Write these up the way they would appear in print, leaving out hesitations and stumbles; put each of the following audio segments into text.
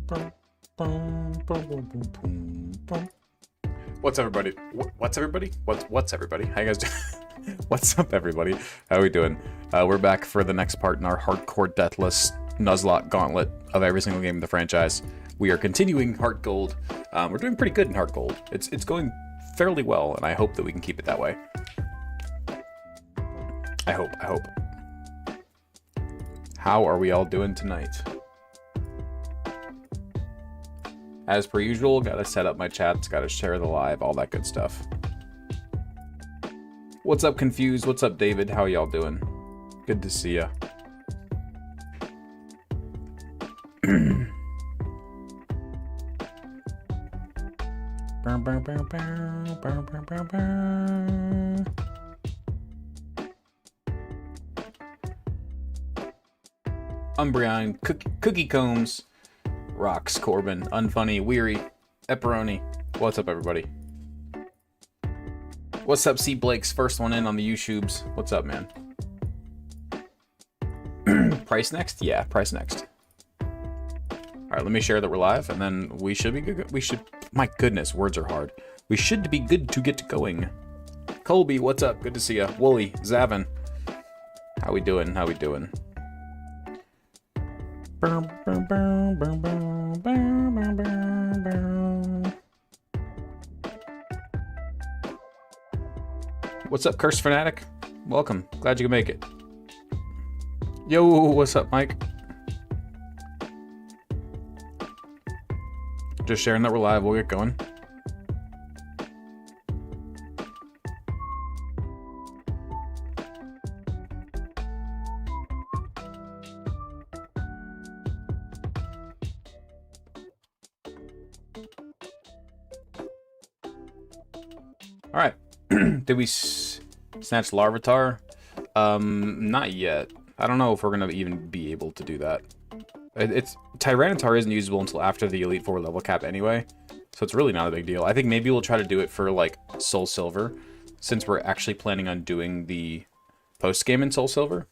What's everybody? What's everybody? What's everybody? How you guys doing? What's up, everybody? How we doing? We're back for the next part in our hardcore deathless Nuzlocke gauntlet of every single game in the franchise. We are continuing Heart Gold. We're doing pretty good in Heart Gold. It's going fairly well, and I hope that we can keep it that way. I hope. How are we all doing tonight? As per usual, gotta set up my chats, gotta share the live, all that good stuff. What's up, Confused? What's up, David? How y'all doing? Good to see ya. Umbreon, Cookie Combs, Rocks, Corbin, Unfunny, Weary, Epperoni. What's up, everybody? What's up, C. Blake's first one in on the YouTubes. What's up, man? Price next? Yeah, price next. Alright, let me share that we're live, and then we should be good. We should... My goodness, words are hard. We should be good to get going. Colby, what's up? Good to see ya. Wooly, Zavin. How we doing? How we doing? What's up, Cursed Fanatic? Welcome. Glad you could make it. Yo, what's up, Mike? Just sharing that we're live. We'll get going. All right. Did we snatch Larvitar? Not yet. I don't know if we're gonna even be able to do that. It's Tyranitar isn't usable until after the Elite Four level cap anyway, so it's really not a big deal. I think maybe we'll try to do it for like Soul Silver, since we're actually planning on doing the post game in Soul Silver.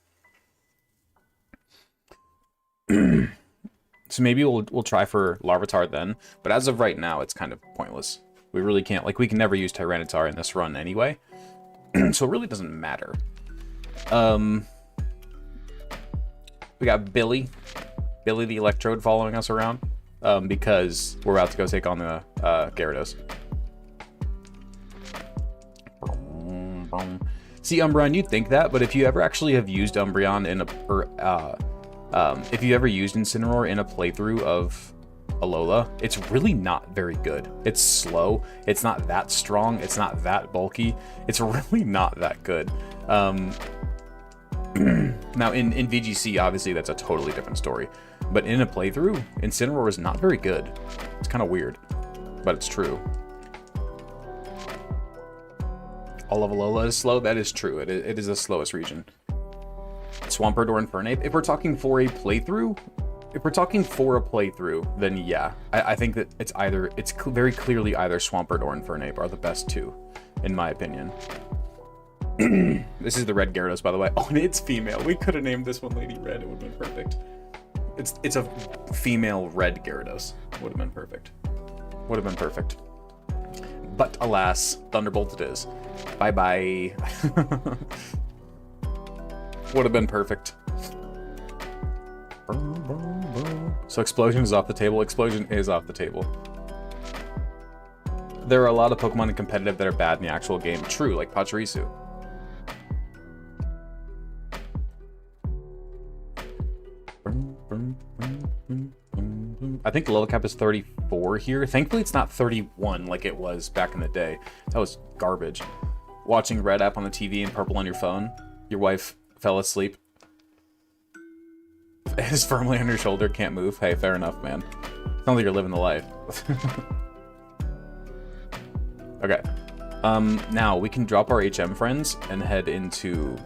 So maybe we'll try for Larvitar then, but as of right now, it's kind of pointless. We really can't, like, we can never use Tyranitar in this run anyway, so it really doesn't matter. We got Billy the Electrode following us around, because we're about to go take on the Gyarados. See, Umbreon, you'd think that, but if you ever actually have used Umbreon in if you ever used Incineroar in a playthrough of Alola, it's really not very good. It's slow, it's not that strong, it's not that bulky, it's really not that good. Now in VGC, obviously that's a totally different story, but in a playthrough, Incineroar is not very good. It's kind of weird, but it's true. All of Alola is slow. That is true. It is the slowest region. Swampert or Infernape. If we're talking for a playthrough, then yeah, I think that it's very clearly either Swampert or Infernape are the best two, in my opinion. This is the red Gyarados, by the way. Oh, and it's female. We could have named this one Lady Red. It would have been perfect. It's a female red Gyarados. Would have been perfect. Would have been perfect. But alas, Thunderbolt it is. Bye-bye. Would have been perfect. So Explosion is off the table. Explosion is off the table. There are a lot of Pokemon in competitive that are bad in the actual game. True, like Pachirisu. I think the level cap is 34 here. Thankfully, it's not 31 like it was back in the day. That was garbage. Watching Red app on the TV and Purple on your phone. Your wife fell asleep. Is firmly on your shoulder, can't move. Hey, fair enough, man. It's not like you're living the life. Okay. Now we can drop our HM friends and head into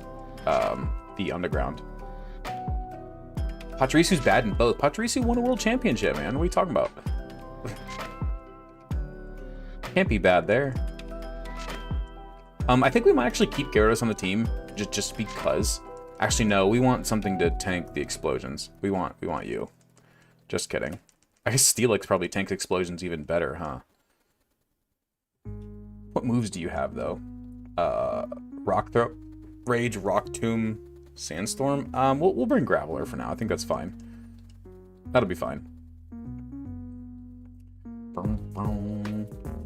the underground. Pachirisu's bad in both. Pachirisu won a world championship, man. What are you talking about? Can't be bad there. I think we might actually keep Gyarados on the team just because. Actually, no. We want something to tank the explosions. We want you. Just kidding. I guess Steelix probably tanks explosions even better, huh? What moves do you have, though? Rock Throw, Rage, Rock Tomb, Sandstorm? We'll bring Graveler for now. I think that's fine. That'll be fine.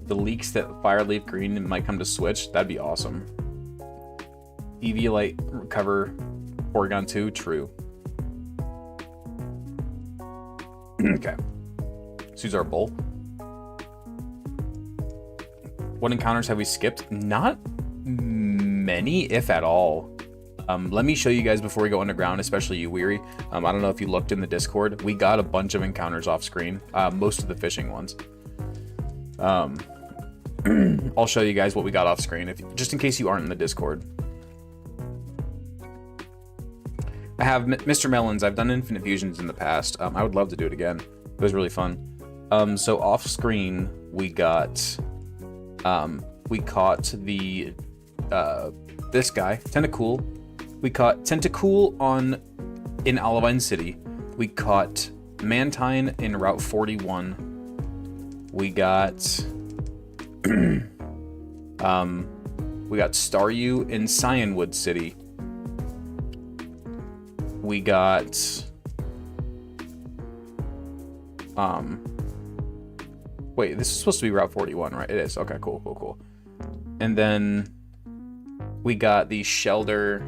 The leaks that Fireleaf Green might come to Switch, that'd be awesome. Eviolite recover Porygon 2, true. Okay. Let's use our Bull. What encounters have we skipped? Not many, if at all. Let me show you guys before we go underground, especially you, Weary. I don't know if you looked in the Discord. We got a bunch of encounters off screen, most of the fishing ones. I'll show you guys what we got off screen, just in case you aren't in the Discord. I have Mr. Melons. I've done Infinite Fusions in the past. I would love to do it again. It was really fun. So off screen, we got, we caught the, this guy, Tentacool. We caught Tentacool in Olivine City. We caught Mantine in Route 41. We got, we got Staryu in Cyanwood City. We got, wait, this is supposed to be Route 41, right? It is. Okay, cool, cool, cool. And then we got the Shelder.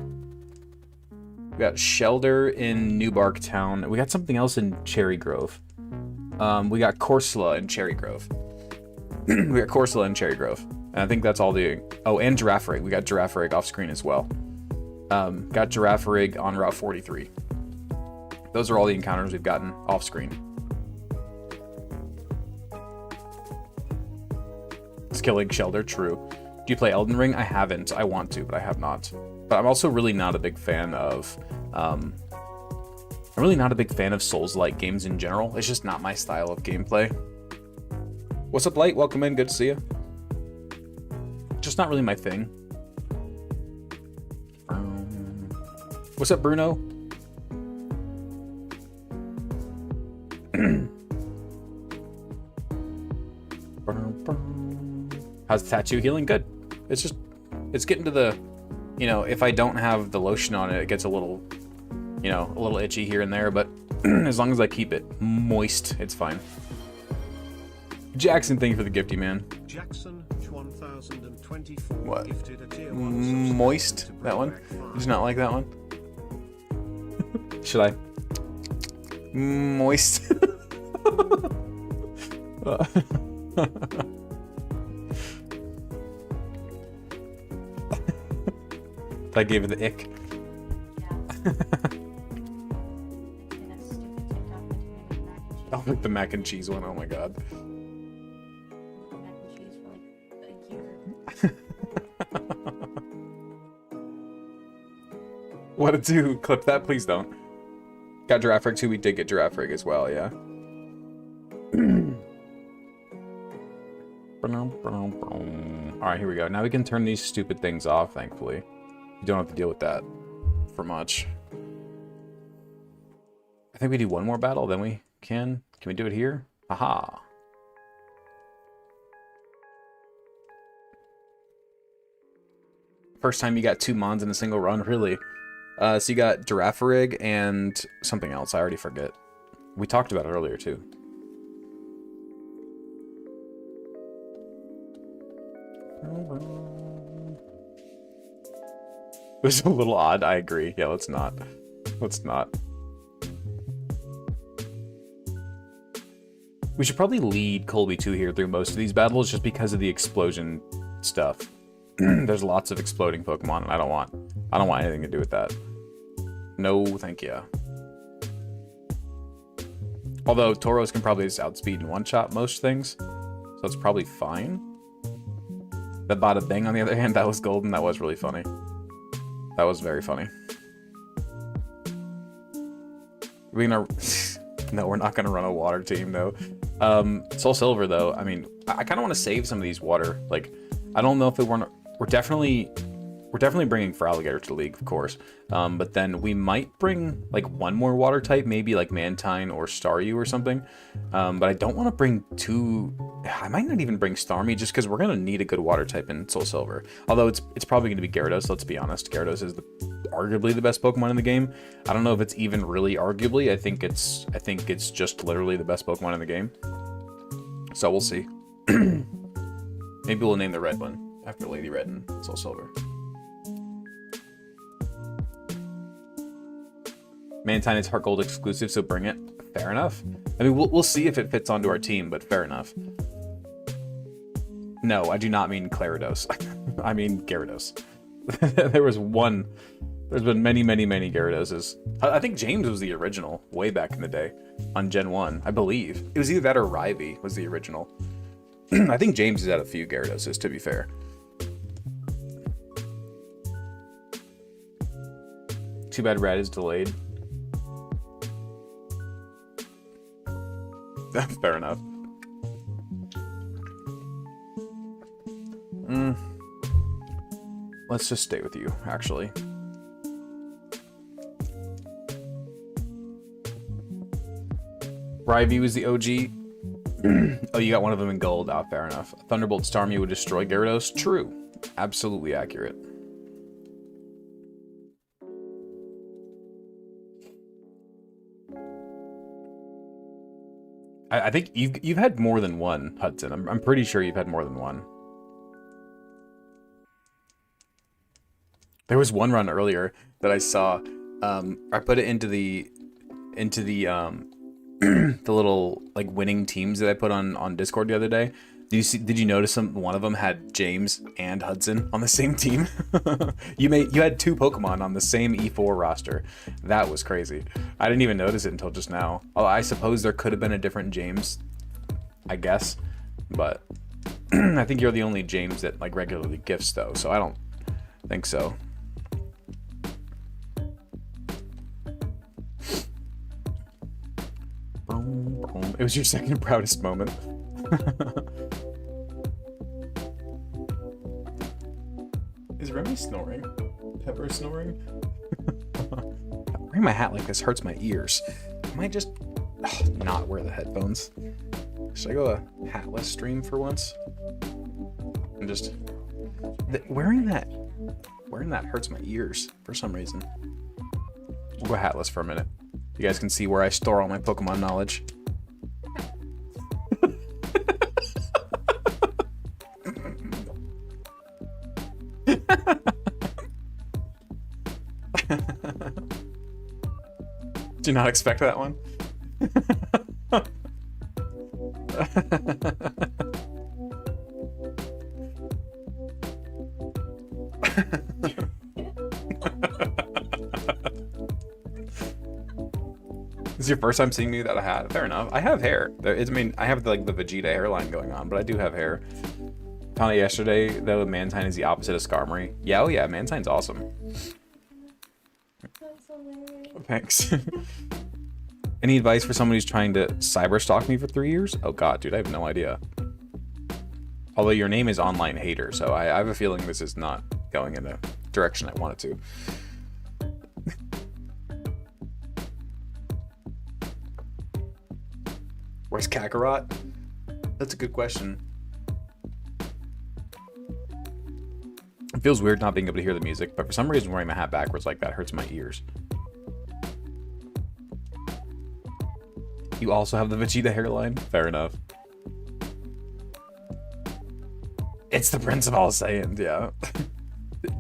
We got Shelder in Newbark Town. We got something else in Cherry Grove. We got Corsola in Cherry Grove. We got Corsola in Cherry Grove. And I think that's all the... Oh, and Girafarig. We got Girafarig off screen as well. Got Girafarig on Route 43. Those are all the encounters we've gotten off screen. Skilling Shelder, true. Do you play Elden Ring? I haven't. I want to, but I have not. But I'm also really not a big fan of... I'm really not a big fan of Souls-like games in general. It's just not my style of gameplay. What's up, Light? Welcome in. Good to see you. Just not really my thing. What's up, Bruno? How's the tattoo healing? Good. It's just, it's getting to the, you know, if I don't have the lotion on it, it gets a little, you know, a little itchy here and there, but as long as I keep it moist, it's fine. Jackson, thank you for the gifty, man. Jackson 1024 what? Gifted a tier 1 moist? That one? Did you not like that one? Should I? Moist. I gave it the ick. Yeah. Oh, like the mac and cheese one. Oh my god. Mac and cheese for like a year. What to do? Clip that, please don't. Got Girafarig too. We did get Girafarig as well, yeah. Alright, here we go. Now we can turn these stupid things off, thankfully. You don't have to deal with that for much. I think we do one more battle, then we can. Can we do it here? Aha. First time you got 2 Mons in a single run, really. So you got Girafarig and something else. I already forget. We talked about it earlier, too. It was a little odd, I agree. Yeah, let's not. Let's not. We should probably lead Colby 2 here through most of these battles just because of the explosion stuff. There's lots of exploding Pokemon, and I don't want anything to do with that. No, thank you. Although Tauros can probably just outspeed and one-shot most things, so it's probably fine. The Bada Bang, on the other hand, that was golden. That was really funny. That was very funny. We're gonna... No, we're not gonna run a water team, though. Soul Silver, though, I mean, I kind of want to save some of these water. Like, I don't know if we're definitely We're definitely bringing Feraligatr to the league, of course. But then we might bring like one more water type, maybe like Mantine or Staryu or something. But I don't want to bring two. I might not even bring Starmie just because we're gonna need a good water type in Soul Silver. Although it's probably gonna be Gyarados. Let's be honest, Gyarados is arguably the best Pokemon in the game. I don't know if it's even really arguably. I think it's just literally the best Pokemon in the game. So we'll see. Maybe we'll name the red one after Lady Red and Soul Silver. Mantine is Heart Gold exclusive, so bring it. Fair enough. I mean, we'll see if it fits onto our team, but fair enough. No, I do not mean Claridos. I mean Gyarados. There was one. There's been many, many, many Gyaradoses. I think James was the original way back in the day on Gen 1, I believe. It was either that or Rivy was the original. I think James has had a few Gyaradoses, to be fair. Too bad Red is delayed. Fair enough. Let's just stay with you, actually. Rivy was the OG. Oh, you got one of them in gold. Ah, fair enough. Thunderbolt Starmie would destroy Gyarados. True. Absolutely accurate. I think you've had more than one, Hudson. I'm pretty sure you've had more than one. There was one run earlier that I saw. I put it into the the little like winning teams that I put on Discord the other day. Did you notice one of them had James and Hudson on the same team? You had two Pokemon on the same E4 roster. That was crazy. I didn't even notice it until just now. Oh, I suppose there could have been a different James, I guess, but I think you're the only James that like regularly gifts though, so I don't think so. It was your second proudest moment. Is Remy snoring? Pepper snoring? Wearing my hat like this hurts my ears. I might just not wear the headphones. Should I go a hatless stream for once? And just wearing that hurts my ears for some reason. We'll go hatless for a minute. You guys can see where I store all my Pokemon knowledge. Did you not expect that one? This is your first time seeing me without a hat? Fair enough. I have hair. I mean, I have like the Vegeta hairline going on, but I do have hair. Found out yesterday, though, Mantine is the opposite of Skarmory. Yeah, oh yeah, Mantine's awesome. Thanks. Any advice for someone who's trying to cyber stalk me for 3 years? Oh god, dude, I have no idea. Although your name is Online Hater, so I have a feeling this is not going in the direction I want it to. Where's Kakarot? That's a good question. It feels weird not being able to hear the music, but for some reason wearing my hat backwards like that hurts my ears. You also have the Vegeta hairline? Fair enough. It's the Prince of All Saiyans, yeah.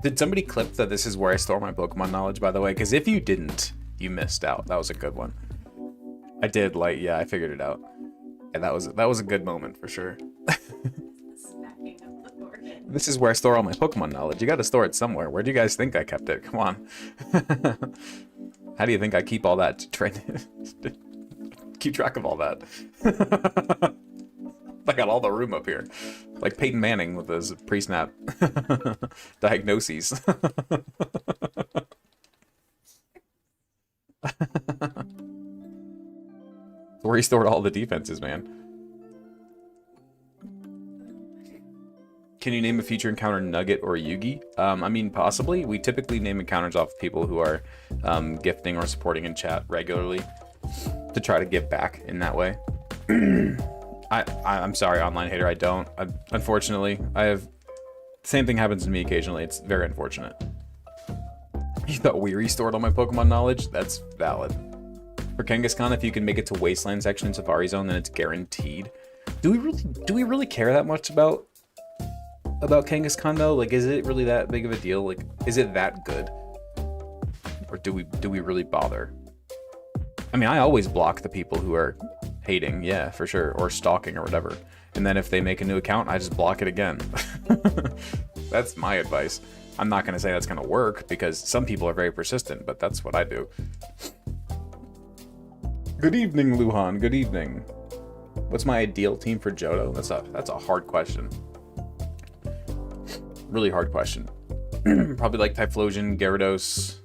Did somebody clip that this is where I store my Pokemon knowledge, by the way? Because if you didn't, you missed out. That was a good one. I did, like, yeah, I figured it out. Yeah, that was a good moment for sure. This is where I store all my Pokemon knowledge. You gotta store it somewhere. Where do you guys think I kept it? Come on. How do you think I keep all that keep track of all that? I got all the room up here. Like Peyton Manning with his pre-snap diagnoses. Where he stored all the defenses, man. Can you name a future encounter Nugget or Yugi? I mean, possibly. We typically name encounters off people who are gifting or supporting in chat regularly to try to give back in that way. I'm sorry, online hater. I don't. Unfortunately, I have... Same thing happens to me occasionally. It's very unfortunate. You thought we restored all my Pokemon knowledge? That's valid. For Kangaskhan, if you can make it to Wasteland section in Safari Zone, then it's guaranteed. Do we really care that much about Kangaskhan though? Like, is it really that big of a deal? Like, is it that good? Or do we really bother? I mean, I always block the people who are hating, yeah, for sure, or stalking or whatever. And then if they make a new account, I just block it again. That's my advice. I'm not gonna say that's gonna work because some people are very persistent, but that's what I do. Good evening, Luhan. Good evening. What's my ideal team for Johto? That's a hard question. Really hard question. Probably like Typhlosion, Gyarados,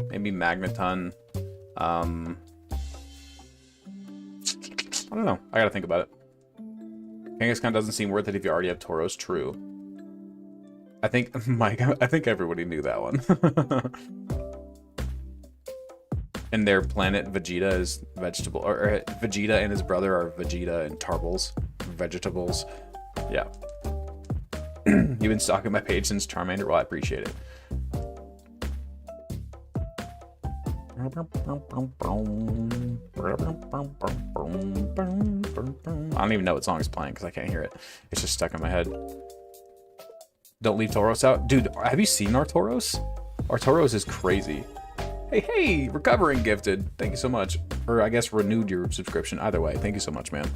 maybe Magneton. I don't know. I gotta think about it. Kangaskhan doesn't seem worth it if you already have Tauros. True. I think Mike. I think everybody knew that one. And their planet Vegeta is vegetable, or Vegeta and his brother are Vegeta and Tarbles, vegetables. Yeah. You've been stalking my page since Charmander. Well, I appreciate it. I don't even know what song is playing because I can't hear it. It's just stuck in my head. Don't leave Tauros out. Dude, have you seen our Tauros? Our Tauros is crazy. Hey, recovering gifted. Thank you so much. Or I guess renewed your subscription. Either way, thank you so much, man.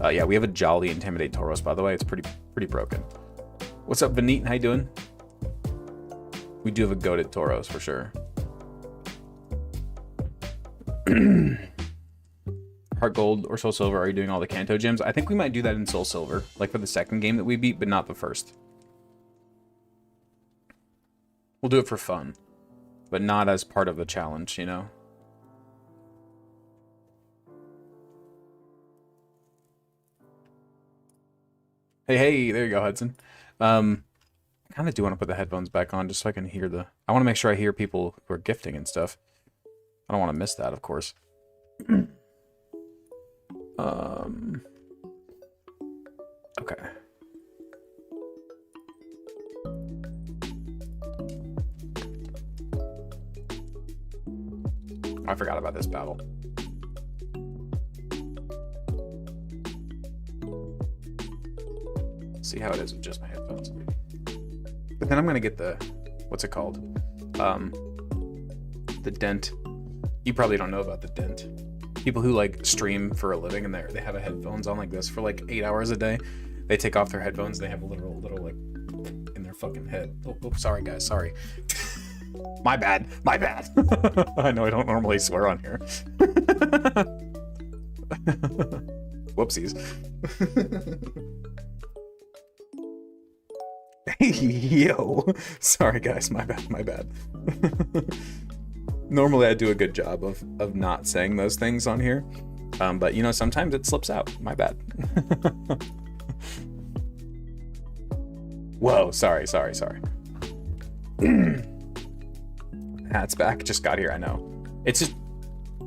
Yeah, we have a Jolly Intimidate Tauros, by the way. It's pretty broken. What's up, Vineet? How you doing? We do have a goated Tauros for sure. Heart Gold or Soul Silver, are you doing all the Kanto gyms? I think we might do that in Soul Silver, like for the second game that we beat, but not the first. We'll do it for fun, but not as part of the challenge, you know? Hey, there you go, Hudson. I kind of do want to put the headphones back on just so I can hear the... I want to make sure I hear people who are gifting and stuff. I don't want to miss that, of course. Okay. I forgot about this battle. See how it is with just my headphones. But then I'm gonna get the, what's it called? The dent. You probably don't know about the dent. People who like stream for a living and they have headphones on like this for like 8 hours a day. They take off their headphones. They have a little like in their fucking head. Oh, sorry guys, sorry. My bad. I know I don't normally swear on here. Whoopsies. Yo, sorry guys, my bad. Normally I do a good job of not saying those things on here, but you know, sometimes it slips out. My bad. Whoa, sorry. Hat's back, just got here. I know. It's just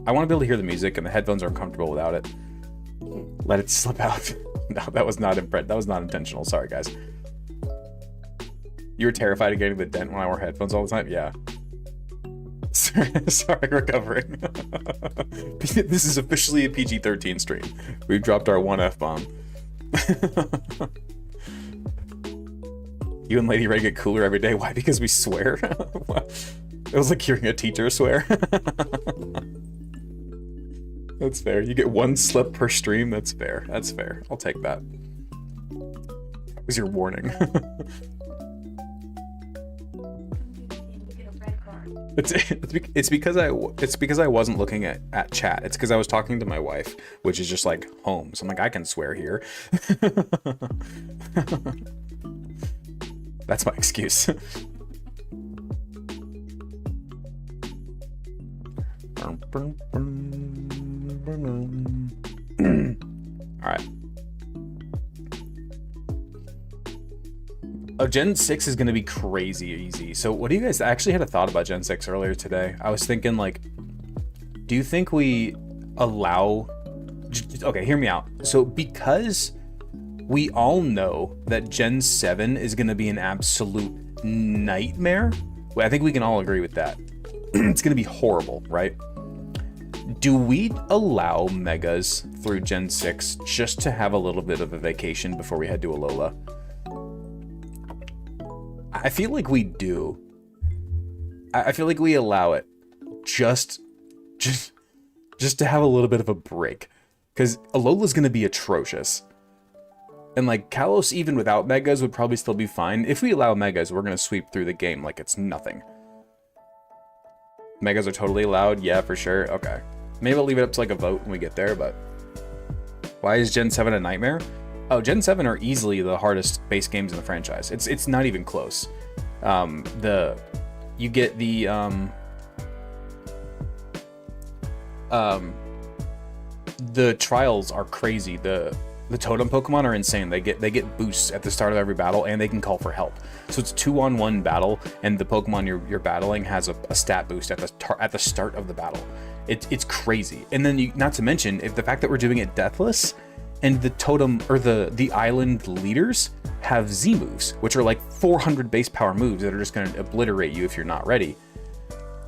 I want to be able to hear the music, and the headphones are uncomfortable without it. Let it slip out. No, that was not intentional. Sorry guys. You were terrified of getting the dent when I wore headphones all the time? Yeah. Sorry, recovering. This is officially a PG-13 stream. We've dropped our one F-bomb. You and Lady Ray get cooler every day. Why? Because we swear? It was like hearing a teacher swear. That's fair. You get one slip per stream. That's fair. I'll take that. That was your warning. It's because I wasn't looking at chat. It's because I was talking to my wife, which is just like home. So I'm like, I can swear here. That's my excuse. Alright. Oh, Gen 6 is going to be crazy easy. So what do you guys... I actually had a thought about Gen 6 earlier today. I was thinking, like, do you think we allow... Okay, hear me out. So because we all know that Gen 7 is going to be an absolute nightmare, well, I think we can all agree with that. It's going to be horrible, right? Do we allow Megas through Gen 6 just to have a little bit of a vacation before we head to Alola? I feel like we do. I feel like we allow it just to have a little bit of a break, because Alola's going to be atrocious. And like Kalos, even without Megas, would probably still be fine. If we allow Megas, we're going to sweep through the game like it's nothing. Megas are totally allowed? Yeah, for sure. Okay. Maybe I'll leave it up to like a vote when we get there, but... Why is Gen 7 a nightmare? Oh, Gen 7 are easily the hardest base games in the franchise. It's not even close. You get the trials are crazy. The totem Pokemon are insane. They get boosts at the start of every battle, and they can call for help. So it's a 2-on-1 battle, and the Pokemon you're battling has a stat boost at the start of the battle. It's crazy. And then not to mention, if the fact that we're doing it deathless, and the totem or the island leaders have Z moves, which are like 400 base power moves that are just going to obliterate you if you're not ready.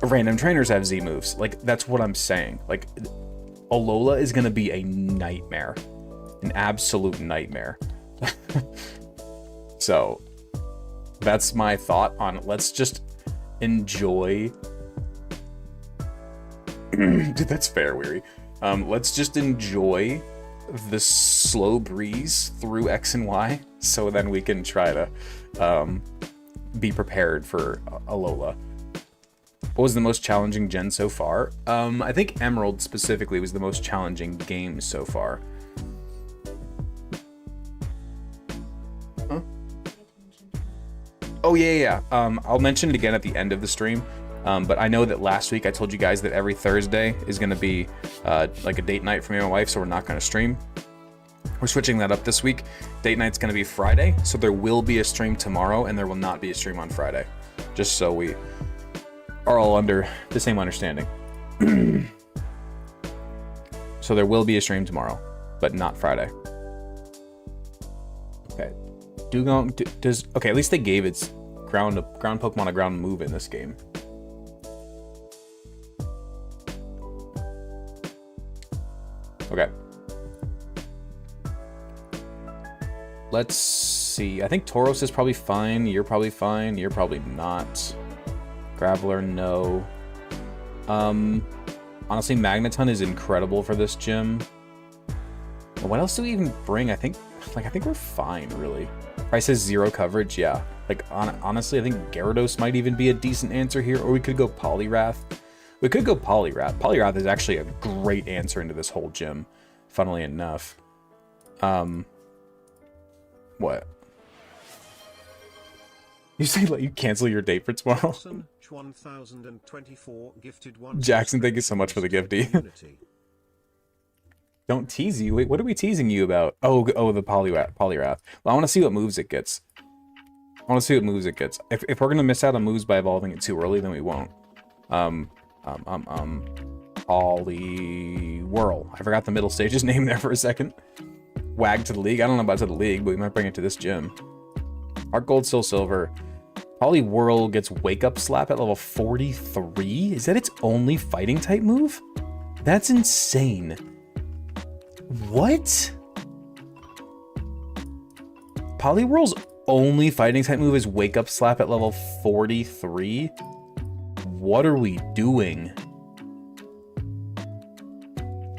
Random trainers have Z moves. Like, that's what I'm saying. Like, Alola is going to be a nightmare. An absolute nightmare. So, that's my thought on it. Let's just enjoy... Dude, that's fair, Weary. Let's just enjoy the slow breeze through X and Y, so then we can try to be prepared for Alola. What was the most challenging gen so far? I think Emerald specifically was the most challenging game so far. Huh? Oh yeah. I'll mention it again at the end of the stream. But I know that last week I told you guys that every Thursday is going to be like a date night for me and my wife, so we're not going to stream. We're switching that up this week. Date night's going to be Friday, so there will be a stream tomorrow, and there will not be a stream on Friday. Just so we are all under the same understanding. So there will be a stream tomorrow, but not Friday. Okay. Okay, at least they gave its ground Pokemon a ground move in this game. Okay. Let's see. I think Tauros is probably fine. You're probably fine. You're probably not. Graveler, no. Honestly, Magneton is incredible for this gym. What else do we even bring? I think we're fine, really. Price has 0 coverage, yeah. Like, honestly, I think Gyarados might even be a decent answer here, or we could go Poliwrath. We could go Poliwrath. Poliwrath is actually a great answer into this whole gym, funnily enough. What? You say like you cancel your date for tomorrow? 1024 gifted Jackson, thank you so much for the gifty. Don't tease you. Wait, what are we teasing you about? Oh, the Poliwrath. Well, I want to see what moves it gets. If we're gonna miss out on moves by evolving it too early, then we won't. Poliwhirl. I forgot the middle stage's name there for a second. Wag to the league. I don't know about to the league, but we might bring it to this gym. Heart Gold, Soul Silver. Poliwhirl gets Wake Up Slap at level 43? Is that its only fighting type move? That's insane. What? Poliwhirl's only fighting type move is Wake Up Slap at level 43? What are we doing?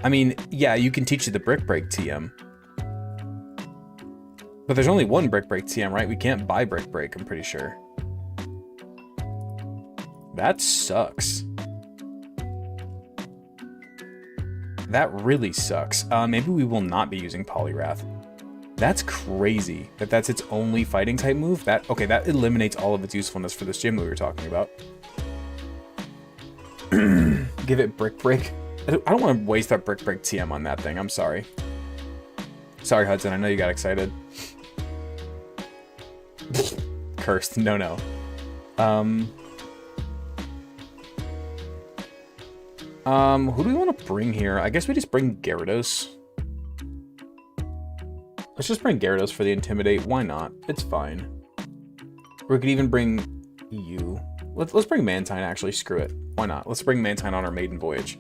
I mean, yeah, you can teach you the Brick Break TM. But there's only one Brick Break TM, right? We can't buy Brick Break, I'm pretty sure. That sucks. That really sucks. Maybe we will not be using Poliwrath. That's crazy that that's its only fighting type move. Okay, that eliminates all of its usefulness for this gym that we were talking about. Give it Brick Break. I don't want to waste that Brick Break TM on that thing. I'm sorry. Sorry, Hudson. I know you got excited. Cursed. No, no. Who do we want to bring here? I guess we just bring Gyarados. Let's just bring Gyarados for the Intimidate. Why not? It's fine. Or we could even bring you. Let's bring Mantine, actually. Screw it. Why not? Let's bring Mantine on our maiden voyage.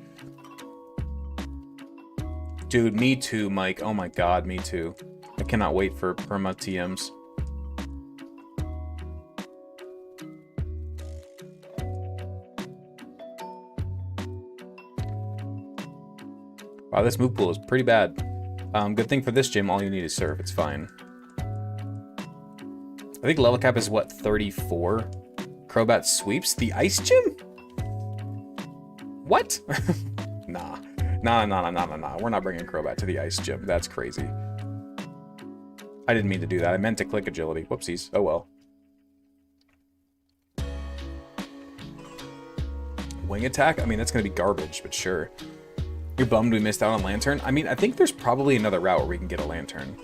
Dude, me too, Mike. Oh my god, me too. I cannot wait for perma TMs. Wow, this move pool is pretty bad. Good thing for this gym, all you need is Surf. It's fine. I think level cap is, what, 34? Crobat sweeps the ice gym? What? Nah. Nah. We're not bringing Crobat to the ice gym. That's crazy. I didn't mean to do that. I meant to click agility. Whoopsies. Oh well. Wing attack? I mean, that's going to be garbage, but sure. You're bummed we missed out on Lantern? I mean, I think there's probably another route where we can get a Lantern.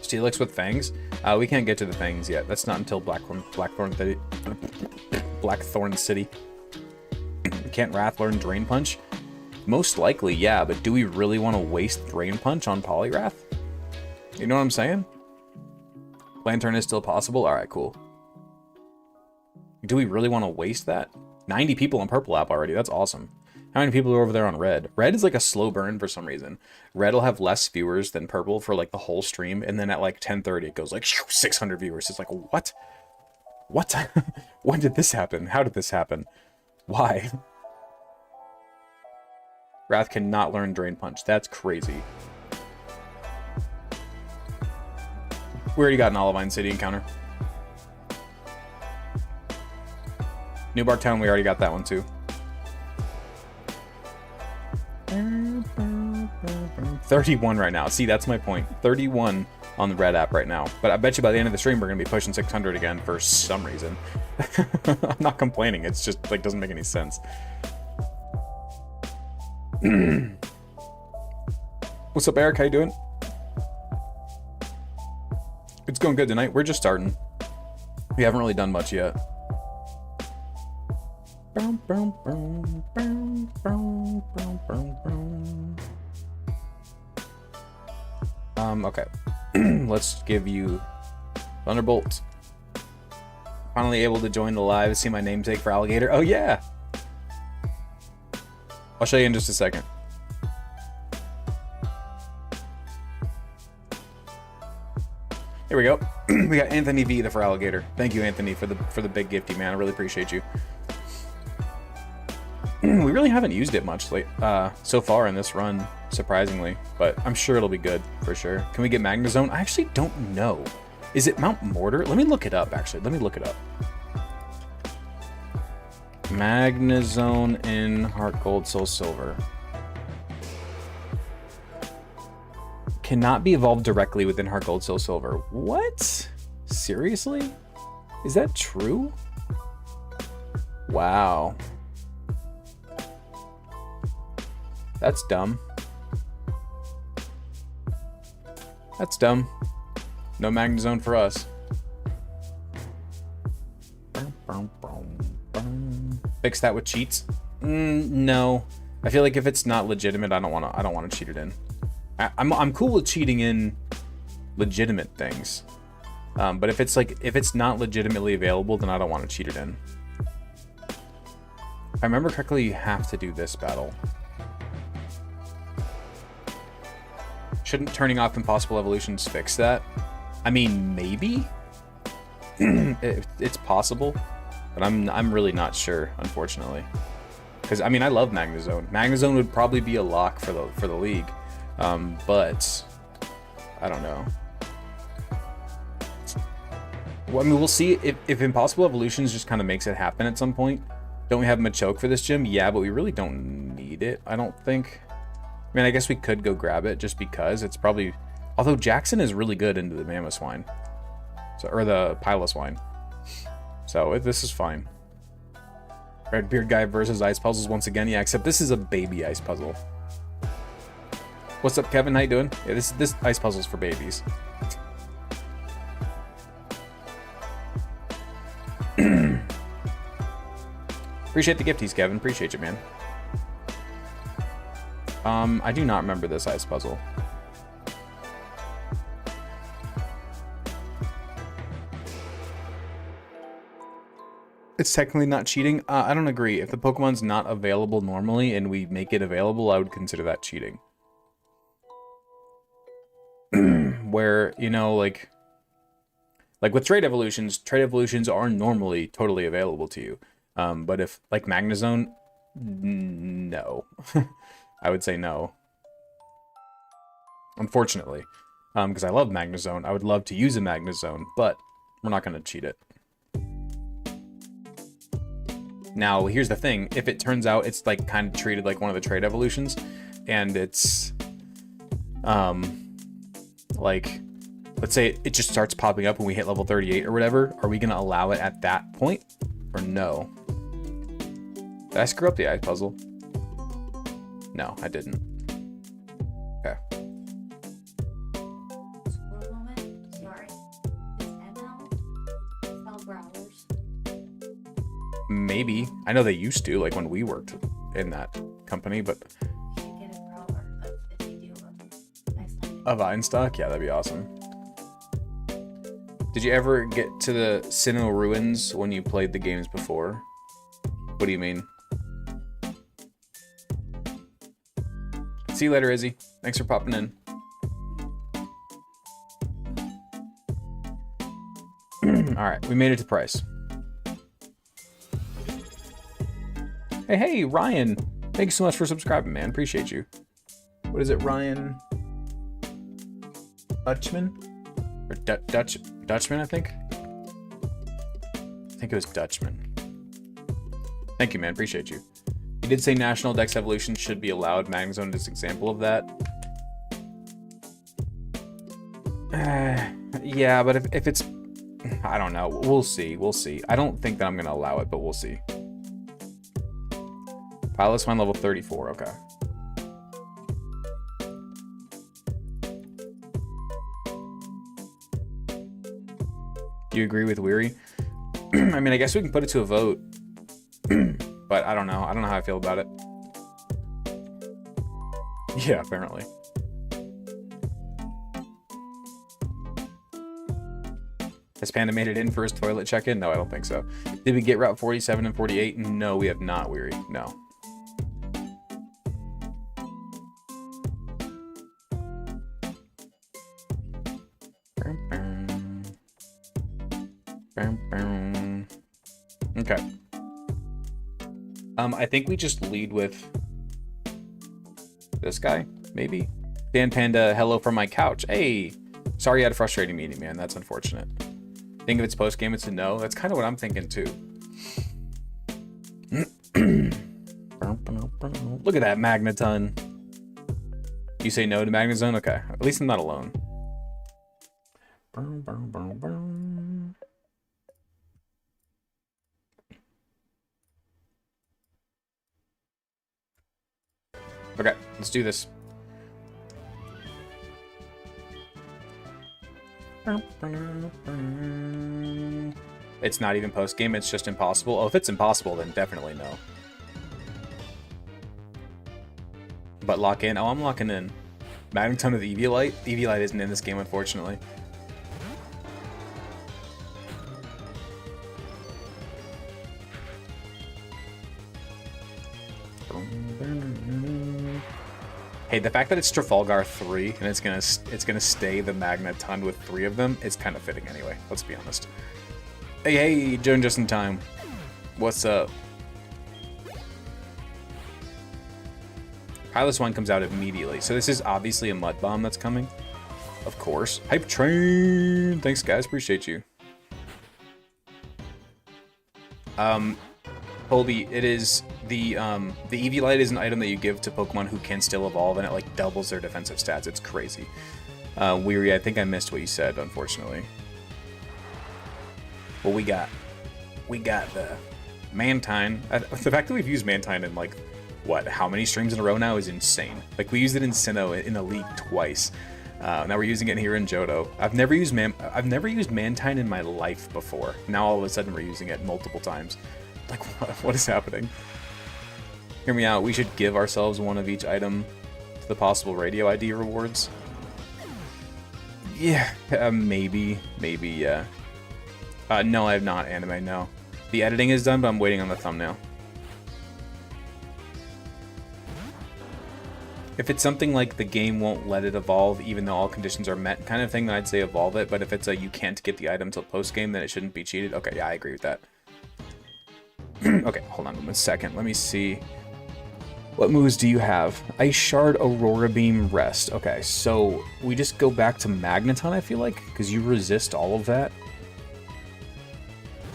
Steelix with Fangs? We can't get to the Fangs yet. That's not until Blackthorn City. Can't Wrath learn Drain Punch? Most likely, yeah, but do we really want to waste Drain Punch on Poliwrath? You know what I'm saying? Lantern is still possible? Alright, cool. Do we really want to waste that? 90 people on Purple App already. That's awesome. How many people are over there on Red? Red is like a slow burn for some reason. Red will have less viewers than Purple for like the whole stream, and then at like 10:30 it goes like 600 viewers. It's like, what? What? When did this happen? How did this happen? Why? Wrath cannot learn Drain Punch. That's crazy. We already got an Olivine City encounter. New Barktown, we already got that one too. 31 right now. See, that's my point. 31 on the Red app right now. But I bet you by the end of the stream, we're going to be pushing 600 again for some reason. I'm not complaining. It's just, like, doesn't make any sense. What's up, Eric? How you doing? It's going good tonight. We're just starting. We haven't really done much yet. Okay. Let's give you Thunderbolt. Finally able to join the live, see my namesake for Alligator. Oh yeah! I'll show you in just a second. Here we go. We got Anthony Vita for Alligator. Thank you, Anthony, for the big gifty, man. I really appreciate you. We really haven't used it much so far in this run, surprisingly, but I'm sure it'll be good for sure. Can we get Magnezone? I actually don't know. Is it Mount Mortar? Let me look it up, actually. Let me look it up. Magnezone in Heart Gold, Soul Silver. Cannot be evolved directly within Heart Gold, Soul Silver. What? Seriously? Is that true? Wow. That's dumb. That's dumb. No Magnezone for us. Fix that with cheats? No. I feel like if it's not legitimate, I don't want to cheat it in. I'm cool with cheating in legitimate things. But if it's not legitimately available, then I don't want to cheat it in. If I remember correctly, you have to do this battle. Shouldn't turning off impossible evolutions fix that? I mean, maybe? It's possible, but I'm really not sure, unfortunately. Because, I mean, I love Magnezone. Magnezone would probably be a lock for the league. But I don't know. Well, I mean, we'll see if Impossible Evolutions just kind of makes it happen at some point. Don't we have Machoke for this gym? Yeah, but we really don't need it, I don't think. I mean, I guess we could go grab it just because it's probably... Although Jackson is really good into the Mamoswine. So, or the Piloswine. So, this is fine. Redbeard guy versus ice puzzles once again. Yeah, except this is a baby ice puzzle. What's up, Kevin? How you doing? Yeah, this ice puzzle's for babies. Appreciate the gifties, Kevin. Appreciate you, man. I do not remember this ice puzzle. It's technically not cheating. I don't agree. If the Pokemon's not available normally and we make it available, I would consider that cheating. Where, you know, like with trade evolutions are normally totally available to you. But if, like, Magnezone, no. I would say no. Unfortunately. Because I love Magnezone. I would love to use a Magnezone, but we're not going to cheat it. Now, here's the thing. If it turns out it's, like, kind of treated like one of the trade evolutions, and it's, like, let's say it just starts popping up when we hit level 38 or whatever, are we going to allow it at that point, or no? Did I screw up the ice puzzle? No, I didn't. Okay. Maybe. I know they used to, like when we worked in that company, but... A Vine stock? Yeah, that'd be awesome. Did you ever get to the Sinnoh Ruins when you played the games before? What do you mean? See you later, Izzy. Thanks for popping in. Alright, we made it to price. Hey, Ryan. Thank you so much for subscribing, man. Appreciate you. What is it, Ryan? Dutchman? Or Dutchman, I think? I think it was Dutchman. Thank you, man. Appreciate you. You did say National Dex Evolution should be allowed. Magnezone is an example of that. Yeah, but if it's... I don't know. We'll see. We'll see. I don't think that I'm going to allow it, but we'll see. Pilot's Wine level 34. Okay. You agree with Weary? I mean, I guess we can put it to a vote. But I don't know. I don't know how I feel about it. Yeah, apparently. Has Panda made it in for his toilet check-in? No, I don't think so. Did we get Route 47 and 48? No, we have not, Weary. No. Okay. I think we just lead with this guy, maybe? Dan Panda, hello from my couch. Hey, sorry you had a frustrating meeting, man. That's unfortunate. Think if it's post-game, it's a no. That's kind of what I'm thinking, too. Look at that Magneton. You say no to Magnezone? Okay. At least I'm not alone. Okay, let's do this. It's not even post-game, it's just impossible. Oh, if it's impossible, then definitely no. But lock in? Oh, I'm locking in. Magneton with Eviolite? Eviolite isn't in this game, unfortunately. Hey, the fact that it's Trafalgar 3 and it's gonna stay the Magneton with 3 of them is kind of fitting anyway. Let's be honest. Hey, Joan, just in time. What's up? Pilot's Wine comes out immediately, so this is obviously a Mud Bomb that's coming. Of course. Hype Train! Thanks, guys. Appreciate you. Colby, it is the Eviolite is an item that you give to Pokemon who can still evolve, and it like doubles their defensive stats. It's crazy. Weary, I think I missed what you said, unfortunately. Well, we got the Mantine. The fact that we've used Mantine in like, what, how many streams in a row now is insane. Like we used it in Sinnoh in a league twice. Now we're using it here in Johto. I've never used Mantine in my life before. Now all of a sudden we're using it multiple times. Like what is happening? Hear me out. We should give ourselves one of each item to the possible radio ID rewards. Yeah, maybe, yeah. No, I have not, anime, no. The editing is done, but I'm waiting on the thumbnail. If it's something like the game won't let it evolve even though all conditions are met kind of thing, then I'd say evolve it. But if it's a you can't get the item till post-game, then it shouldn't be cheated. Okay, yeah, I agree with that. Okay, hold on 1 second. Let me see. What moves do you have? Ice Shard, Aurora Beam, Rest. Okay, so we just go back to Magneton, I feel like, because you resist all of that.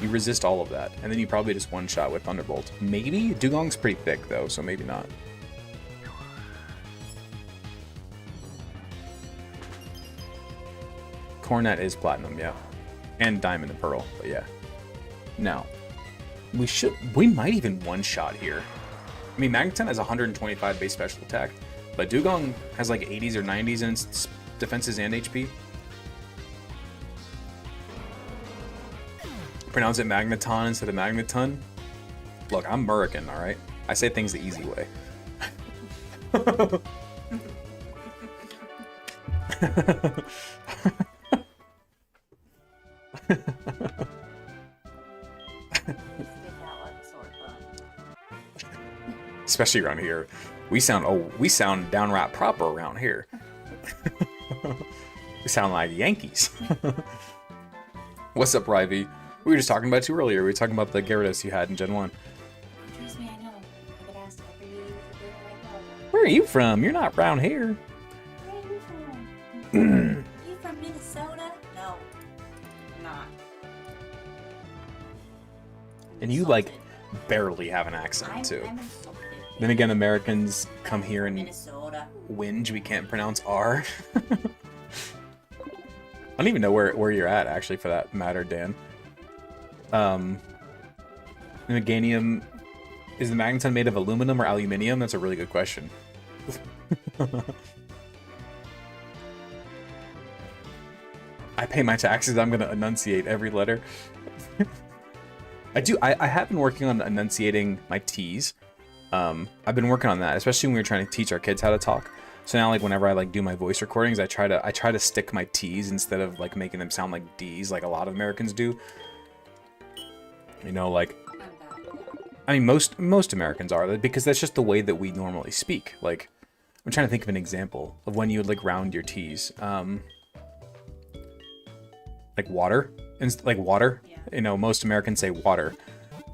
You resist all of that, and then you probably just one-shot with Thunderbolt. Maybe? Dugong's pretty thick, though, so maybe not. Cornet is Platinum, yeah. And Diamond and Pearl, but yeah. Now, we might even one-shot here. I mean, Magneton has 125 base special attack, but Dugong has like 80s or 90s in its defenses and HP. Pronounce it Magneton instead of Magneton. Look, I'm American, alright? I say things the easy way. Especially around here. We sound downright proper around here. We sound like Yankees. What's up, Ryvy? We were just talking about you earlier. We were talking about the Gyarados you had in Gen 1. Trust me, I know. I get asked every year Where are you from? You're not around here. Where are you from? You from Minnesota? No, I'm not. And you, like, barely have an accent, too. I'm insulted. Then again, Americans come here and Minnesota. whinge we can't pronounce R. I don't even know where you're at, actually, for that matter, Dan. Meganium, is the Magneton made of aluminum or aluminium? That's a really good question. I pay my taxes, I'm gonna enunciate every letter. I have been working on enunciating my T's. I've been working on that, especially when we were trying to teach our kids how to talk. So now, like, whenever I, like, do my voice recordings, I try to stick my T's instead of, like, making them sound like D's, like a lot of Americans do. You know, like, I mean, most Americans are, because that's just the way that we normally speak. Like, I'm trying to think of an example of when you would, like, round your T's. Like water, like water. Yeah. You know, most Americans say water.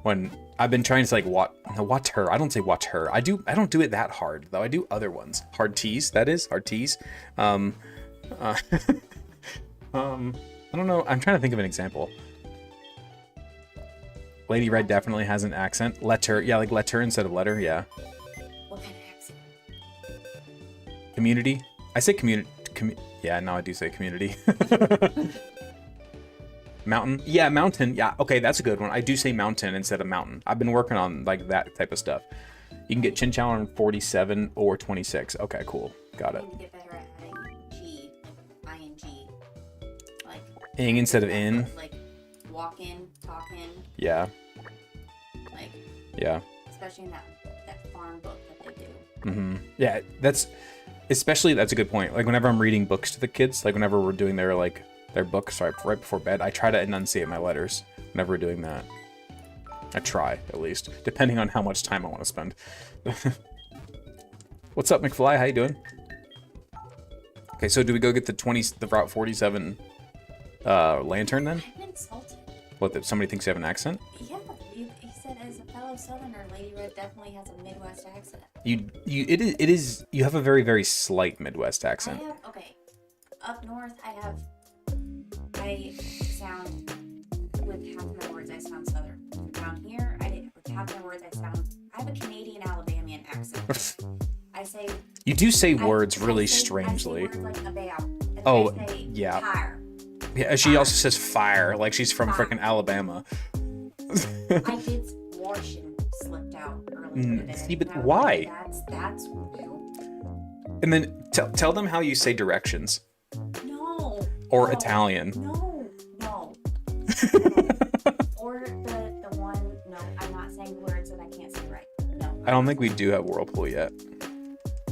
When I've been trying to say, like, water. I don't say water. I don't do it that hard, though. I do other ones. Hard T's, that is. Hard T's. I don't know. I'm trying to think of an example. Lady Red definitely has an accent. Letter. Yeah, like letter instead of letter. Yeah. What kind of accent? Community. I say community. Yeah, no, I do say community. Mountain? Yeah, mountain. Yeah, okay, that's a good one. I do say mountain instead of mountain. I've been working on, like, that type of stuff. You can get Chinchou on 47 or 26. Okay, cool. Got it. I need to get better at ing, like ing. Like, ing instead of in. Like, walking, talking. Yeah. Like, yeah. Especially in that farm book that they do. Mm-hmm. Yeah, that's a good point. Like, whenever I'm reading books to the kids, like, whenever we're doing their books right before bed, I try to enunciate my letters whenever we're doing that. I try, at least, depending on how much time I want to spend. What's up, McFly? How you doing? Okay, so do we go get the Route 47 lantern then? I'm insulted. What, that somebody thinks you have an accent? Yeah, he said as a fellow Southerner, Lady Red definitely has a Midwest accent. It is you have a very, very slight Midwest accent. Okay, up north I sound, with half of my words I sound Southern. Down here, with half my words I have a Canadian Alabamian accent. I say... You do say words really strangely. I say words like about. Oh, I say yeah. Fire. Yeah, she also says fire, like she's from frickin' Alabama. I did abortion slipped out earlier today. See, but And I was why? Like, that's real. And then tell them how you say directions. No. Or no, Italian. No. Or the one. No, I'm not saying words that I can't say right. No. I don't think we do have Whirlpool yet.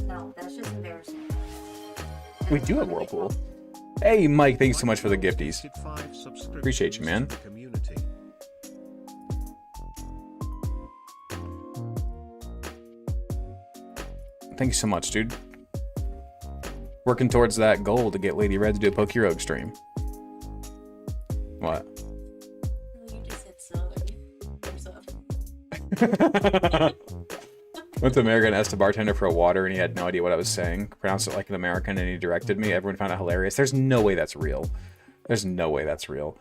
No, that's just embarrassing. We do have Whirlpool. Hey, Mike, thanks so much for the gifties. Appreciate you, man. Thank you so much, dude. Working towards that goal to get Lady Red to do a Poke Rogue stream. What? You just said southern. Went to America and asked a bartender for a water, and he had no idea what I was saying. Pronounced it like an American, and he directed me. Everyone found it hilarious. There's no way that's real. There's no way that's real.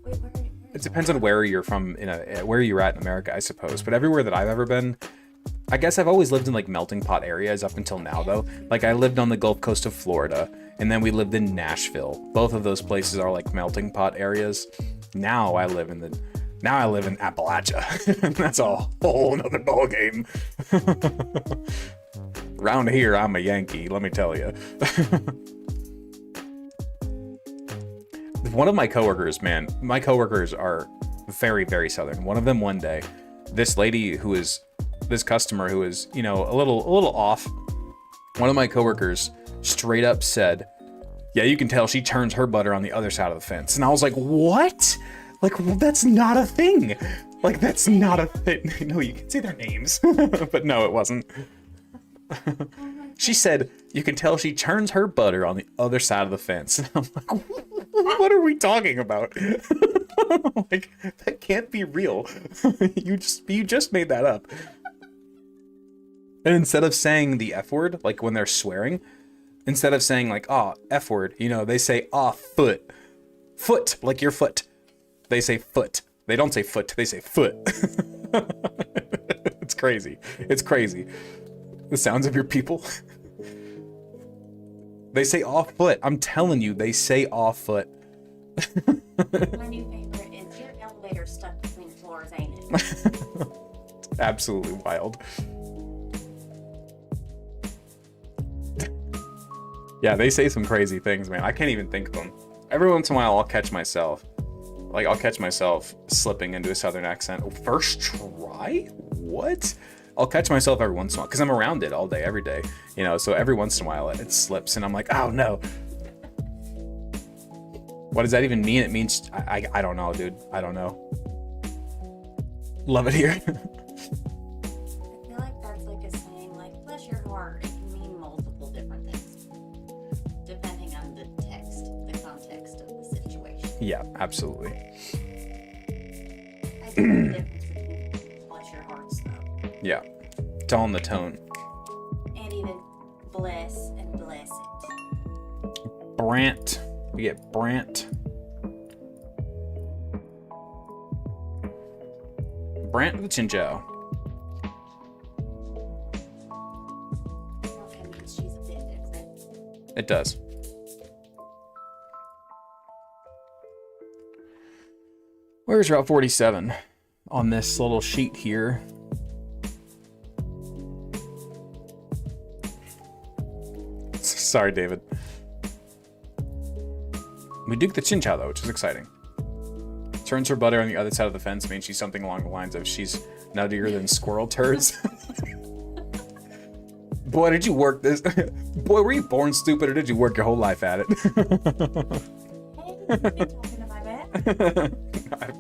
Wait, It depends on where you're from, where you're at in America, I suppose. But everywhere that I've ever been, I guess I've always lived in like melting pot areas up until now, though. Like I lived on the Gulf Coast of Florida, and then we lived in Nashville. Both of those places are like melting pot areas. Now I live in Appalachia. That's a whole nother ball game. Around here, I'm a Yankee, let me tell you. One of my coworkers, man, my coworkers are very, very Southern. One of them one day, this lady who is, this customer who is, you know, a little off, one of my coworkers straight up said, yeah, you can tell she turns her butter on the other side of the fence. And I was like, what? Like, well, that's not a thing. Like, that's not a thing. No, you can say their names. But no, it wasn't. She said, you can tell she turns her butter on the other side of the fence. And I'm like, what are we talking about? Like, that can't be real. You just made that up. And instead of saying the F word, like when they're swearing, instead of saying like, oh, F word, you know, they say, oh, foot. Foot, like your foot. They say foot. They don't say foot, they say foot. It's crazy. It's crazy. The sounds of your people. They say off foot. I'm telling you, they say off foot. My new favorite is your elevator stuck between floors, ain't it? Absolutely wild. Yeah, they say some crazy things, man. I can't even think of them. Every once in a while, I'll catch myself. Like, I'll catch myself slipping into a Southern accent. First try? What? I'll catch myself every once in a while, because I'm around it all day, every day. You know, so every once in a while, it slips, and I'm like, oh, no. What does that even mean? It means, I don't know, dude. I don't know. Love it here. I feel like that's like a saying, like, bless your heart. It can mean multiple different things, depending on the context of the situation. Yeah, absolutely. I think the difference between bless your hearts, though. Yeah. It's all in the tone. And even bless and bless it. Brant. We get Brant. Brant the Chinchou. Okay, means she's a bit different. It does. Where's Route 47? On this little sheet here. Sorry, David. We duke the Chinchou, though, which is exciting. Turns her butter on the other side of the fence means she's something along the lines of she's nuttier than squirrel turds. Boy, did you work this? Boy, were you born stupid or did you work your whole life at it? Hey, you've been talking to my bed.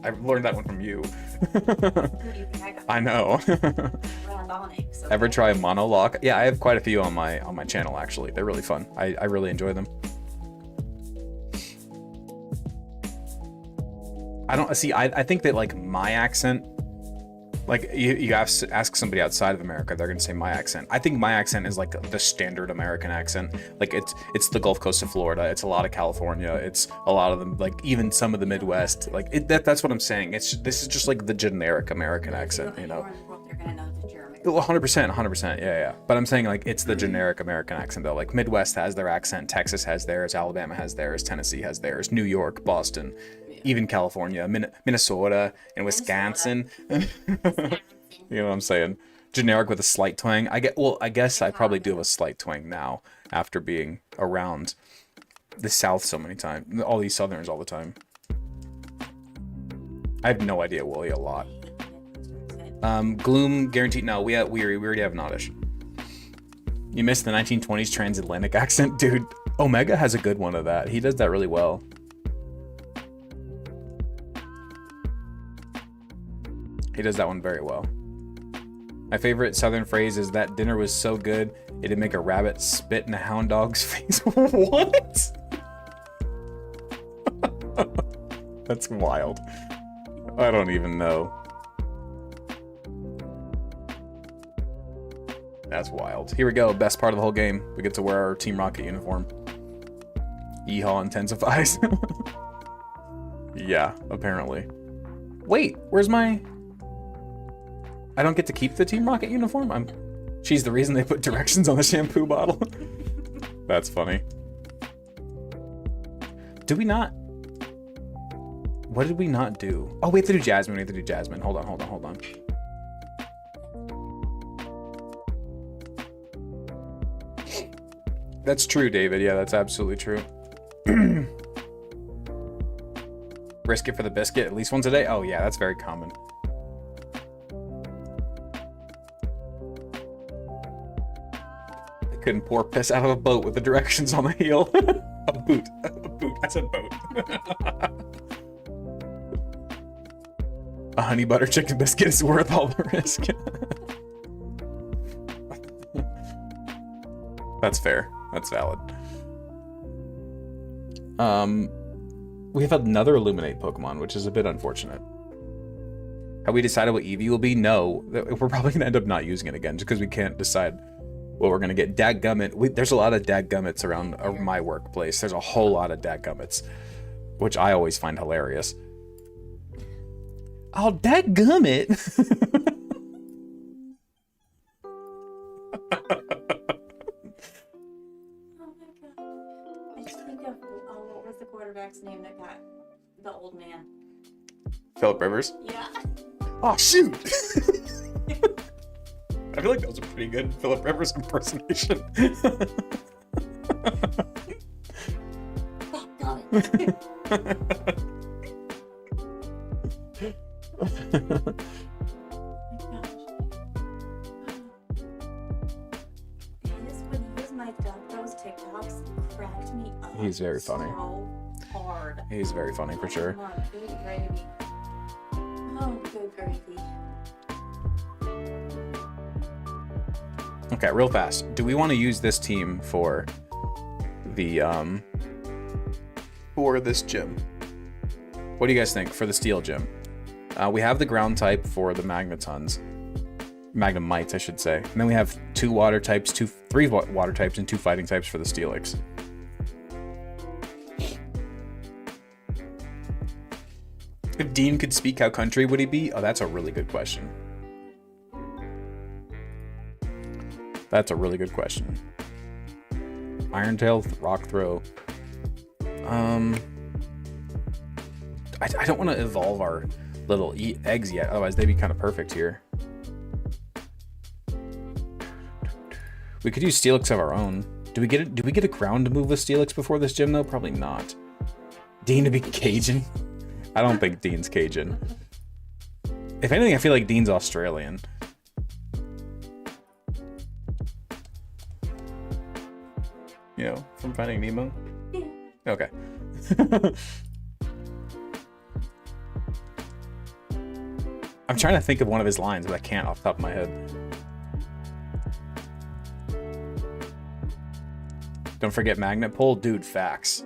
I've learned that one from you. Who do you think I got? I know. Randonics. Ever try Monologue? Yeah, I have quite a few on my channel, actually. They're really fun. I really enjoy them. I don't see. I think that like my accent, like you ask somebody outside of America, they're gonna say my accent. I think my accent is like the standard American accent. Like it's the Gulf Coast of Florida. It's a lot of California. It's a lot of them, like even some of the Midwest. Like that's what I'm saying. This is just like the generic American accent, you know. They're gonna know that you're American. 100%, yeah. But I'm saying like it's the generic American accent though. Like Midwest has their accent, Texas has theirs, Alabama has theirs, Tennessee has theirs, New York, Boston. Even California, Minnesota, and Wisconsin. You know what I'm saying? Generic with a slight twang. I guess I probably do have a slight twang now after being around the South so many times. All these Southerners all the time. I have no idea, Willie, a lot. Gloom guaranteed. No, we already have Noddish. You missed the 1920s transatlantic accent, dude. Omega has a good one of that. He does that really well. He does that one very well. My favorite Southern phrase is that dinner was so good, it'd make a rabbit spit in a hound dog's face. What? That's wild. I don't even know. That's wild. Here we go. Best part of the whole game. We get to wear our Team Rocket uniform. Yeehaw intensifies. Yeah, apparently. Wait, where's my... I don't get to keep the Team Rocket uniform? She's the reason they put directions on the shampoo bottle. That's funny. Did we not... What did we not do? Oh, we have to do Jasmine. We have to do Jasmine. Hold on. That's true, David. Yeah, that's absolutely true. Risk it for the biscuit at least once a day? Oh, yeah, that's very common. I couldn't pour piss out of a boat with the directions on the heel. A boot. I said boat. A honey butter chicken biscuit is worth all the risk. That's fair. That's valid. We have another Illuminate Pokemon, which is a bit unfortunate. Have we decided what Eevee will be? No. We're probably going to end up not using it again, just because we can't decide what we're going to get. Dadgummit. There's a lot of Dadgummits around my workplace. There's a whole lot of Dadgummits, which I always find hilarious. Oh, dadgummit! What was the quarterback's name that got the old man? Phillip Rivers? Yeah. Oh, shoot! I feel like that was a pretty good Phillip Rivers impersonation. Oh, got it. Oh my gosh. When he was mic'd up, those TikToks cracked me up. He's very funny. So hard. He's very funny for sure. Oh, good gravy. Oh, good gravy. Okay, real fast. Do we want to use this team for the for this gym? What do you guys think for the steel gym? We have the ground type for the Magnetons. Magnemites, I should say. And then we have three water types, and 2 fighting types for the Steelix. If Dean could speak, how country would he be? Oh, that's a really good question. That's a really good question. Iron Tail, Rock Throw. I don't want to evolve our little eggs yet, otherwise they'd be kind of perfect here. We could use Steelix of our own. Do we get a crown to move with Steelix before this gym though? Probably not. Dean to be Cajun? I don't think Dean's Cajun. If anything, I feel like Dean's Australian. You know, from Finding Nemo? Yeah. Okay. I'm trying to think of one of his lines, but I can't off the top of my head. Don't forget Magnet Pole? Dude, facts.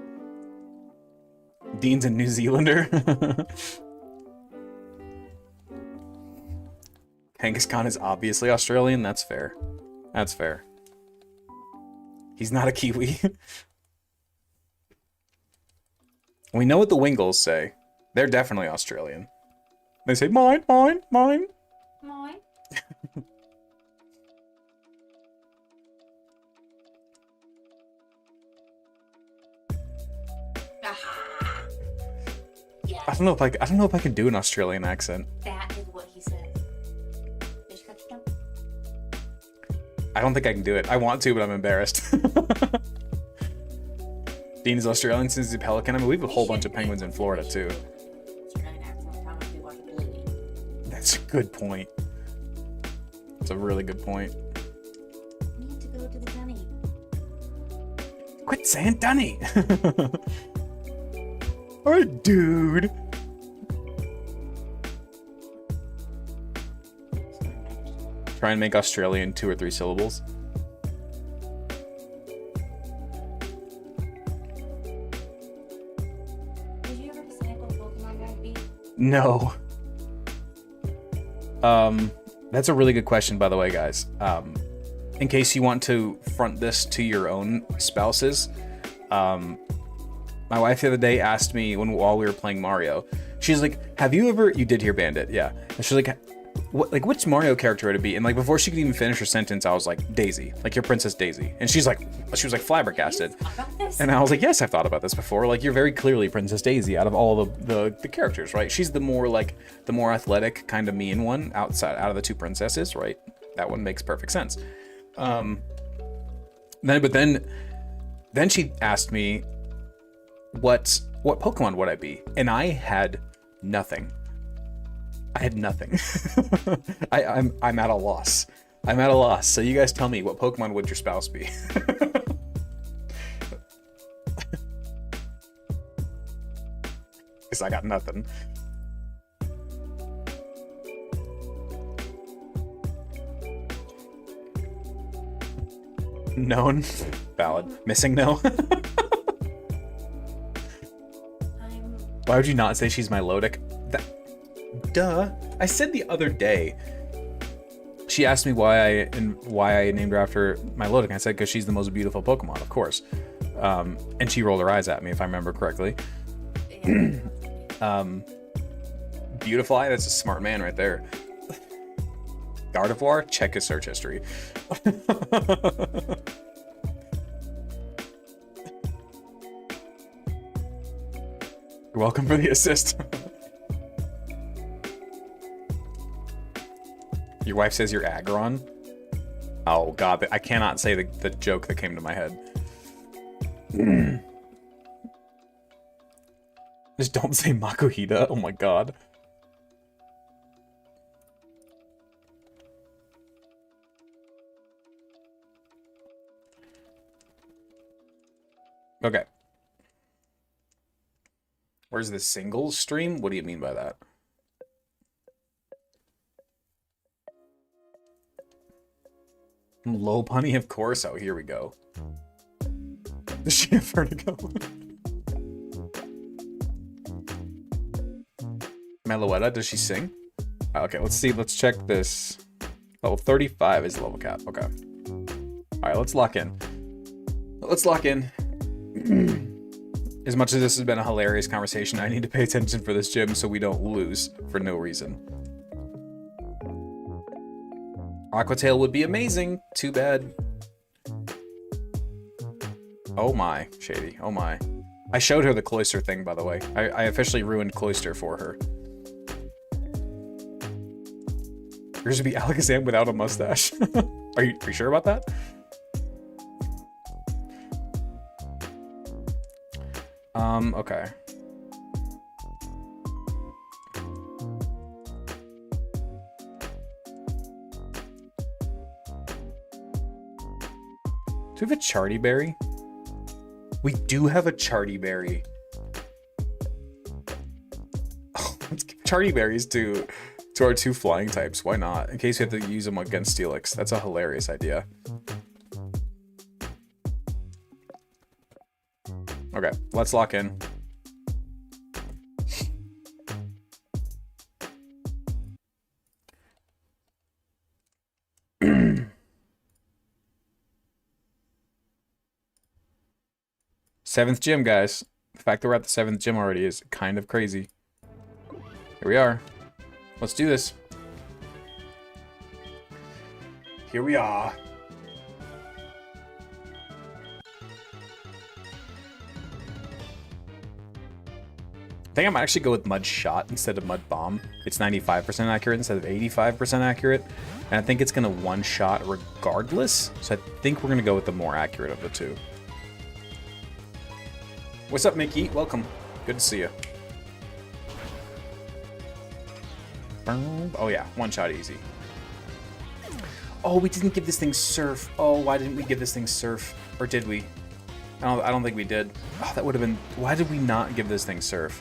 Dean's a New Zealander. Kangaskhan is obviously Australian. That's fair. That's fair. He's not a Kiwi. We know what the Wingles say. They're definitely Australian. They say, mine, mine, mine. Mine. Yes. I don't know if I can do an Australian accent. That is what he said. I don't think I can do it. I want to, but I'm embarrassed. Dean is Australian since he's a pelican. I mean, we have a whole bunch of penguins in Florida, too. That's a good point. That's a really good point. We need to go to the dunny. Quit saying dunny! Alright, dude. Try and make Australian 2 or 3 syllables. Did you ever decide what Pokemon would be? No. That's a really good question, by the way, guys. In case you want to front this to your own spouses, my wife the other day asked me while we were playing Mario, she's like, have you ever, you did hear Bandit, yeah. And she's like, what, like, which Mario character would it be? And like, before she could even finish her sentence, I was like, Daisy, like your Princess Daisy. And she was like flabbergasted. And I was like, yes, I've thought about this before. Like, you're very clearly Princess Daisy out of all the characters, right? She's the more athletic, kind of mean one out of the 2 princesses, right? That one makes perfect sense. Then she asked me what Pokemon would I be? And I had nothing. I'm at a loss. I'm at a loss. So you guys tell me, what Pokemon would your spouse be? Because I got nothing. Known. Valid. Missing no. Why would you not say she's my Lodic? Duh. I said the other day. She asked me why I named her after my Lodic. I said because she's the most beautiful Pokemon, of course. And she rolled her eyes at me, if I remember correctly. Beautifly, that's a smart man right there. Gardevoir, check his search history. You're welcome for the assist. Your wife says you're Aggron? Oh god, I cannot say the joke that came to my head. Just don't say Makuhita. Oh my god. Okay. Where's the singles stream? What do you mean by that? Low punny, of course. Oh, here we go. Does she have vertigo? Meloetta, does she sing? Okay, let's see. Let's check this. Level 35 is the level cap. Okay. Alright, let's lock in. Let's lock in. As much as this has been a hilarious conversation, I need to pay attention for this gym so we don't lose for no reason. Aquatail would be amazing. Too bad. Oh my, Shady. Oh my. I showed her the Cloyster thing, by the way. I officially ruined Cloyster for her. Yours would be Alakazam without a mustache. Are you sure about that? Okay. Do we have a Charty Berry? We do have a Charty Berry. Oh, let's give Charty Berries to our 2 flying types. Why not? In case we have to use them against Steelix. That's a hilarious idea. Okay, let's lock in. Seventh gym, guys. The fact that we're at the 7th gym already is kind of crazy. Here we are. Let's do this. Here we are. think I might actually go with Mud Shot instead of Mud Bomb. It's 95% accurate instead of 85% accurate. And I think it's going to one-shot regardless. So I think we're going to go with the more accurate of the two. What's up, Mickey? Welcome. Good to see you. Oh yeah, one-shot easy. Oh, we didn't give this thing Surf. Oh, why didn't we give this thing Surf? Or did we? I don't think we did. Oh, that would have been... Why did we not give this thing Surf?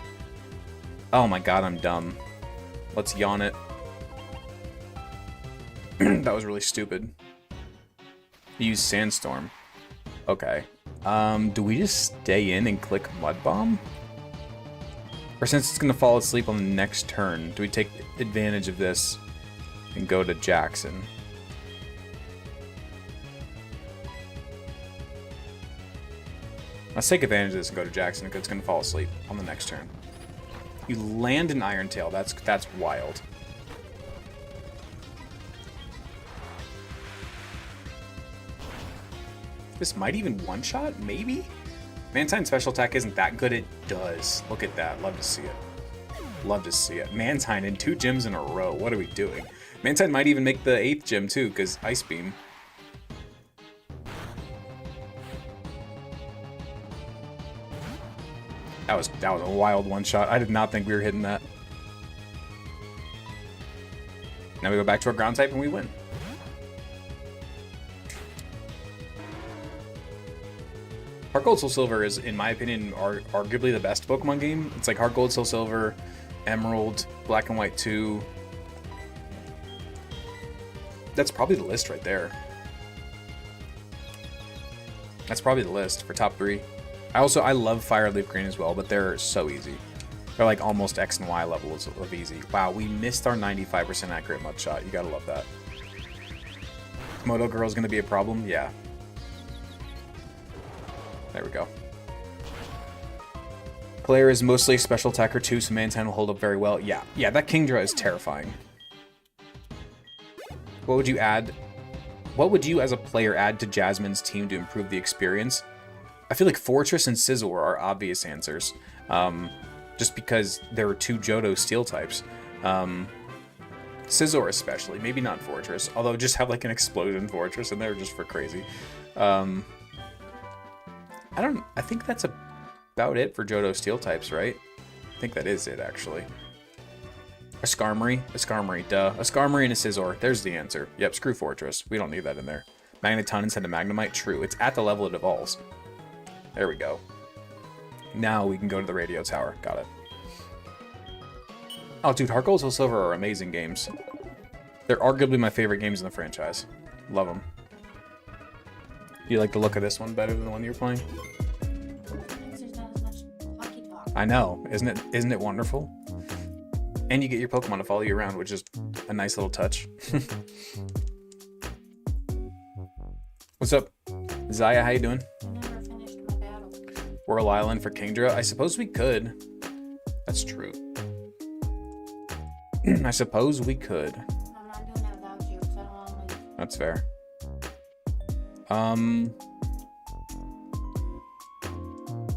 Oh my god, I'm dumb. Let's yawn it. That was really stupid. Use Sandstorm. Okay. Do we just stay in and click Mud Bomb? Or since it's going to fall asleep on the next turn, do we take advantage of this and go to Jackson? Let's take advantage of this and go to Jackson because it's going to fall asleep on the next turn. You land an Iron Tail. That's wild. This might even one-shot, maybe? Mantine special attack isn't that good. It does. Look at that. Love to see it. Love to see it. Mantine in 2 gyms in a row. What are we doing? Mantine might even make the 8th gym too, because Ice Beam. That was a wild one-shot. I did not think we were hitting that. Now we go back to our ground type and we win. Heart Gold Soul Silver is, in my opinion, arguably the best Pokemon game. It's like Heart Gold Soul Silver, Emerald, Black and White 2. That's probably the list right there. That's probably the list for top 3. I love Fire Leaf Green as well, but they're so easy. They're like almost X and Y levels of easy. Wow, we missed our 95% accurate Mud Shot. You gotta love that. Moto Girl's gonna be a problem? Yeah. There we go. Player is mostly a special attacker too, so Mantine will hold up very well. Yeah, that Kingdra is terrifying. What would you add? What would you as a player add to Jasmine's team to improve the experience? I feel like Fortress and Scizor are obvious answers. Just because there are 2 Johto Steel types. Scizor especially, maybe not Fortress, although just have like an Explosion Fortress in there just for crazy. I think that's about it for Johto Steel types, right? I think that is it, actually. A Skarmory, duh. A Skarmory and a Scizor, there's the answer. Yep, screw Fortress, we don't need that in there. Magneton instead of Magnemite, true. It's at the level it evolves. There we go. Now we can go to the Radio Tower, got it. Oh, dude, Heart Gold Soul Silver are amazing games. They're arguably my favorite games in the franchise. Love them. You like the look of this one better than the one you're playing? There's not as much hockey talk. I know, isn't it wonderful? And you get your Pokemon to follow you around, which is a nice little touch. What's up, Zaya? How you doing? I never finished my battle. Whirl Island for Kingdra? I suppose we could. That's true. I suppose we could. I'm not doing that without you, because I don't want to leave. That's fair.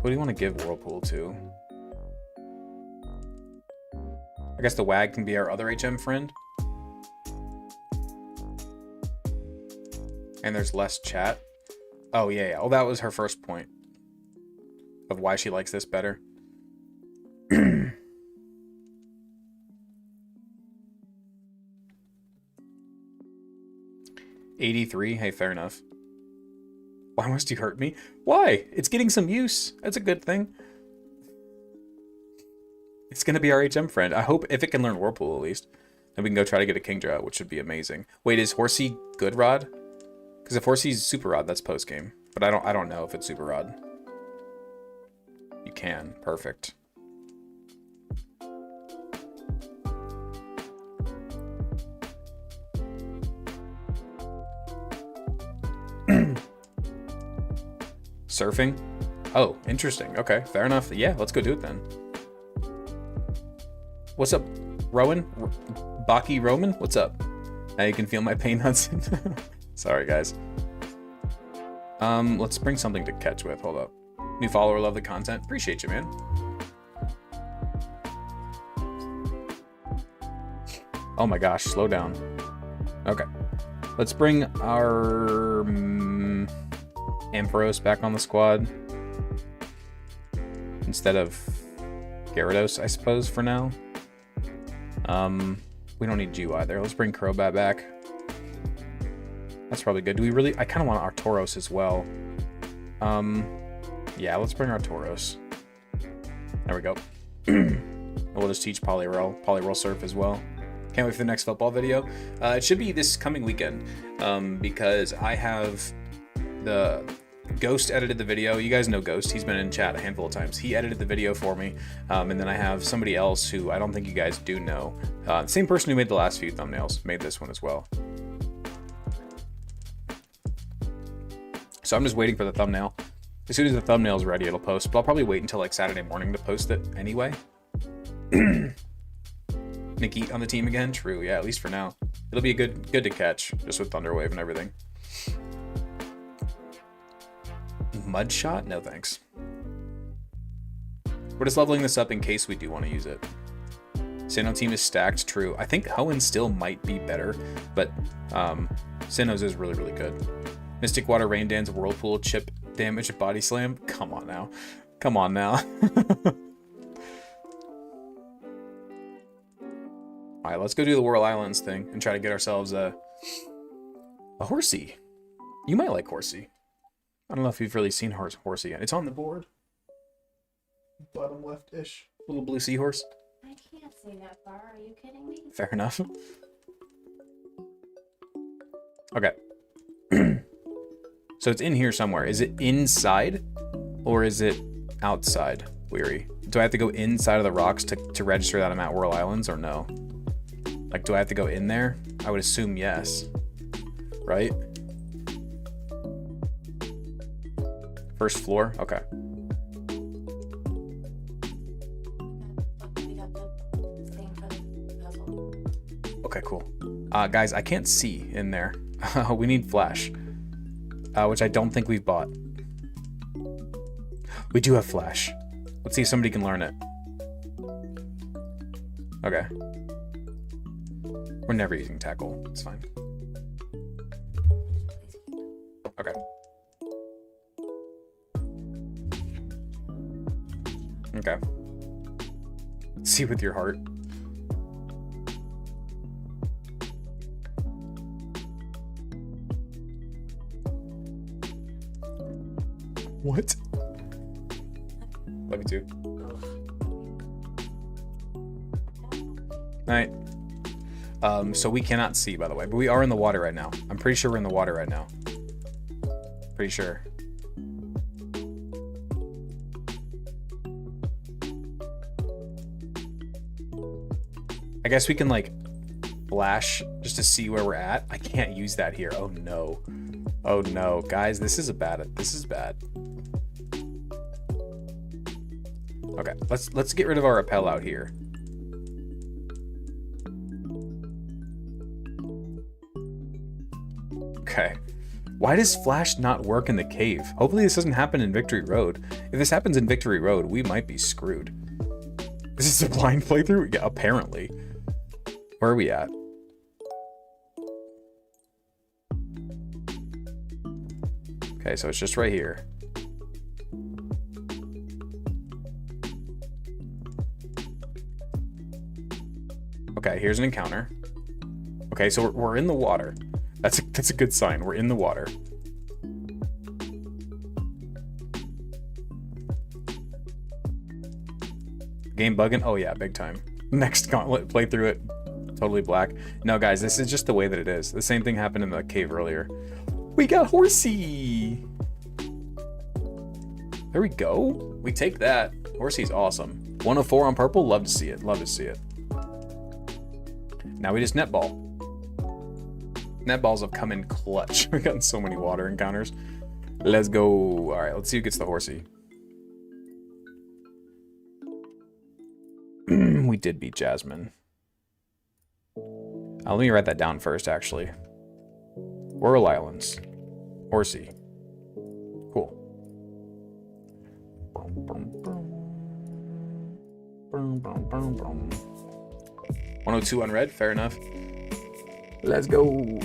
What do you want to give Whirlpool to? I guess the WAG can be our other HM friend. And there's less chat. Oh, yeah. Oh, that was her first point of why she likes this better. 83. Hey, fair enough. Why must you hurt me? Why? It's getting some use. That's a good thing. It's going to be our HM friend. I hope if it can learn Whirlpool at least. Then we can go try to get a Kingdra, which would be amazing. Wait, is Horsey Good Rod? Because if Horsey's Super Rod, that's post-game. But I don't know if it's Super Rod. You can. Perfect. Surfing? Oh, interesting. Okay, fair enough. Yeah, let's go do it then. What's up, Rowan? Baki Roman? What's up? Now you can feel my pain nuts. Sorry, guys. Let's bring something to catch with. Hold up. New follower, love the content. Appreciate you, man. Oh my gosh, slow down. Okay. Let's bring our Ampharos back on the squad. Instead of Gyarados, I suppose, for now. We don't need Jew either. Let's bring Crobat back. That's probably good. Do we really... I kind of want Artauros as well. Yeah, let's bring Artauros. There we go. We'll just teach Poliwhirl Surf as well. Can't wait for the next football video. It should be this coming weekend, because I have the... Ghost edited the video. You guys know Ghost. He's been in chat a handful of times. He edited the video for me. And then I have somebody else who I don't think you guys do know. The same person who made the last few thumbnails made this one as well. So I'm just waiting for the thumbnail. As soon as the thumbnail is ready, it'll post. But I'll probably wait until like Saturday morning to post it anyway. Nikki on the team again? True. Yeah, at least for now. It'll be good to catch, just with Thunderwave and everything. Mud Shot? No thanks. We're just leveling this up in case we do want to use it. Sinnoh team is stacked, true. I think Hoenn still might be better, but Sinnoh's is really, really good. Mystic Water, Rain Dance, Whirlpool, Chip Damage, Body Slam. Come on now. Come on now. Alright, let's go do the Whirl Islands thing and try to get ourselves a Horsey. You might like Horsey. I don't know if you've really seen Horsey yet. It's on the board. Bottom left-ish. Little blue seahorse. I can't see that far. Are you kidding me? Fair enough. Okay. So it's in here somewhere. Is it inside or is it outside, Weary? Do I have to go inside of the rocks to register that I'm at Whirl Islands or no? Like, do I have to go in there? I would assume yes. Right? First floor? Okay. We got the thing for the puzzle. Okay, cool. Guys, I can't see in there. We need flash. Which I don't think we've bought. We do have flash. Let's see if somebody can learn it. Okay. We're never using tackle. It's fine. Okay. Okay. Let's see with your heart. What? Love you too. Night. So we cannot see, by the way, but we are in the water right now. I'm pretty sure we're in the water right now. Pretty sure. I guess we can like flash just to see where we're at. I can't use that here. Oh no. Oh no, guys, this is bad. Okay, let's get rid of our rappel out here. Okay. Why does flash not work in the cave? Hopefully this doesn't happen in Victory Road. If this happens in Victory Road, we might be screwed. This is a blind playthrough? Yeah, apparently. Where are we at? Okay, so it's just right here. Okay, here's an encounter. Okay, so we're in the water. That's a good sign. We're in the water. Game bugging? Oh yeah, big time. Next gauntlet playthrough it. Totally black. No, guys, this is just the way that it is. The same thing happened in the cave earlier. We got Horsey! There we go. We take that. Horsey's awesome. 104 on purple. Love to see it. Love to see it. Now we just netball. Netballs have come in clutch. We've gotten so many water encounters. Let's go. All right, let's see who gets the Horsey. We did beat Jasmine. Let me write that down first, actually. Whirl Islands. Horsey. Cool. 102 on red, fair enough. Let's go.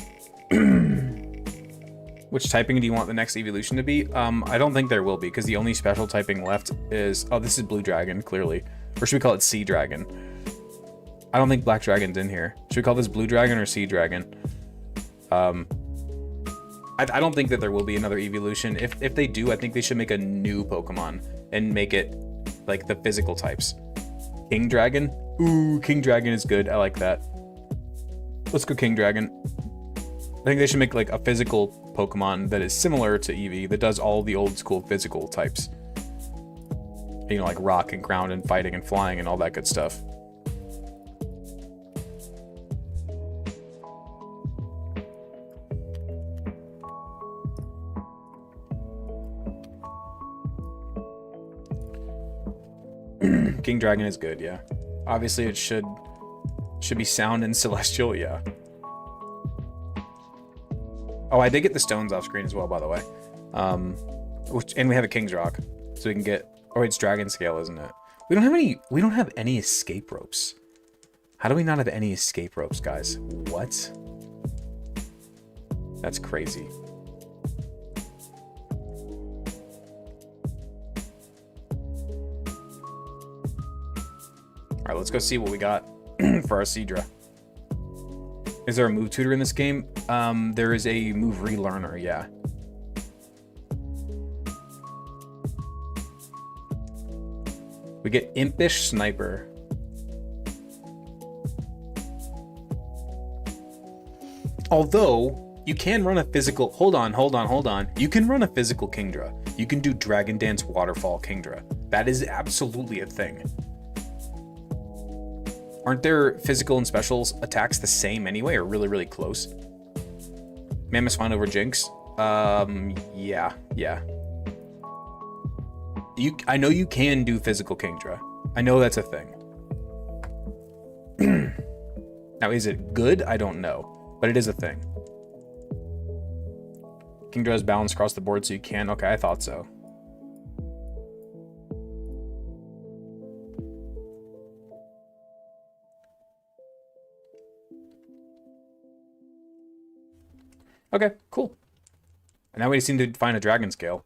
Which typing do you want the next evolution to be? I don't think there will be, because the only special typing left is... Oh, this is Blue Dragon, clearly. Or should we call it Sea Dragon? I don't think Black Dragon's in here. Should we call this Blue Dragon or Sea Dragon? I don't think that there will be another evolution. If they do, I think they should make a new Pokemon and make it like the physical types. King Dragon? Ooh, King Dragon is good. I like that. Let's go King Dragon. I think they should make like a physical Pokemon that is similar to Eevee, that does all the old school physical types. You know, like rock and ground and fighting and flying and all that good stuff. King Dragon is good, yeah. Obviously it should be sound and celestial, yeah. Oh, I did get the stones off screen as well, by the way. And we have a King's Rock, so we can get... Oh, it's Dragon Scale, isn't it? We don't have any escape ropes. How do we not have any escape ropes, guys? What? That's crazy. All right, let's go see what we got for our Seadra. Is there a move tutor in this game? There is a move relearner, yeah. We get Impish Sniper. Although, you can run a physical... Hold on. You can run a physical Kingdra. You can do Dragon Dance Waterfall Kingdra. That is absolutely a thing. Aren't their physical and specials attacks the same anyway, or really, really close? Mammoth Spine over Jinx? Yeah. I know you can do physical Kingdra. I know that's a thing. Now, is it good? I don't know, but it is a thing. Kingdra is balanced across the board, so you can. Okay, I thought so. Okay, cool. And now we just need to find a Dragon Scale.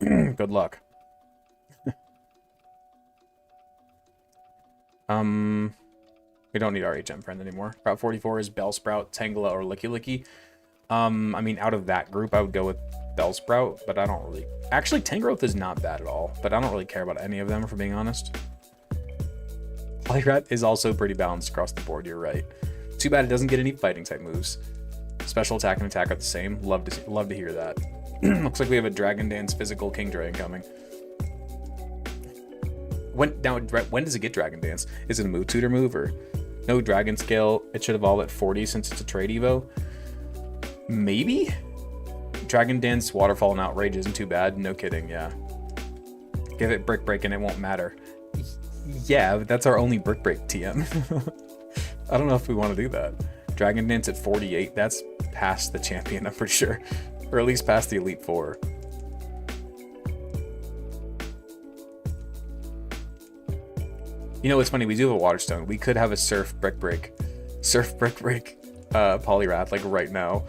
Good luck. We don't need our HM friend anymore. Route 44 is Bellsprout, Tangela, or Licky Licky. I mean, out of that group, I would go with Bellsprout, but I don't really... Actually, Tangrowth is not bad at all, but I don't really care about any of them, if we're being honest. Polyrat is also pretty balanced across the board, you're right. Too bad it doesn't get any fighting type moves. Special attack and attack are the same. Love to hear that. Looks like we have a Dragon Dance physical Kingdra incoming. When does it get Dragon Dance? Is it a move tutor move or no Dragon Scale? It should evolve at 40 since it's a trade evo. Maybe? Dragon Dance Waterfall and Outrage isn't too bad. No kidding, yeah. Give it Brick Break and it won't matter. Yeah, but that's our only Brick Break TM. I don't know if we want to do that. Dragon Dance at 48, that's past the champion, I'm pretty sure. Or at least past the Elite Four. You know, it's funny, we do have a Water Stone. We could have a Surf Brick Break Poliwrath, like right now.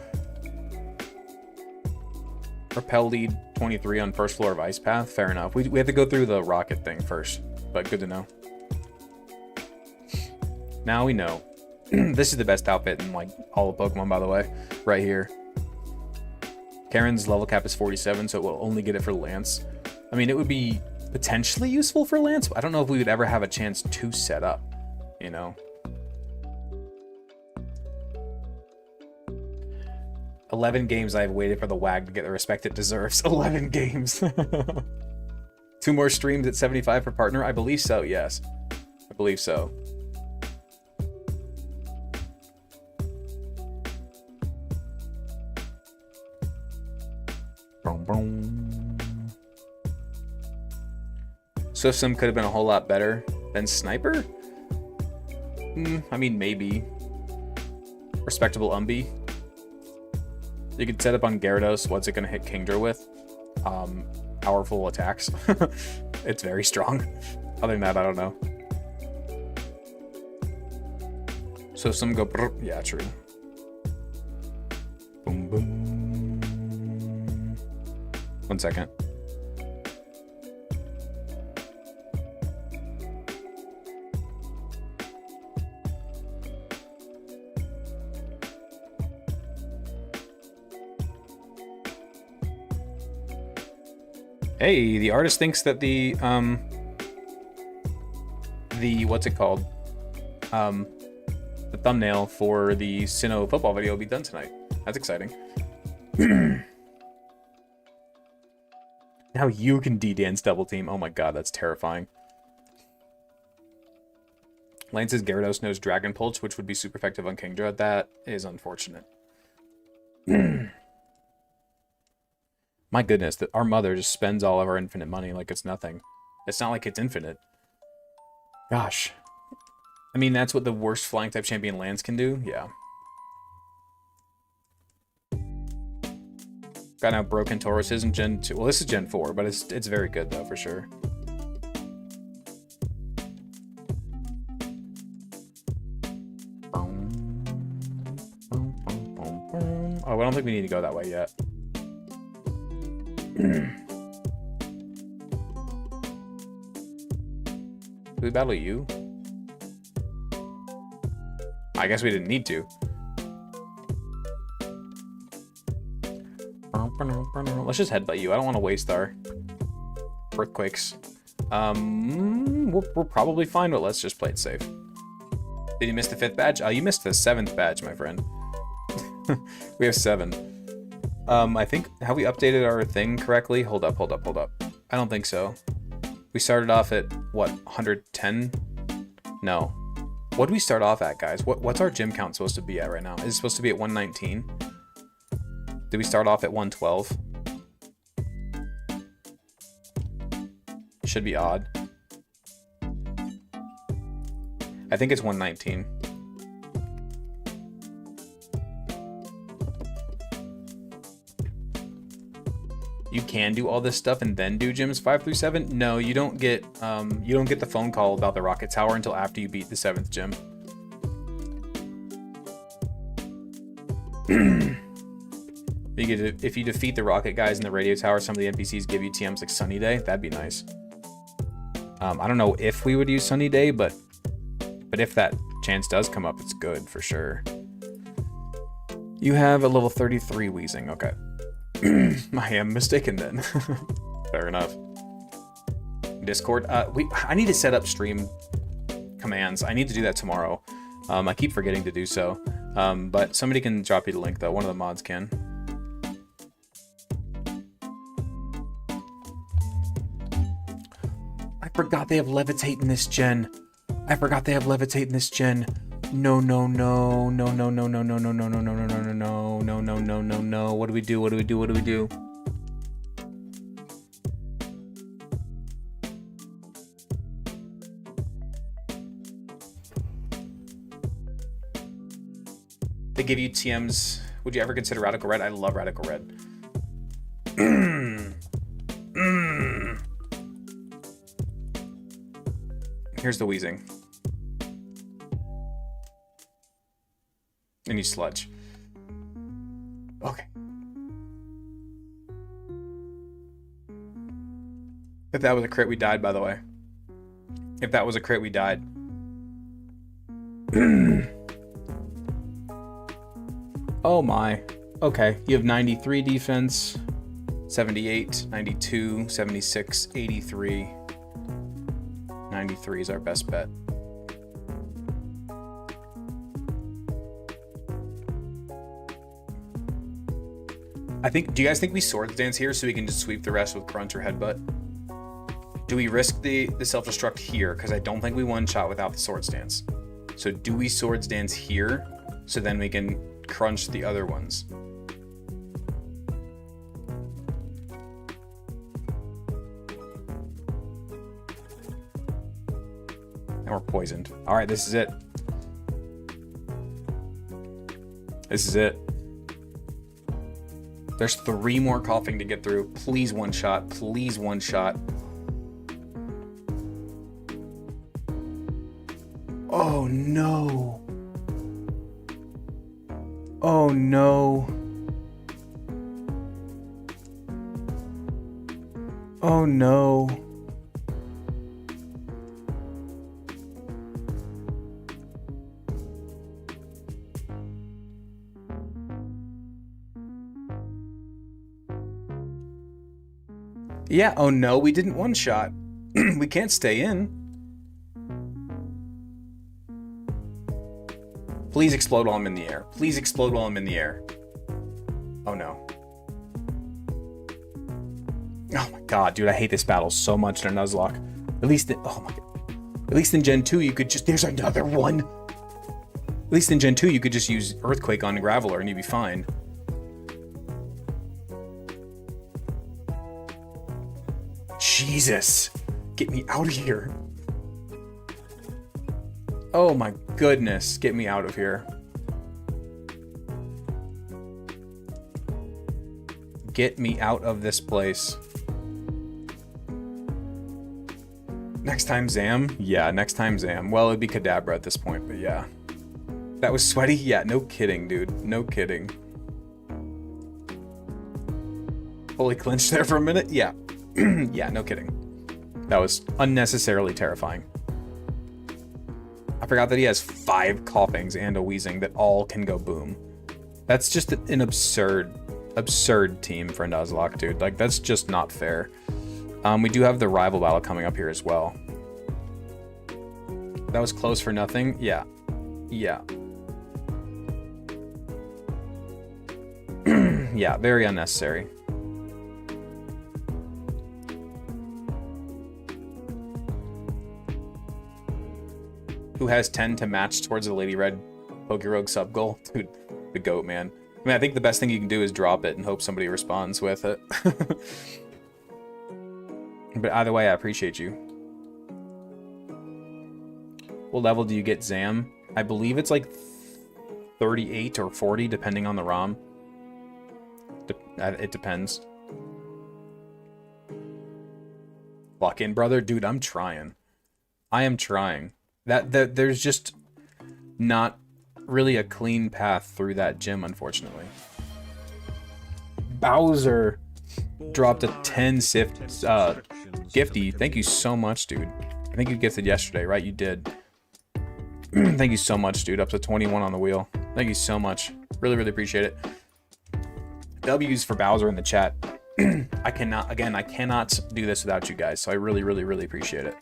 Repel lead 23 on first floor of Ice Path, fair enough. We have to go through the rocket thing first, but good to know. Now we know. This is the best outfit in like all of Pokemon, by the way, right here. Karen's level cap is 47, so it will only get it for Lance. I mean, it would be potentially useful for Lance, but I don't know if we would ever have a chance to set up, you know? 11 games I've waited for the WAG to get the respect it deserves. 11 games. 2 more streams at 75 per partner? I believe so, yes. I believe so. Swift Sim could have been a whole lot better than Sniper? I mean, maybe. Respectable Umbi. You could set up on Gyarados. What's it going to hit Kingdra with? Powerful attacks. It's very strong. Other than that, I don't know. So if some go, brr, yeah, true. Boom, boom. 1 second. Hey, the artist thinks that the what's it called? The thumbnail for the Sinnoh football video will be done tonight. That's exciting. Now you can D-dance double team. Oh my god, that's terrifying. Lane says Gyarados knows Dragon Pulse, which would be super effective on Kingdra. That is unfortunate. My goodness, that our mother just spends all of our infinite money like it's nothing. It's not like it's infinite. Gosh. I mean, that's what the worst flying type champion Lance can do? Yeah. Got out Broken Tauruses in Gen 2. Well, this is Gen 4, but it's very good, though, for sure. Oh, I don't think we need to go that way yet. Did we battle you? I guess we didn't need to. Let's just headbutt you. I don't want to waste our earthquakes. We're probably fine, but let's just play it safe. Did you miss the 5th badge? You missed the 7th badge, my friend. We have 7. I think, have we updated our thing correctly? Hold up. I don't think so. We started off at, what, 110? No. What do we start off at, guys? What's our gym count supposed to be at right now? Is it supposed to be at 119? Did we start off at 112? Should be odd. I think it's 119. You can do all this stuff and then do gyms 5 through 7. No, you don't get the phone call about the rocket tower until after you beat the 7th gym. If you defeat the rocket guys in the radio tower, some of the NPCs give you TMs like Sunny Day. That'd be nice. I don't know if we would use Sunny Day, but if that chance does come up, it's good for sure. You have a level 33 Wheezing. Okay. I am mistaken then. Fair enough. Discord. I need to set up stream commands. I need to do that tomorrow. I keep forgetting to do so. But somebody can drop you the link though. One of the mods can. I forgot they have Levitate in this gen. No. What do we do? They give you TMs. Would you ever consider Radical Red? I love Radical Red. Here's the Wheezing. And you sludge. Okay. If that was a crit, we died, by the way. If that was a crit, we died. Oh my. Okay, you have 93 defense, 78, 92, 76, 83. 93 is our best bet. Do you guys think we Swords Dance here so we can just sweep the rest with Crunch or Headbutt? Do we risk the self-destruct here? Because I don't think we one-shot without the Swords Dance. So do we Swords Dance here so then we can crunch the other ones? And we're poisoned. All right, this is it. This is it. There's 3 more coughing to get through. Please one shot. Please one shot. Oh no. Oh no. Oh no. Yeah, oh no, we didn't one shot. We can't stay in. Please explode while I'm in the air. Please explode while I'm in the air. Oh no. Oh my god, dude, I hate this battle so much in Nuzlocke. At least in, oh my god. At least in Gen 2 you could just, there's another one. At least in Gen 2 you could just use Earthquake on Graveler and you'd be fine. Jesus. Get me out of here. Oh my goodness. Get me out of here. Get me out of this place. Next time Zam? Yeah, next time Zam. Well, it'd be Kadabra at this point, but yeah. That was sweaty? Yeah, no kidding, dude. No kidding. Fully clinched there for a minute? Yeah. Yeah, no kidding. That was unnecessarily terrifying. I forgot that he has 5 coughings and a wheezing that all can go boom. That's just an absurd team for Nuzlocke, dude. Like, that's just not fair. We do have the rival battle coming up here as well. That was close for nothing. Yeah. Yeah. Yeah, very unnecessary. Who has 10 to match towards the Lady Red Pokerogue sub goal? Dude, the GOAT, man. I mean, I think the best thing you can do is drop it and hope somebody responds with it. But either way, I appreciate you. What level do you get Zam? I believe it's like 38 or 40, depending on the ROM. It depends. Lock in, brother. Dude, I'm trying. I am trying. There's just not really a clean path through that gym, unfortunately. Bowser dropped a 10 sift gifty. Thank you so much, dude. I think you gifted yesterday, right? You did. Thank you so much, dude. Up to 21 on the wheel. Thank you so much. Really, really appreciate it. W's for Bowser in the chat. I cannot do this without you guys, so I really, really, really appreciate it.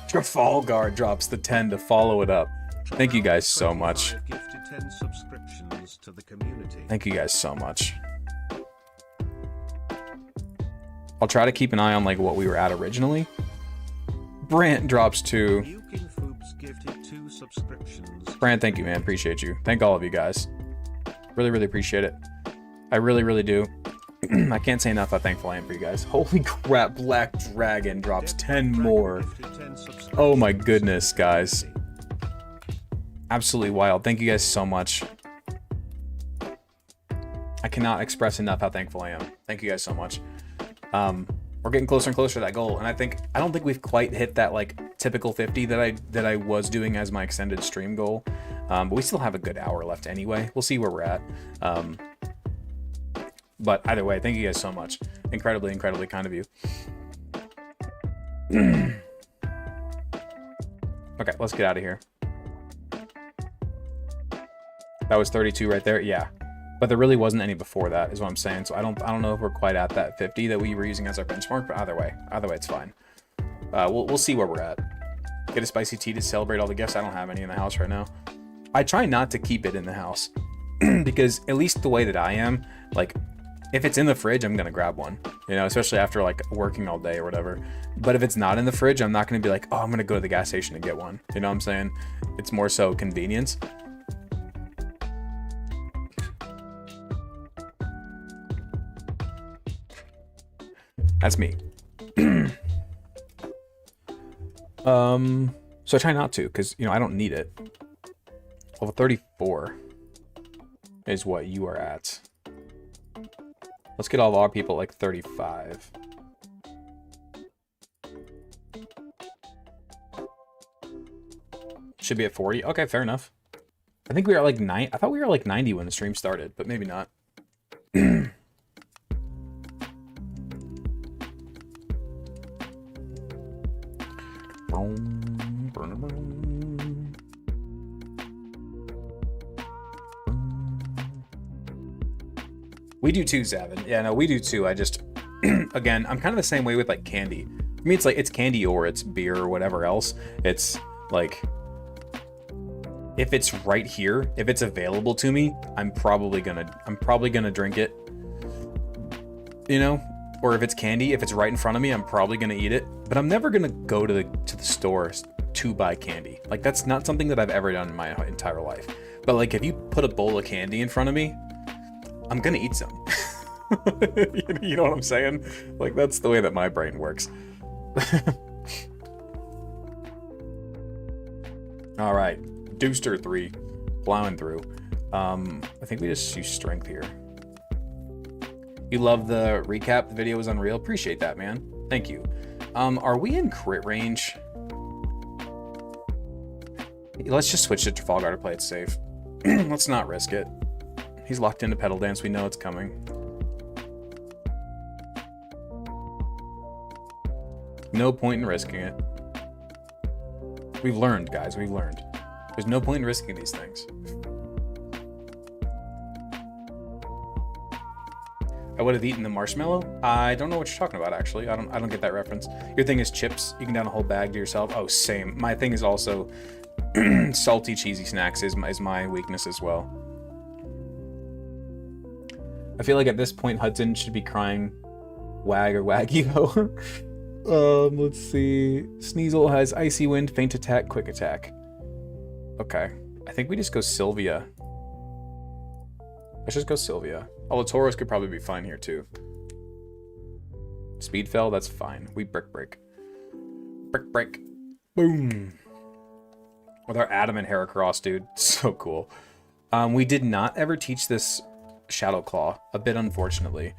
Trafalgar drops the 10 to follow it up. Thank you guys so much. Thank you guys so much. I'll try to keep an eye on like what we were at originally. Brant drops 2. Brant, thank you, man. Appreciate you. Thank all of you guys. Really, really appreciate it. I really, really do. I can't say enough how thankful I am for you guys. Holy crap, Black Dragon drops 10 more. Oh my goodness, guys. Absolutely wild. Thank you guys so much. I cannot express enough how thankful I am. Thank you guys so much. We're getting closer and closer to that goal, and I don't think we've quite hit that like typical 50 that I was doing as my extended stream goal. But we still have a good hour left anyway. We'll see where we're at. But either way, thank you guys so much. Incredibly, incredibly kind of you. Okay, let's get out of here. That was 32 right there. Yeah. But there really wasn't any before that, is what I'm saying. So I don't know if we're quite at that 50 that we were using as our benchmark, but either way it's fine. We'll see where we're at. Get a spicy tea to celebrate all the gifts. I don't have any in the house right now. I try not to keep it in the house because at least the way that I am, like if it's in the fridge, I'm gonna grab one, you know, especially after like working all day or whatever. But if it's not in the fridge, I'm not gonna be like, oh, I'm gonna go to the gas station and get one. You know what I'm saying? It's more so convenience. That's me. So I try not to, because, you know, I don't need it. Level 34 is what you are at. Let's get all of our people like 35. Should be at 40. Okay, fair enough. I think we were at like 9. I thought we were like 90 when the stream started, but maybe not. We do too, Zavin. Yeah, no, we do too. I just, again, I'm kind of the same way with like candy. I mean, it's like, it's candy or it's beer or whatever else. It's like, if it's right here, if it's available to me, I'm probably gonna drink it, you know? Or if it's candy, if it's right in front of me, I'm probably gonna eat it. But I'm never gonna go to the store to buy candy. Like, that's not something that I've ever done in my entire life. But like, if you put a bowl of candy in front of me, I'm gonna eat some. You know what I'm saying? Like, that's the way that my brain works. All right, Deuster 3, plowing through. I think we just use strength here. You love the recap. The video was unreal. Appreciate that, man. Thank you. Are we in crit range? Let's just switch to Trafalgar to play it safe. Let's not risk it. He's locked into Pedal Dance. We know it's coming. No point in risking it. We've learned, guys. We've learned. There's no point in risking these things. I would have eaten the marshmallow. I don't know what you're talking about, actually. I don't get that reference. Your thing is chips. You can down a whole bag to yourself. Oh, same. My thing is also salty, cheesy snacks is my weakness as well. I feel like at this point Hudson should be crying wag or waggy-ho. Let's see. Sneasel has Icy Wind, Faint Attack, Quick Attack. Okay. I think we just go Sylvia. Let's just go Sylvia. Oh, Tauros could probably be fine here too. Speed fell, that's fine. We brick break. Brick break. Boom. With our Adam and Heracross, dude. So cool. We did not ever teach this Shadow Claw, a bit unfortunately.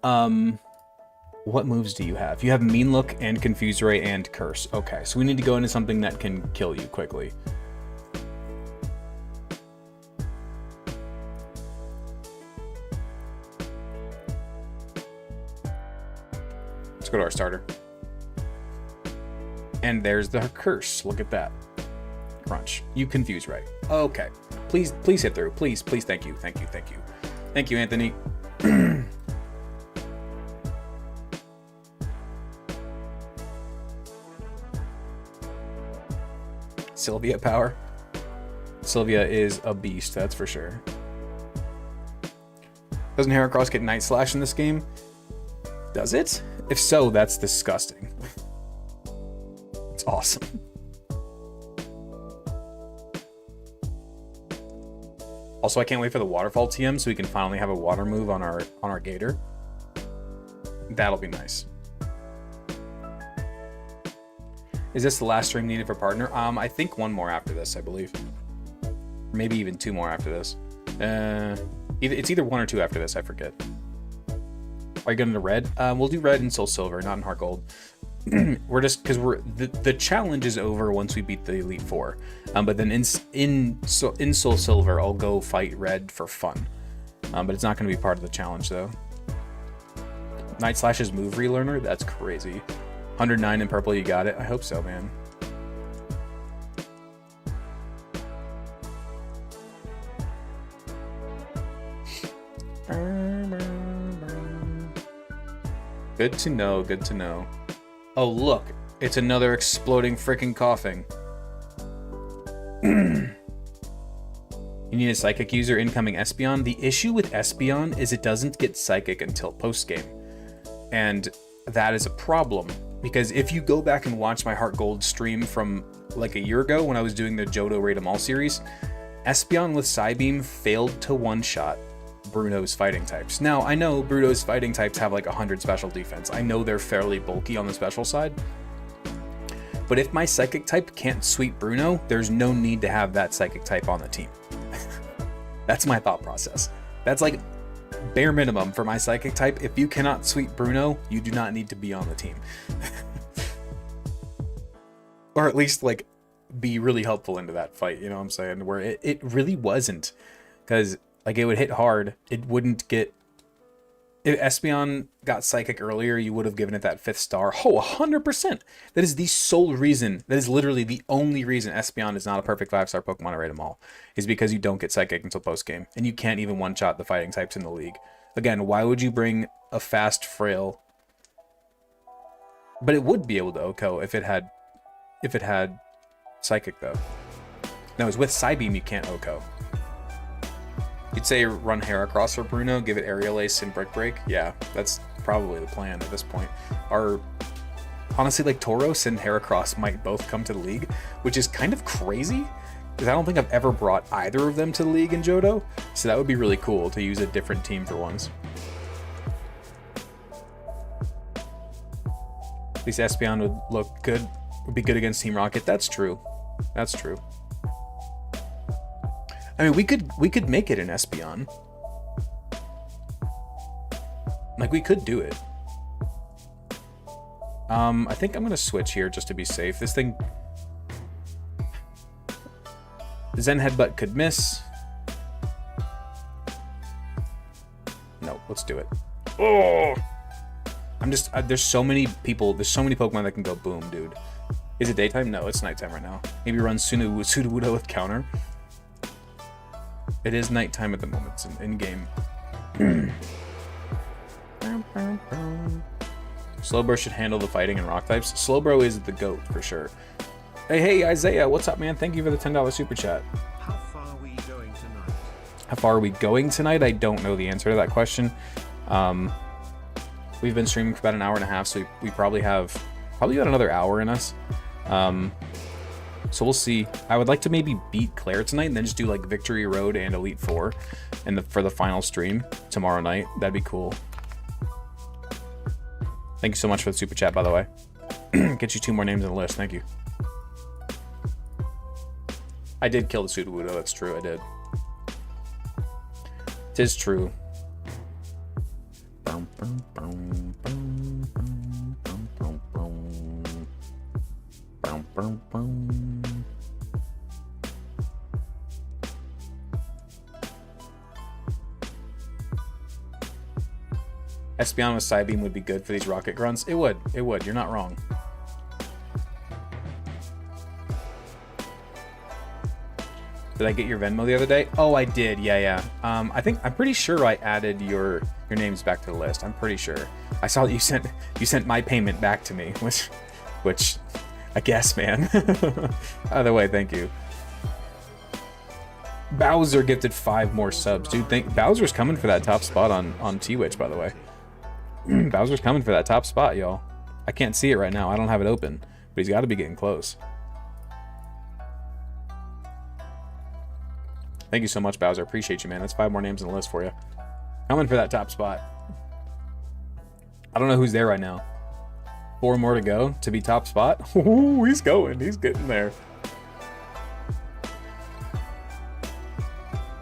What moves do you have? You have Mean Look and Confuse Ray and Curse. Okay, so we need to go into something that can kill you quickly. Let's go to our starter. And there's the Curse. Look at that. Crunch. You Confuse Ray. Okay. Please hit through. Please, thank you. Thank you, Anthony. Sylvia power. Sylvia is a beast, that's for sure. Doesn't Heracross get Night Slash in this game? Does it? If so, that's disgusting. It's awesome. Also, I can't wait for the Waterfall TM so we can finally have a water move on our Gator. That'll be nice. Is this the last stream needed for partner? I think one more after this, I believe. Maybe even two more after this. It's either one or two after this, I forget. Are you going to red? We'll do red in Soul Silver, not in Heart Gold. We're just because the challenge is over once we beat the Elite Four. But then in Soul Silver, I'll go fight red for fun. But it's not going to be part of the challenge though. Night Slash's move relearner? That's crazy. 109 in purple, you got it? I hope so, man. Good to know, good to know. Oh, look. It's another exploding freaking coughing. You need a Psychic user incoming Espeon. The issue with Espeon is it doesn't get Psychic until post-game. And that is a problem. Because if you go back and watch my Heart Gold stream from like a year ago when I was doing the Johto Rate 'em All series, Espeon with Psybeam failed to one-shot Bruno's fighting types. Now, I know Bruno's fighting types have like 100 special defense. I know they're fairly bulky on the special side. But if my Psychic type can't sweep Bruno, there's no need to have that Psychic type on the team. That's my thought process. That's like bare minimum for my Psychic type. If you cannot sweep Bruno, you do not need to be on the team. Or at least like be really helpful into that fight, you know what I'm saying? Where it really wasn't. Because, like, it would hit hard. It wouldn't get... If Espeon got Psychic earlier, you would have given it that 5th star. Oh, 100%! That is the sole reason, that is literally the only reason Espeon is not a perfect 5-star Pokemon to rate them all. Is because you don't get Psychic until post-game. And you can't even one-shot the fighting types in the league. Again, why would you bring a fast, frail... But it would be able to OHKO if it had Psychic, though. No, it's with Psybeam you can't OHKO. You'd say run Heracross for Bruno, give it Aerial Ace and Brick Break. Yeah, that's probably the plan at this point. Honestly, like, Tauros and Heracross might both come to the league, which is kind of crazy, because I don't think I've ever brought either of them to the league in Johto, so that would be really cool to use a different team for once. At least Espeon would be good against Team Rocket. That's true. That's true. I mean, we could make it an Espeon. Like, we could do it. I think I'm gonna switch here just to be safe. This thing... Zen Headbutt could miss. No, let's do it. Oh! There's so many people, there's so many Pokemon that can go boom, dude. Is it daytime? No, it's nighttime right now. Maybe run Sudowoodo with counter. It is nighttime at the moment. It's in game. Slowbro should handle the fighting and rock types. Slowbro is the GOAT for sure. Hey, Isaiah, what's up, man? Thank you for the $10 super chat. How far are we going tonight? How far are we going tonight? I don't know the answer to that question. We've been streaming for about an hour and a half, so we probably got another hour in us. So we'll see. I would like to maybe beat Claire tonight and then just do like Victory Road and Elite Four for the final stream tomorrow night. That'd be cool. Thank you so much for the super chat, by the way. Get you 2 more names on the list. Thank you. I did kill the Sudowoodo. That's true. I did. It is true. Espeon with Psybeam would be good for these rocket grunts. It would. It would. You're not wrong. Did I get your Venmo the other day? Oh, I did. Yeah. I'm pretty sure I added your names back to the list. I'm pretty sure. I saw that you sent my payment back to me, which I guess, man. Either way, thank you. Bowser gifted 5 more subs, dude. Bowser's coming for that top spot on T-Witch, by the way. Bowser's coming for that top spot, y'all. I can't see it right now. I don't have it open, but he's got to be getting close. Thank you so much, Bowser. Appreciate you, man. That's 5 more names on the list for you. Coming for that top spot. I don't know who's there right now. 4 more to go to be top spot. Ooh, he's going. He's getting there.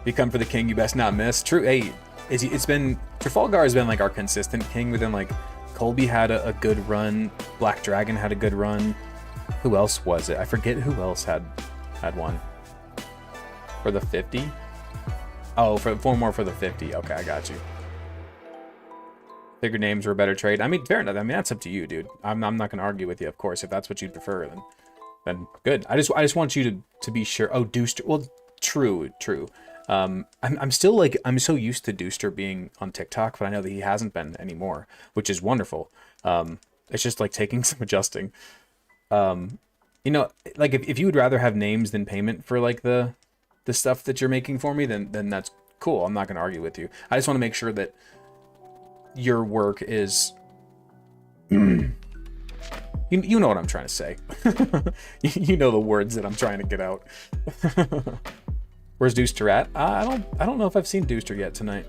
You come for the king, you best not miss. True. Hey, it's been... Trafalgar has been like our consistent king, but then like Colby had a good run. Black Dragon had a good run. Who else was it? I forget who else had one. For the 50? Oh, for 4 more for the 50. Okay, I got you. Bigger names were a better trade. I mean, fair enough. I mean, that's up to you, dude. I'm not gonna argue with you, of course. If that's what you'd prefer, then good. I just want you to be sure. Oh, Dooster. Well, true. I'm still like, I'm so used to Dooster being on TikTok, but I know that he hasn't been anymore, which is wonderful. It's just like taking some adjusting. You know, like if you would rather have names than payment for like the stuff that you're making for me, then that's cool. I'm not gonna argue with you. I just want to make sure that your work is you know what I'm trying to say. You know the words that I'm trying to get out. Where's Dooster at? I don't know if I've seen Dooster yet tonight.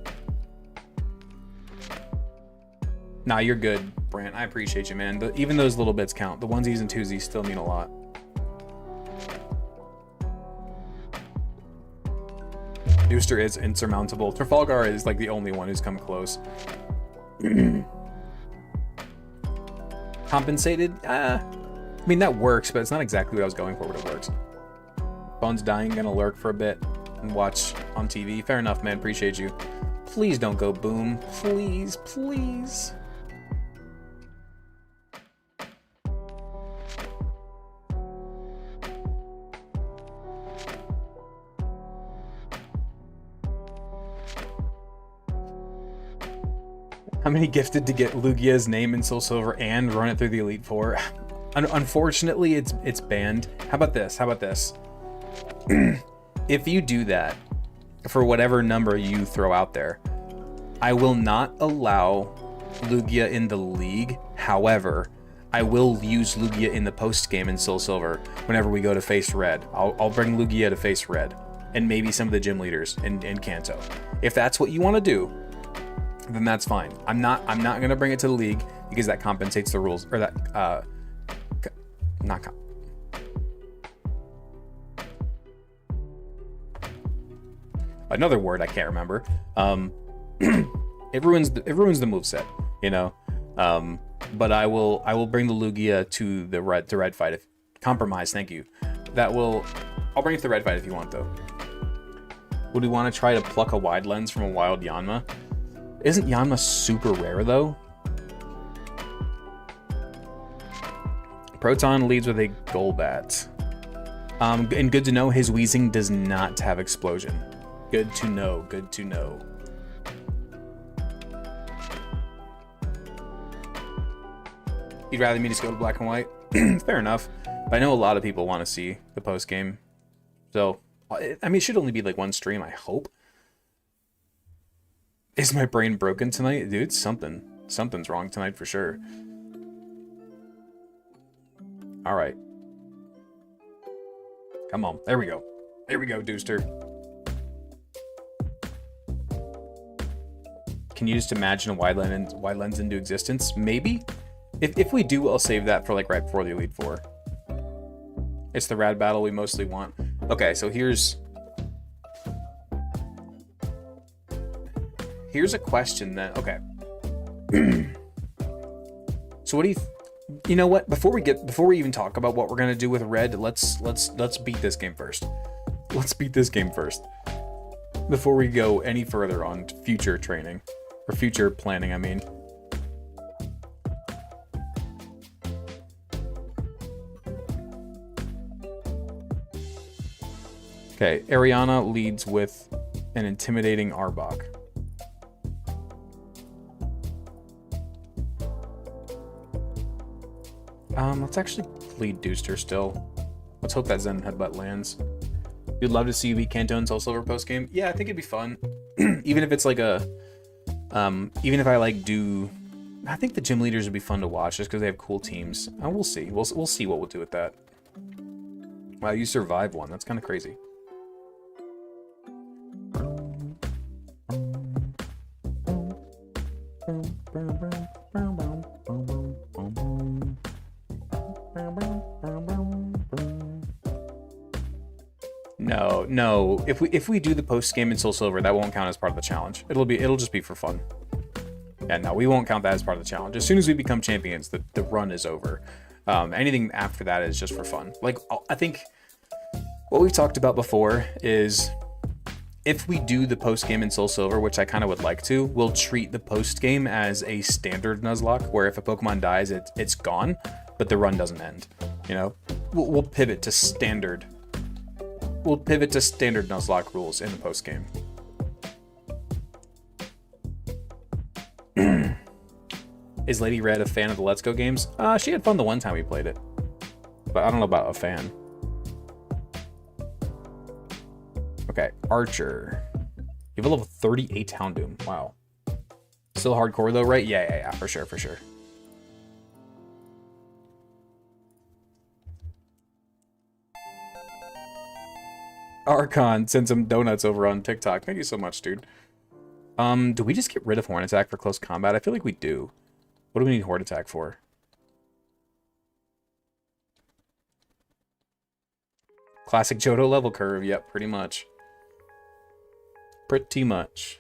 Nah, you're good, Brant. I appreciate you, man. Even those little bits count. The onesies and twosies still mean a lot. Dooster is insurmountable. Trafalgar is like the only one who's come close. Compensated? I mean, that works, but it's not exactly what I was going for, but it works. Phone's dying, gonna lurk for a bit and watch on TV. Fair enough, man. Appreciate you. Please don't go boom. Please, please. How many gifted to get Lugia's name in Soul Silver and run it through the Elite Four? Unfortunately, it's banned. How about this? How about this? If you do that, for whatever number you throw out there, I will not allow Lugia in the league. However, I will use Lugia in the post game in Soul Silver whenever we go to face Red. I'll bring Lugia to face Red, and maybe some of the gym leaders in Kanto. If that's what you want to do, then that's fine. I'm not gonna bring it to the league because that compensates the rules, or that another word I can't remember. It ruins the moveset, you know. But I will bring the Lugia to the red fight. If compromise, thank you. I'll bring it to the red fight if you want though. Would we want to try to pluck a wide lens from a wild Yanma? Isn't Yanma super rare though? Proton leads with a Golbat. And good to know his Weezing does not have Explosion. Good to know, good to know. You'd rather me just go to black and white? Fair enough. But I know a lot of people want to see the post game. So, I mean, it should only be like one stream, I hope. Is my brain broken tonight? Dude, something's wrong tonight for sure. All right. Come on. There we go. There we go, Dooster. Can you just imagine a wide lens into existence? Maybe. If we do, I'll save that for like right before the Elite Four. It's the rad battle we mostly want. Okay, so here's a question then. Okay. So what do you know what? Before we even talk about what we're gonna do with red, let's beat this game first. Let's beat this game first before we go any further on future training or future planning. I mean. Okay, Ariana leads with an intimidating Arbok. Let's actually lead Dooster still. Let's hope that Zen Headbutt lands. You'd love to see you beat Kanto in Soul Silver post game. Yeah, I think it'd be fun. Even if it's like a, even if I like do, I think the gym leaders would be fun to watch just because they have cool teams. We'll see. We'll see what we'll do with that. Wow, you survived one. That's kind of crazy. No. If we do the post game in Soul Silver, that won't count as part of the challenge. It'll just be for fun. Yeah, no, we won't count that as part of the challenge. As soon as we become champions, the run is over. Anything after that is just for fun. Like, I think what we've talked about before is if we do the post game in Soul Silver, which I kind of would like to, we'll treat the post game as a standard Nuzlocke, where if a Pokemon dies, it's gone, but the run doesn't end. You know, we'll pivot to standard. We'll pivot to standard Nuzlocke rules in the post game. Is Lady Red a fan of the Let's Go games? She had fun the one time we played it, but I don't know about a fan. Okay, Archer. You have a level 38 Houndoom. Wow. Still hardcore though, right? Yeah, for sure. Archon sent some donuts over on TikTok. Thank you so much, dude. Do we just get rid of Horn Attack for close combat? I feel like we do. What do we need Horn Attack for? Classic Johto level curve. Yep, pretty much. Pretty much.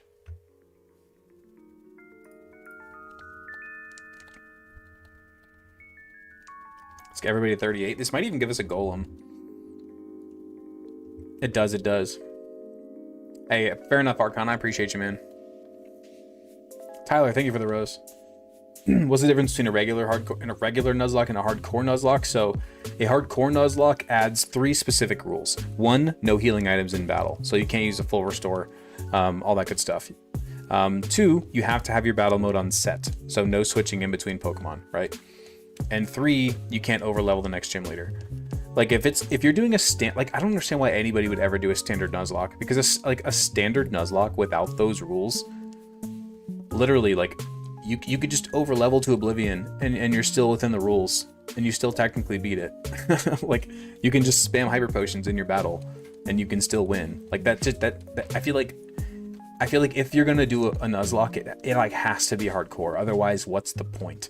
Let's get everybody to 38. This might even give us a golem. It does, it does. Hey, fair enough, Archon. I appreciate you, man. Tyler, thank you for the rose. What's the difference between a regular Nuzlocke and a hardcore Nuzlocke? So a hardcore Nuzlocke adds 3 specific rules. 1, no healing items in battle. So you can't use a full restore, all that good stuff. 2, you have to have your battle mode on set. So no switching in between Pokemon, right? And 3, you can't overlevel the next gym leader. Like if you're doing a I don't understand why anybody would ever do a standard Nuzlocke, because a standard Nuzlocke without those rules, literally like you could just overlevel to oblivion and you're still within the rules and you still technically beat it. Like you can just spam hyper potions in your battle and you can still win. Like that I feel like if you're gonna do a Nuzlocke, it like has to be hardcore. Otherwise, what's the point?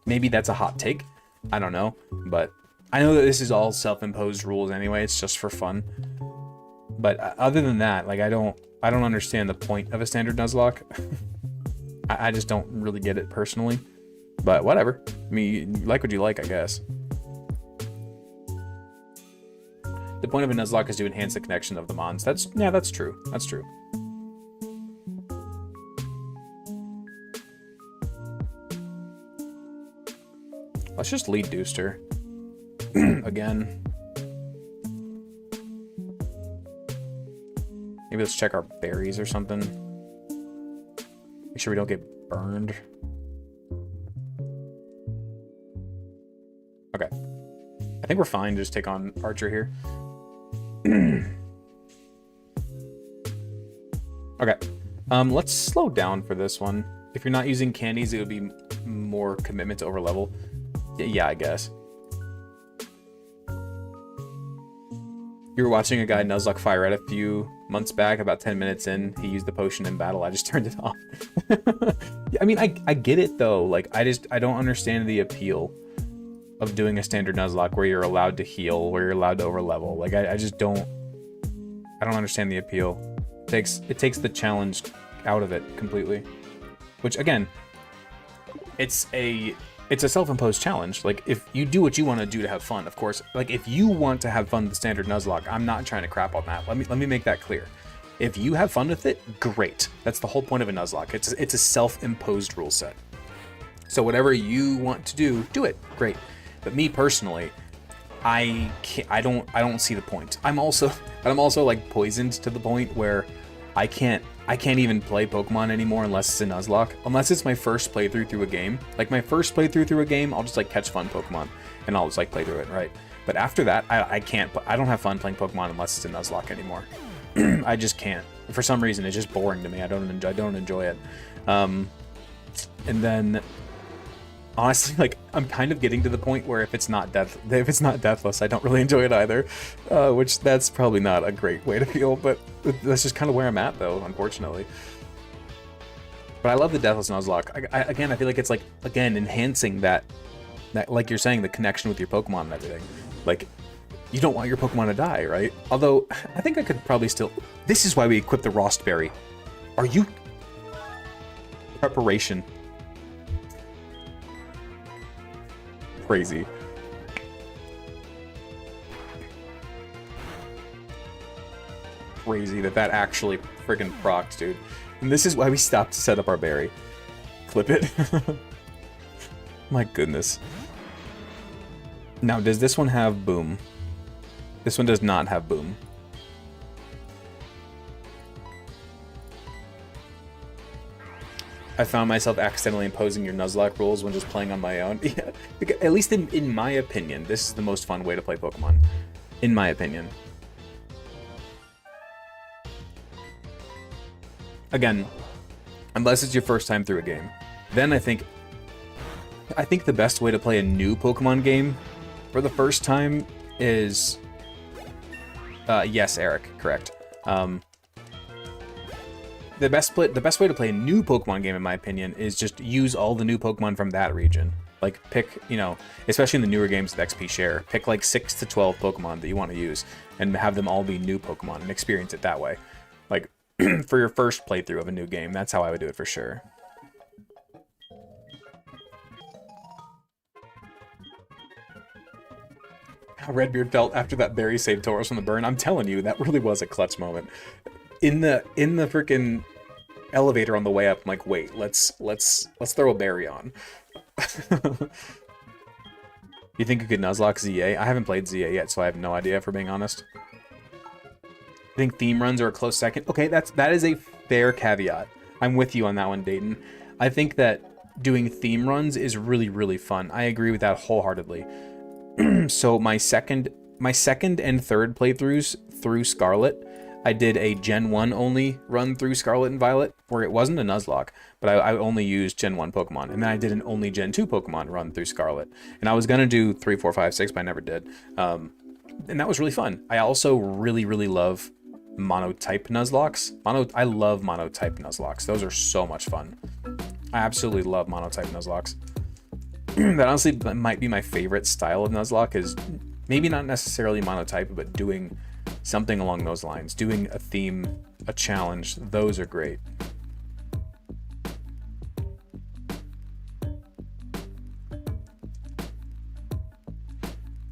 Maybe that's a hot take. I don't know, but I know that this is all self-imposed rules anyway. It's just for fun. But other than that, like I don't understand the point of a standard Nuzlocke. I just don't really get it personally. But whatever. I mean, you like what you like, I guess. The point of a Nuzlocke is to enhance the connection of the mons. That's true. That's true. Let's just lead Dooster. Again. Maybe let's check our berries or something. Make sure we don't get burned. Okay. I think we're fine to just take on Archer here. Okay. Let's slow down for this one. If you're not using candies, it would be more commitment to overlevel. Yeah, I guess. You were watching a guy Nuzlocke fire at a few months back. About 10 minutes in, he used the potion in battle. I just turned it off. I mean, I get it though. Like, I don't understand the appeal of doing a standard Nuzlocke where you're allowed to heal, where you're allowed to overlevel. Like, I don't understand the appeal. It takes the challenge out of it completely. Which again, it's a self-imposed challenge. Like, if you do what you want to do to have fun, of course. Like, if you want to have fun with the standard Nuzlocke, I'm not trying to crap on that. Let me make that clear. If you have fun with it, great. That's the whole point of a Nuzlocke. It's a self-imposed rule set. So whatever you want to do it. Great. But me personally, I don't see the point. I'm also like poisoned to the point where I can't even play Pokemon anymore unless it's a Nuzlocke. Unless it's my first playthrough through a game. Like, my first playthrough through a game, I'll just like catch fun Pokemon and I'll just like play through it, right? But after that, I don't have fun playing Pokemon unless it's a Nuzlocke anymore. I just can't. For some reason, it's just boring to me. I don't enjoy it. And then honestly, like, I'm kind of getting to the point where if it's not deathless, I don't really enjoy it either. Which that's probably not a great way to feel, but that's just kind of where I'm at though, unfortunately. But I love the deathless Nuzlocke. Again, I feel like it's like, again, enhancing that like you're saying, the connection with your Pokemon and everything. Like, you don't want your Pokemon to die, right? Although I think I could probably still. This is why we equip the Rostberry. Are you preparation? Crazy. Crazy that actually friggin' procs, dude. And this is why we stopped to set up our berry. Clip it. My goodness. Now, does this one have boom? This one does not have boom. I found myself accidentally imposing your Nuzlocke rules when just playing on my own. Yeah, at least in my opinion, this is the most fun way to play Pokemon. In my opinion. Again, unless it's your first time through a game. Then I think the best way to play a new Pokemon game for the first time is... yes, Eric, correct. The best way to play a new Pokemon game, in my opinion, is just use all the new Pokemon from that region. Like, pick, you know, especially in the newer games with XP share, pick like 6 to 12 Pokemon that you want to use and have them all be new Pokemon and experience it that way. Like, for your first playthrough of a new game, that's how I would do it for sure. Redbeard felt after that berry saved Tauros from the burn. I'm telling you, that really was a clutch moment. In the freaking elevator on the way up, I'm like, wait, let's throw a berry on. You think you could Nuzlocke ZA? I haven't played ZA yet, so I have no idea, for being honest. I think theme runs are a close second. Okay, that is a fair caveat. I'm with you on that one, Dayton. I think that doing theme runs is really, really fun. I agree with that wholeheartedly. So my second and third playthroughs through Scarlet, I did a Gen 1 only run through Scarlet and Violet, where it wasn't a Nuzlocke, but I only used Gen 1 Pokemon. And then I did an only Gen 2 Pokemon run through Scarlet. And I was going to do 3, 4, 5, 6, but I never did. And that was really fun. I also really, really love monotype Nuzlocks. I love monotype Nuzlocks. Those are so much fun. I absolutely love monotype Nuzlocke. That honestly might be my favorite style of Nuzlocke, is maybe not necessarily monotype, but doing something along those lines. Doing a theme, a challenge, those are great.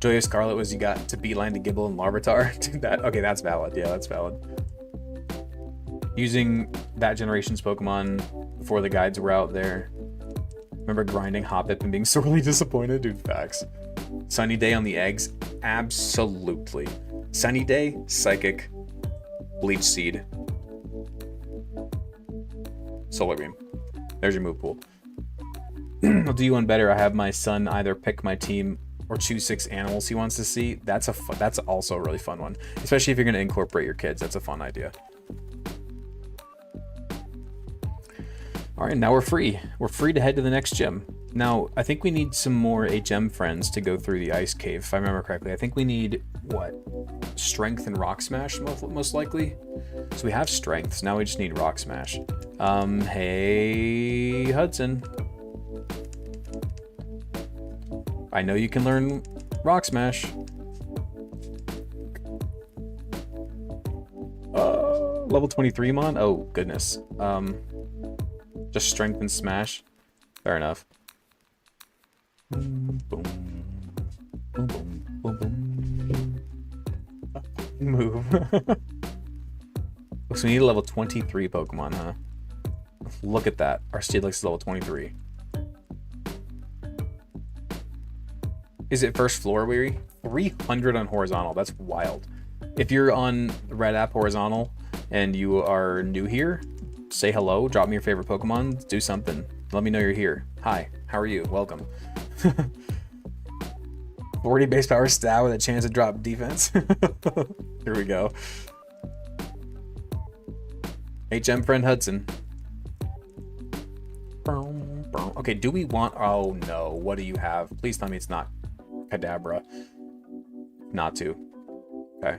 Joy of Scarlet was you got to beeline to Gibble and Larvitar. Okay, that's valid. Yeah, that's valid. Using that generation's Pokemon before the guides were out there. Remember grinding Hoppip and being sorely disappointed? Dude, facts. Sunny Day on the eggs? Absolutely. Sunny Day, Psychic, Bleach Seed, Solar Beam. There's your move pool. I'll do you one better. I have my son either pick my team or choose 6 animals he wants to see. That's also a really fun one. Especially if you're going to incorporate your kids. That's a fun idea. All right, now we're free. We're free to head to the next gym. Now, I think we need some more HM friends to go through the ice cave, if I remember correctly. I think we need, what? Strength and Rock Smash, most likely? So we have Strength, so now we just need Rock Smash. Hey, Hudson. I know you can learn Rock Smash. Level 23 Mon? Oh, goodness. Just Strength and Smash. Fair enough. Boom, boom, boom, boom, boom, boom. Move. So we need a level 23 Pokemon, huh? Look at that. Our Steelix is level 23. Is it first floor weary? 300 on horizontal. That's wild. If you're on Red App horizontal and you are new here, say hello, drop me your favorite Pokemon, do something. Let me know you're here. Hi, how are you? Welcome. 40 base power stat with a chance to drop defense. Here we go. HM friend Hudson. Okay, do we want... Oh no, what do you have? Please tell me it's not Kadabra. Not to. Okay.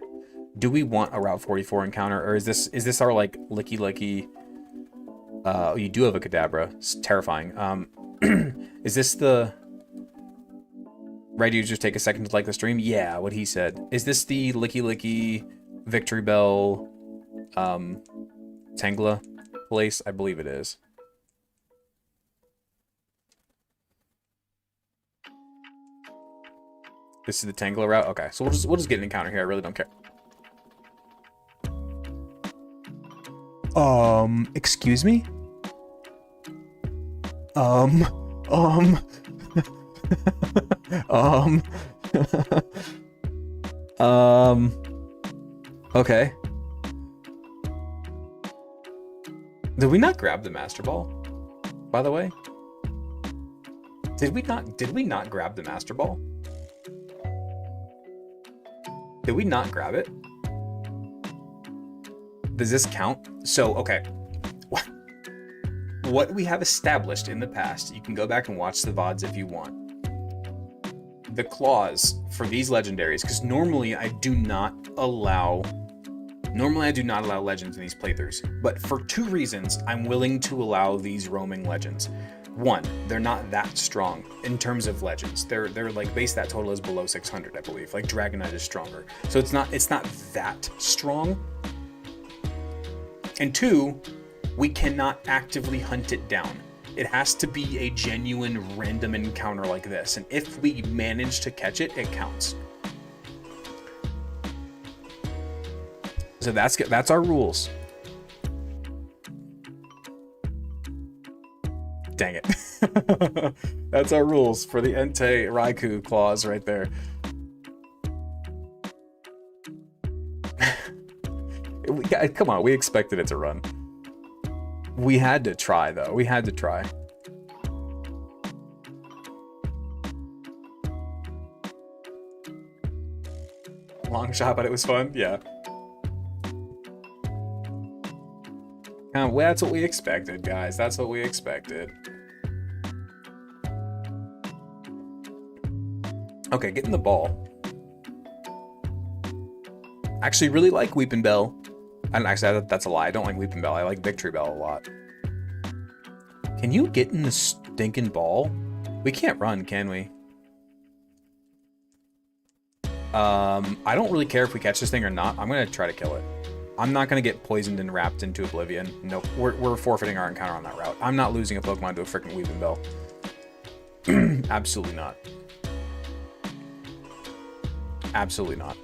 Do we want a Route 44 encounter, or is this our like licky? Oh, you do have a Kadabra. It's terrifying. Is this the... Right, you just take a second to like the stream? Yeah, what he said. Is this the licky Victory Bell Tangela place? I believe it is. This is the Tangela route? Okay, so we'll just get an encounter here. I really don't care. Excuse me? Okay. Did we not grab the Master Ball, by the way? Did we not grab the Master Ball? Did we not grab it? Does this count? So, okay. What we have established in the past, you can go back and watch the VODs if you want. The clause for these legendaries, because normally I do not allow legends in these playthroughs, but for 2 reasons, I'm willing to allow these roaming legends. 1, they're not that strong in terms of legends. They're like base stat total is below 600, I believe. Like Dragonite is stronger, so it's not that strong. And 2, we cannot actively hunt it down. It has to be a genuine random encounter like this, and if we manage to catch it, it counts. So that's our rules. Dang it. That's our rules for the Entei Raikou clause right there. Come on, we expected it to run. We had to try, though. We had to try. Long shot, but it was fun. Yeah. Well, that's what we expected, guys. That's what we expected. Okay, getting the ball. Actually, really like Weeping Bell. And actually, that's a lie. I don't like Weeping Bell. I like Victory Bell a lot. Can you get in the stinking ball? We can't run, can we? I don't really care if we catch this thing or not. I'm gonna try to kill it. I'm not gonna get poisoned and wrapped into oblivion. Nope, we're forfeiting our encounter on that route. I'm not losing a Pokemon to a freaking Weeping Bell. Absolutely not. Absolutely not.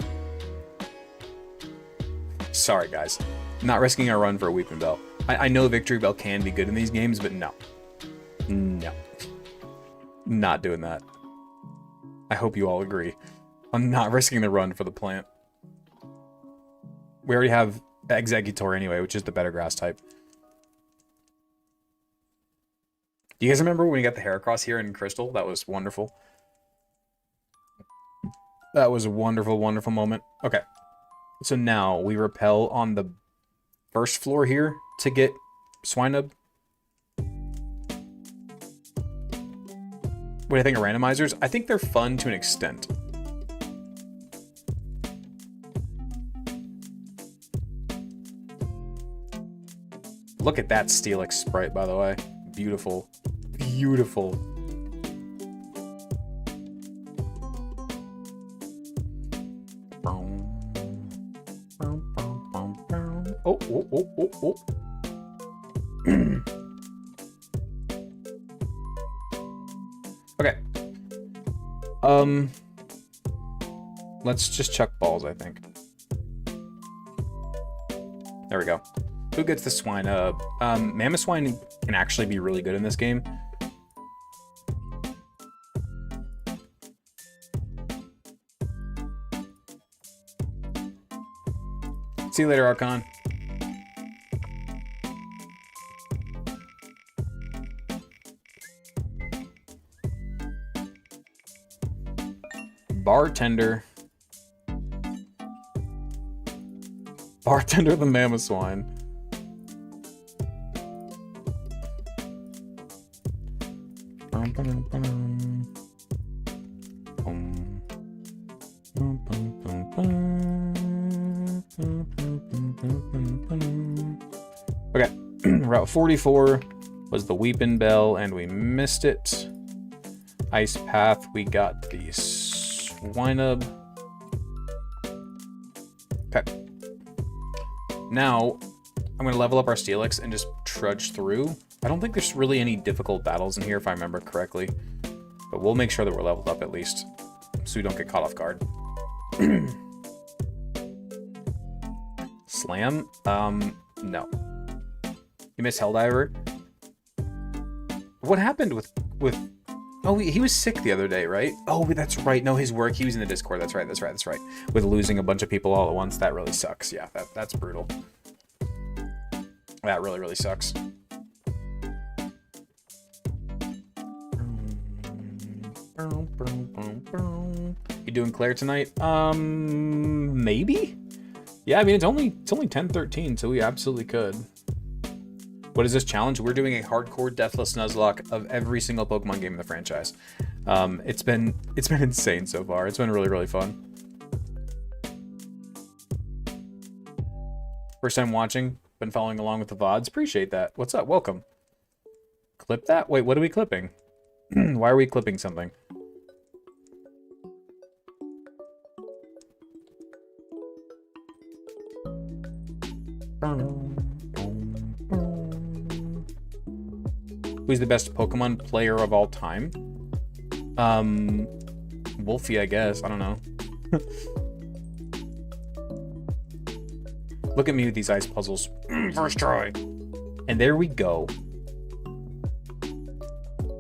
Sorry, guys. Not risking our run for a Weeping Bell. I know Victory Bell can be good in these games, but no. No. Not doing that. I hope you all agree. I'm not risking the run for the plant. We already have Exeggutor anyway, which is the better grass type. Do you guys remember when we got the Heracross here in Crystal? That was wonderful. That was a wonderful, wonderful moment. Okay. So now we repel on the first floor here to get Swinub. What do you think of randomizers? I think they're fun to an extent. Look at that Steelix sprite, by the way. Beautiful. Beautiful. Oh, oh, oh, oh, oh. Okay. Let's just chuck balls, I think. There we go. Who gets the swine? Mamoswine can actually be really good in this game. See you later, Archon. Bartender. Bartender the Mamoswine. Okay, Route 44 was the Weeping Bell, and we missed it. Ice Path, we got the Swinub. Okay. Now, I'm going to level up our Steelix and just trudge through. I don't think there's really any difficult battles in here, if I remember correctly. But we'll make sure that we're leveled up at least, so we don't get caught off guard. Slam? No. You missed Helldiver? What happened with... Oh, he was sick the other day, right? Oh, that's right. No, his work. He was in the Discord. That's right. With losing a bunch of people all at once. That really sucks. Yeah, that's brutal. That really, really sucks. You doing Claire tonight? Maybe? Yeah, I mean, it's only 10:13, so we absolutely could. What is this challenge? We're doing a hardcore Deathless Nuzlocke of every single Pokemon game in the franchise. It's been insane so far. It's been really, really fun. First time watching, been following along with the VODs. Appreciate that. What's up? Welcome. Clip that? Wait, what are we clipping? Why are we clipping something? Who's the best Pokemon player of all time? Wolfie, I guess. I don't know. Look at me with these ice puzzles. First try. And there we go.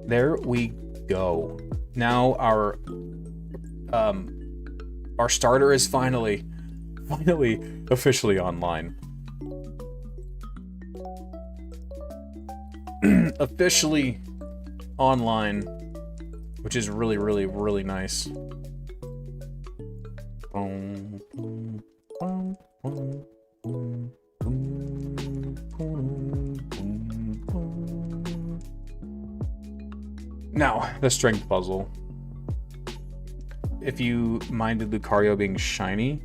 There we go. Now our starter is finally officially online. Officially online, which is really, really, really nice. Now, the strength puzzle. If you minded Lucario being shiny,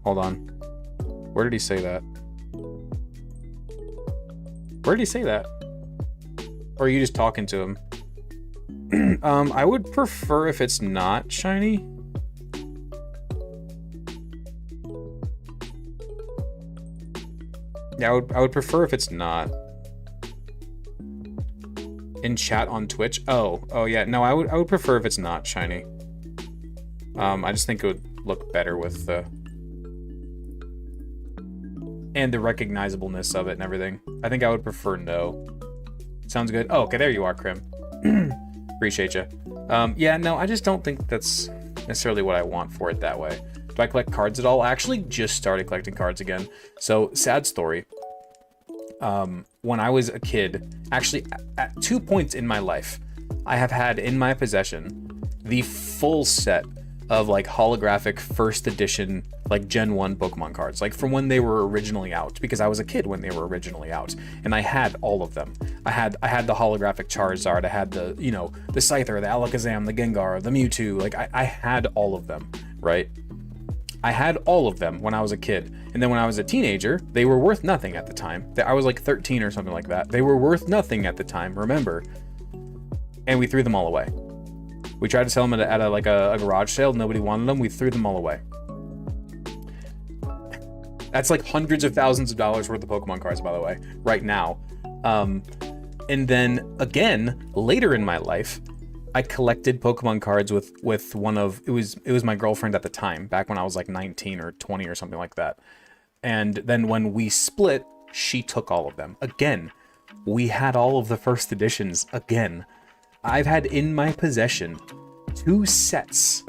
hold on. Where did he say that? Where did he say that? Or are you just talking to him? I would prefer if it's not shiny. Yeah, I would prefer if it's not. In chat on Twitch? Oh yeah. No, I would prefer if it's not shiny. I just think it would look better with the and the recognizableness of it and everything. I think I would prefer no. Sounds good. Oh, okay, there you are, Krim. Appreciate you. Yeah, no, I just don't think that's necessarily what I want for it that way. Do I collect cards at all? I actually just started collecting cards again. So, sad story. When I was a kid, actually at 2 points in my life, I have had in my possession the full set of like holographic first edition, like Gen 1 Pokemon cards, like from when they were originally out, because I was a kid when they were originally out, and I had all of them. I had the holographic Charizard, I had the, you know, the Scyther, the Alakazam, the Gengar, the Mewtwo, like I had all of them, right? I had all of them when I was a kid, and then when I was a teenager, they were worth nothing at the time. I was like 13 or something like that. They were worth nothing at the time, remember? And we threw them all away. We tried to sell them at a garage sale. Nobody wanted them. We threw them all away. That's like hundreds of thousands of dollars worth of Pokemon cards, by the way, right now. And then again, later in my life, I collected Pokemon cards with one of, it was my girlfriend at the time, back when I was like 19 or 20 or something like that. And then when we split, she took all of them. Again, we had all of the first editions again. I've had in my possession 2 sets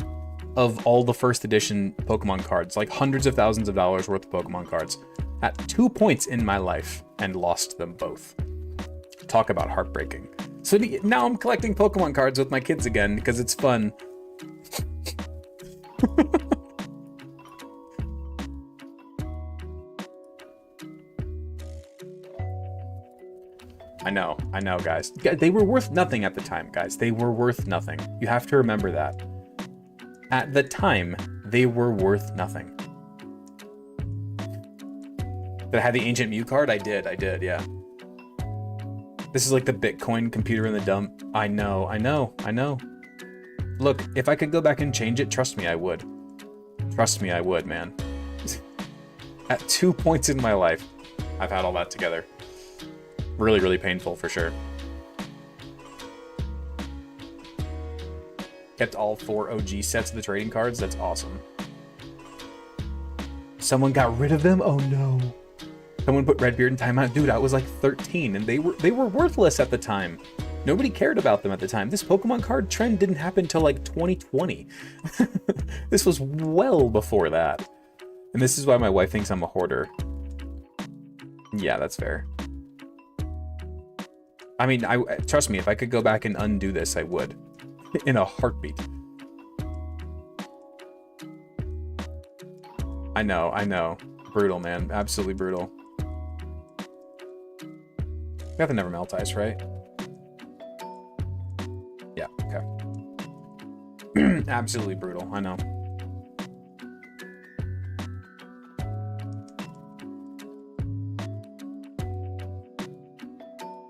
of all the first edition Pokemon cards, like hundreds of thousands of dollars worth of Pokemon cards, at 2 points in my life, and lost them both. Talk about heartbreaking. So now I'm collecting Pokemon cards with my kids again, because it's fun. I know, guys. They were worth nothing at the time, guys. They were worth nothing. You have to remember that. At the time, they were worth nothing. Did I have the Ancient Mew card? I did, yeah. This is like the Bitcoin computer in the dump. I know. Look, if I could go back and change it, trust me, I would. Trust me, I would, man. At 2 points in my life, I've had all that together. Really, really painful for sure. Kept all 4 OG sets of the trading cards. That's awesome. Someone got rid of them? Oh no. Someone put Redbeard in timeout. Dude, I was like 13 and they were worthless at the time. Nobody cared about them at the time. This Pokemon card trend didn't happen until like 2020. This was well before that. And this is why my wife thinks I'm a hoarder. Yeah, that's fair. I mean, trust me, if I could go back and undo this, I would. In a heartbeat. I know. Brutal, man. Absolutely brutal. We have the Never Melt Ice, right? Yeah, okay. Absolutely brutal, I know.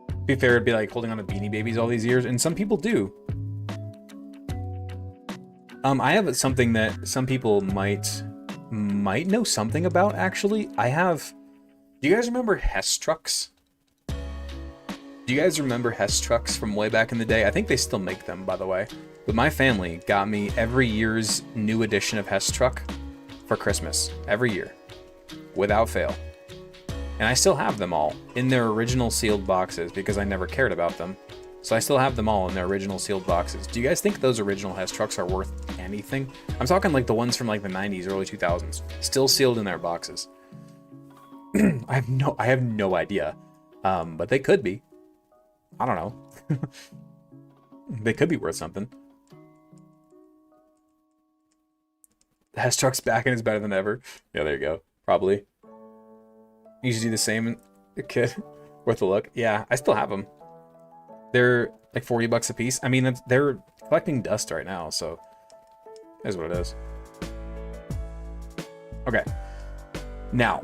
To be fair, it'd be like holding on to Beanie Babies all these years, and some people do. I have something that some people might know something about, actually. Do you guys remember Hestrucks? Do you guys remember Hess trucks from way back in the day? I think they still make them, by the way. But my family got me every year's new edition of Hess truck for Christmas. Every year. Without fail. And I still have them all in their original sealed boxes because I never cared about them. So I still have them all in their original sealed boxes. Do you guys think those original Hess trucks are worth anything? I'm talking like the ones from like the 90s, early 2000s. Still sealed in their boxes. I have no idea. But they could be. I don't know. They could be worth something. The Hess truck's back and it's better than ever. Yeah, there you go. Probably. You should do the same, kid. Worth a look. Yeah, I still have them. They're like 40 bucks a piece. I mean, they're collecting dust right now, so that's what it is. Okay. Now.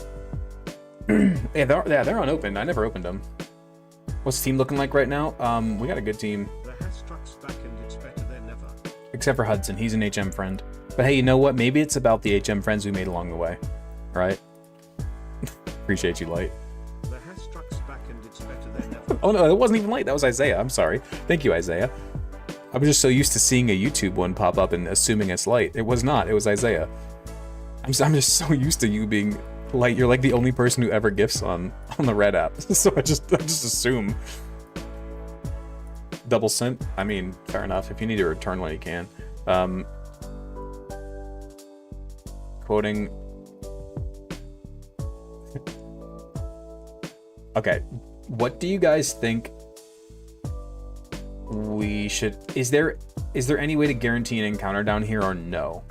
Yeah, they're unopened. I never opened them. What's the team looking like right now? We got a good team. The Hess truck's back and it's better than ever. Except for Hudson. He's an HM friend. But hey, you know what? Maybe it's about the HM friends we made along the way. Right? Appreciate you, Light. The Hess truck's back and it's better than ever. Oh no, it wasn't even Light. That was Isaiah. I'm sorry. Thank you, Isaiah. I was just so used to seeing a YouTube one pop up and assuming it's Light. It was not. It was Isaiah. I'm just so used to you being Light. You're like the only person who ever gifts on the Red app. So I just assume. Double sent? I mean, fair enough. If you need to return one, you can. Quoting. Okay. What do you guys think we should... Is there any way to guarantee an encounter down here or no?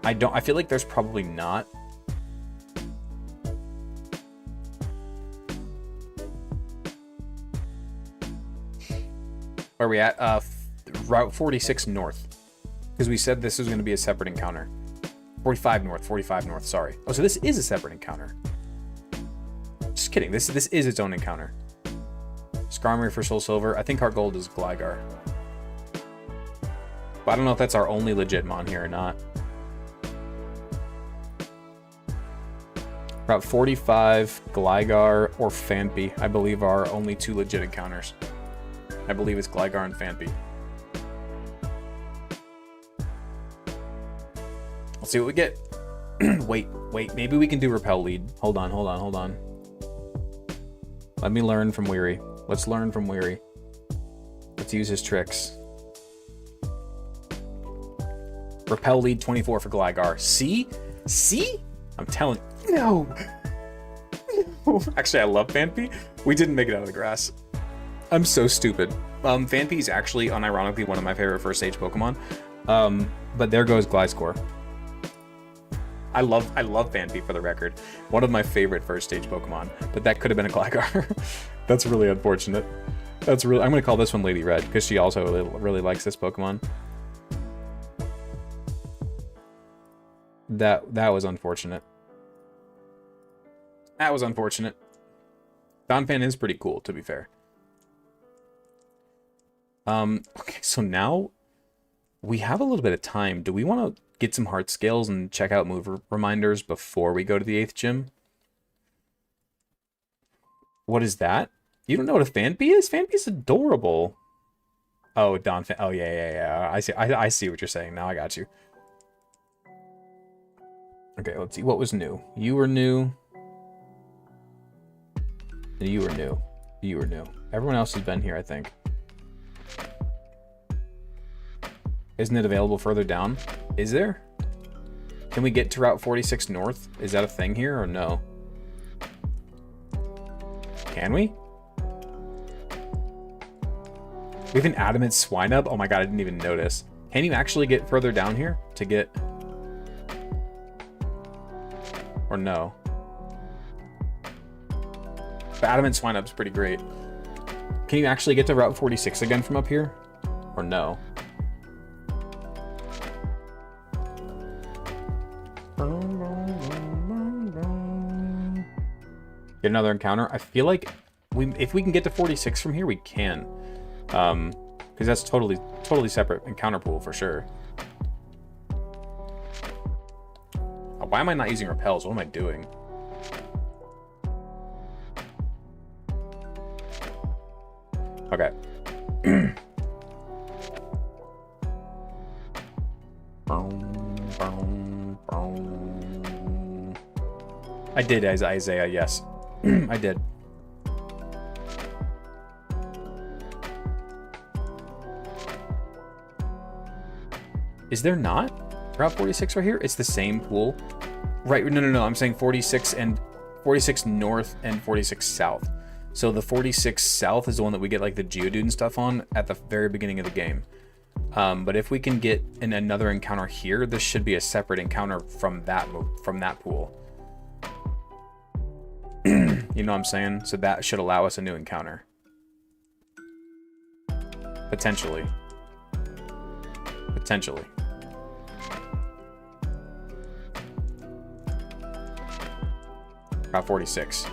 I feel like there's probably not. Where are we at? Route 46 north. Because we said this was going to be a separate encounter. 45 north, sorry. Oh, so this is a separate encounter. Just kidding, this is its own encounter. Skarmory for Soul Silver. I think our gold is Gligar. But I don't know if that's our only legit mon here or not. Route 45, Gligar, or Phanpy, I believe are only two legit encounters. I believe it's Gligar and Phanpy. Let's see what we get. Wait, maybe we can do Repel Lead. Hold on. Let me learn from Weary. Let's learn from Weary. Let's use his tricks. Repel Lead 24 for Gligar. See? I'm telling you. No. Actually, I love Phanpy. We didn't make it out of the grass. I'm so stupid. Phanpy is actually, unironically, one of my favorite first stage Pokemon. But there goes Gliscor. I love Phanpy, for the record. One of my favorite first stage Pokemon. But that could have been a Gligar. That's really unfortunate. I'm gonna call this one Lady Red because she also really likes this Pokemon. That was unfortunate. That was unfortunate. Donphan is pretty cool, to be fair. Okay, so now we have a little bit of time. Do we want to get some heart scales and check out move reminders before we go to the 8th gym? What is that? You don't know what a Phanpy is? Phanpy's adorable. Oh, Donphan. Oh, yeah. I see what you're saying. Now I got you. Okay, let's see. What was new? You were new. And you were new. You were new. Everyone else has been here, I think. Isn't it available further down? Is there? Can we get to Route 46 North? Is that a thing here or no? Can we? We have an Adamant Swinub? Oh my god, I didn't even notice. Can you actually get further down here to get... Or no? The Adamant Swinub's pretty great. Can you actually get to Route 46 again from up here? Or no? Get another encounter. I feel like if we can get to 46 from here, we can. Because that's totally separate encounter pool for sure. Why am I not using repels? What am I doing? Okay. I did, as Isaiah, yes. I did. Is there not? Route 46 right here? It's the same pool. Right, no. I'm saying 46 and 46 north and 46 south. So the 46 south is the one that we get like the Geodude and stuff on at the very beginning of the game. But if we can get in another encounter here, this should be a separate encounter from that pool. You know what I'm saying? So that should allow us a new encounter. Potentially. Potentially. Route 46.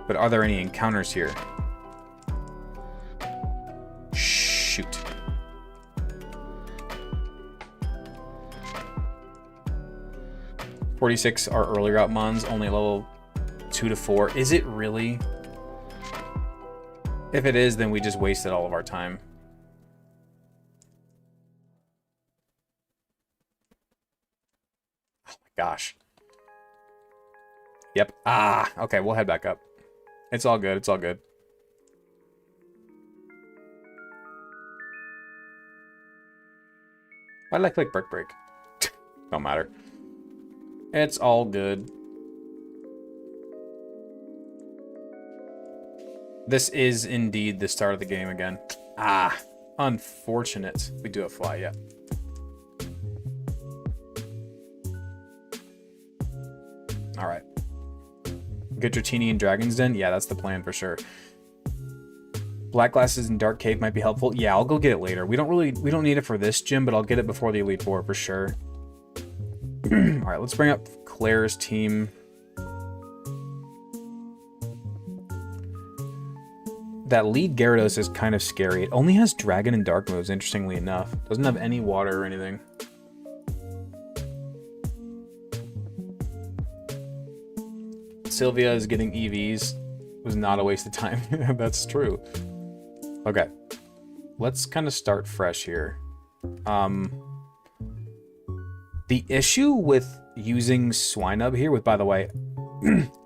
But are there any encounters here? Shoot. .46 are early route mons, only level 2 to 4. Is it really? If it is, then we just wasted all of our time. Oh my gosh. Yep. Ah, okay, we'll head back up. It's all good, it's all good. Why did I click break? Don't matter. It's all good. This is indeed the start of the game again. Ah, unfortunate. We do have fly, yeah. All right. Get Dratini in Dragon's Den? Yeah, that's the plan for sure. Black glasses in Dark Cave might be helpful. Yeah, I'll go get it later. We don't need it for this gym, but I'll get it before the Elite Four for sure. All right, let's bring up Claire's team. That lead Gyarados is kind of scary. It only has Dragon and Dark moves, interestingly enough. Doesn't have any water or anything. Sylvia is getting EVs. It was not a waste of time. That's true. Okay. Let's kind of start fresh here. The issue with using Swinub here, by the way,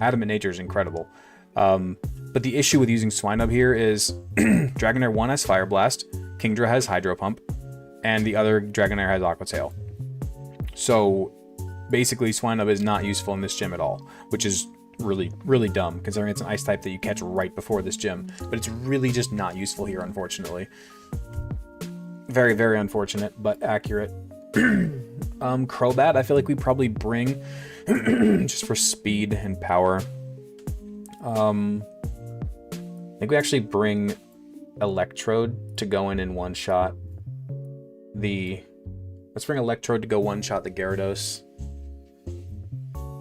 Adamant Nature is incredible. But the issue with using Swinub here is Dragonair 1 has Fire Blast, Kingdra has Hydro Pump, and the other Dragonair has Aqua Tail. So basically Swinub is not useful in this gym at all, which is really, really dumb considering it's an ice type that you catch right before this gym. But it's really just not useful here, unfortunately. Very, very unfortunate, but accurate. Crobat, I feel like we probably bring just for speed and power. I think we actually bring Electrode to go in one shot. Let's bring Electrode to go one shot the Gyarados.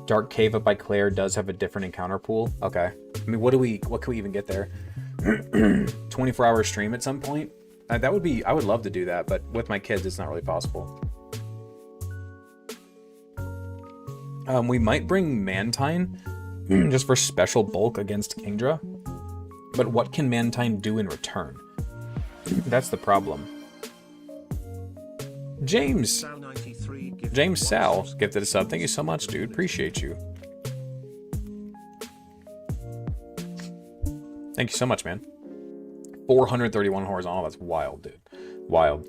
Dark Cave up by Claire does have a different encounter pool. Okay. I mean, what can we even get there? 24-hour stream at some point? I would love to do that, but with my kids, it's not really possible. We might bring Mantine just for special bulk against Kingdra. But what can Mantine do in return? That's the problem. James Sal gifted us up. Thank you so much, dude. Appreciate you. Thank you so much, man. 431 horizontal. That's wild, dude. Wild.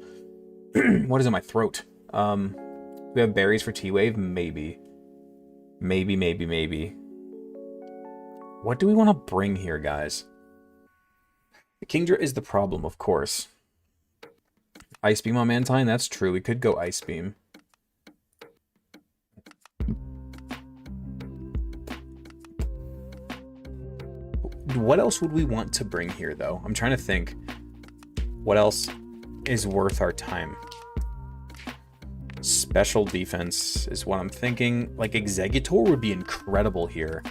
What is in my throat? We have berries for T-Wave? Maybe. Maybe. What do we want to bring here, guys? Kingdra is the problem, of course. Ice Beam on Mantine? That's true. We could go Ice Beam. What else would we want to bring here, though? I'm trying to think. What else is worth our time? Special defense is what I'm thinking. Like, Exeggutor would be incredible here.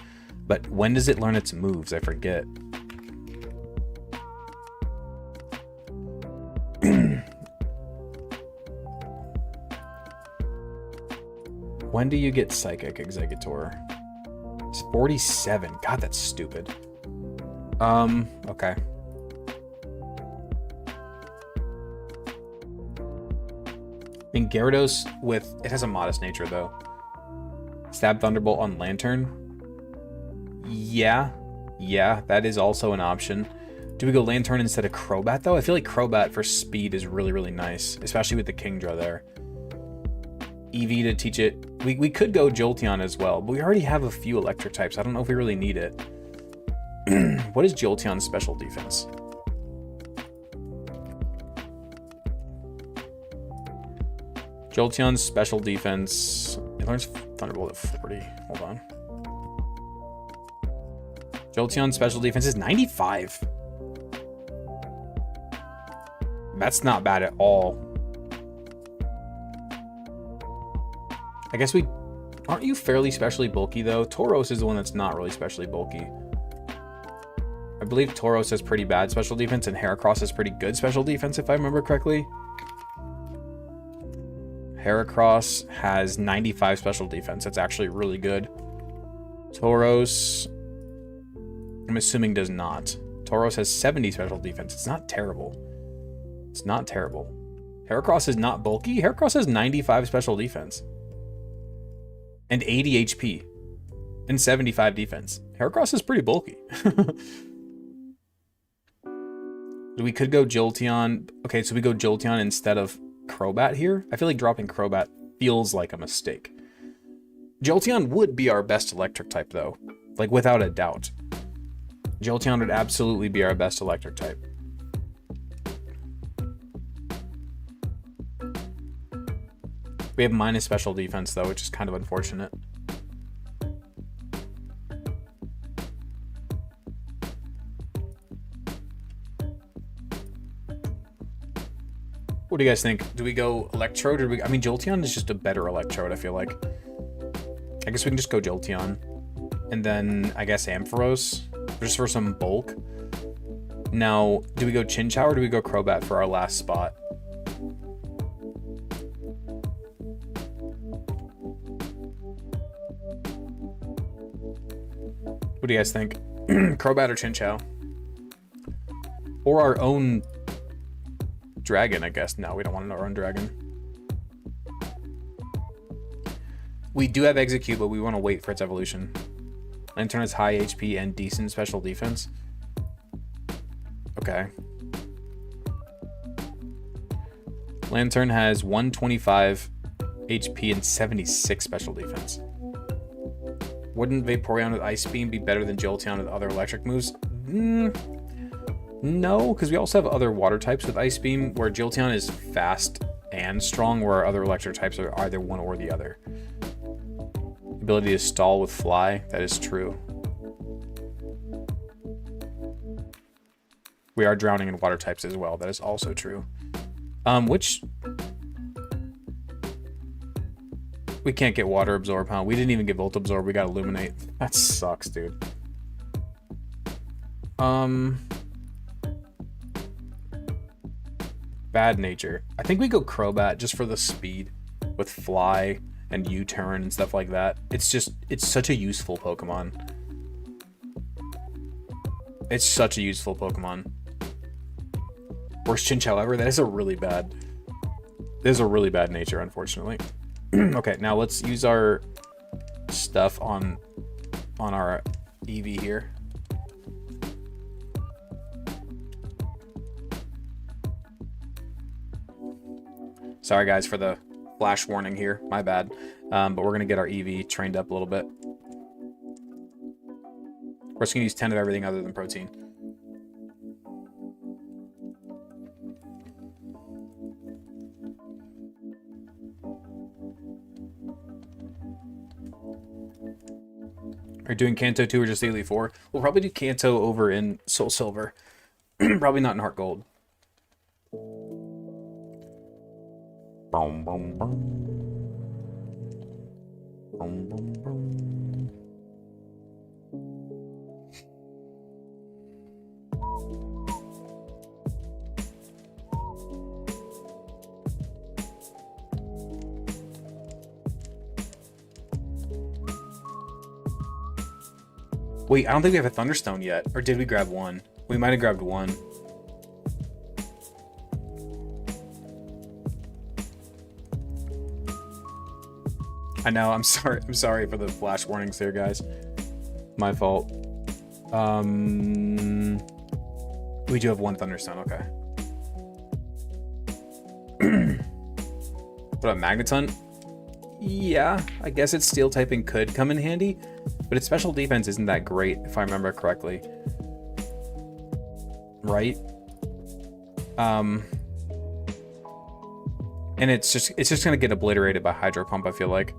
But when does it learn its moves? I forget. When do you get Psychic Exeggutor? It's 47. God, that's stupid. Okay. And Gyarados with... It has a modest nature, though. Stab Thunderbolt on Lantern. Yeah. Yeah, that is also an option. Do we go Lantern instead of Crobat, though? I feel like Crobat for speed is really, really nice. Especially with the Kingdra there. Eevee to teach it. We could go Jolteon as well, but we already have a few electric types. I don't know if we really need it. What is Jolteon's special defense? Jolteon's special defense... It learns Thunderbolt at 40. Hold on. Jolteon's special defense is 95. That's not bad at all. I guess we... Aren't you fairly specially bulky, though? Tauros is the one that's not really specially bulky. I believe Tauros has pretty bad special defense, and Heracross has pretty good special defense, if I remember correctly. Heracross has 95 special defense. That's actually really good. Tauros, I'm assuming, does not. Tauros has 70 special defense. It's not terrible. It's not terrible. Heracross is not bulky. Heracross has 95 special defense. And 80 HP. And 75 defense. Heracross is pretty bulky. We could go Jolteon. Okay, so we go Jolteon instead of Crobat here. I feel like dropping Crobat feels like a mistake. Jolteon would be our best electric type, though. Like, without a doubt. Jolteon would absolutely be our best electric type. We have minus special defense, though, which is kind of unfortunate. What do you guys think? Do we go Electrode, or I mean, Jolteon is just a better Electrode, I feel like. I guess we can just go Jolteon. And then, I guess, Ampharos, just for some bulk. Now, do we go Chinchou, or do we go Crobat for our last spot? What do you guys think? Crobat or Chinchou? Or our own dragon, I guess. No, we don't want our own dragon. We do have Execute, but we want to wait for its evolution. Lantern has high HP and decent special defense. Okay. Lantern has 125 HP and 76 special defense. Wouldn't Vaporeon with Ice Beam be better than Jolteon with other electric moves? No, because we also have other water types with Ice Beam, where Jolteon is fast and strong, where our other electric types are either one or the other. Ability to stall with Fly, that is true. We are drowning in water types as well, that is also true. Which... We can't get Water Absorb, huh? We didn't even get Volt Absorb, we got Illuminate. That sucks, dude. Bad Nature. I think we go Crobat just for the speed with Fly and U-Turn and stuff like that. It's just, it's such a useful Pokemon. It's such a useful Pokemon. Worst Chinchou ever? That is a really bad... There's a really bad Nature, unfortunately. Okay, now let's use our stuff on our Eevee here. Sorry guys for the flash warning here, my bad. But we're gonna get our Eevee trained up a little bit. We're just gonna use 10 of everything other than protein. Are you doing Kanto 2 or just Elite 4? We'll probably do Kanto over in Soul Silver. Probably not in Heart Gold. Boom, boom, boom. Boom, boom, boom. Wait, I don't think we have a Thunderstone yet. Or did we grab one? We might have grabbed one. I know, I'm sorry. I'm sorry for the flash warnings there, guys. My fault. We do have one Thunderstone, okay. What about Magneton? Yeah, I guess its Steel typing could come in handy, but its special defense isn't that great, if I remember correctly. Right? And it's just gonna get obliterated by Hydro Pump, I feel like.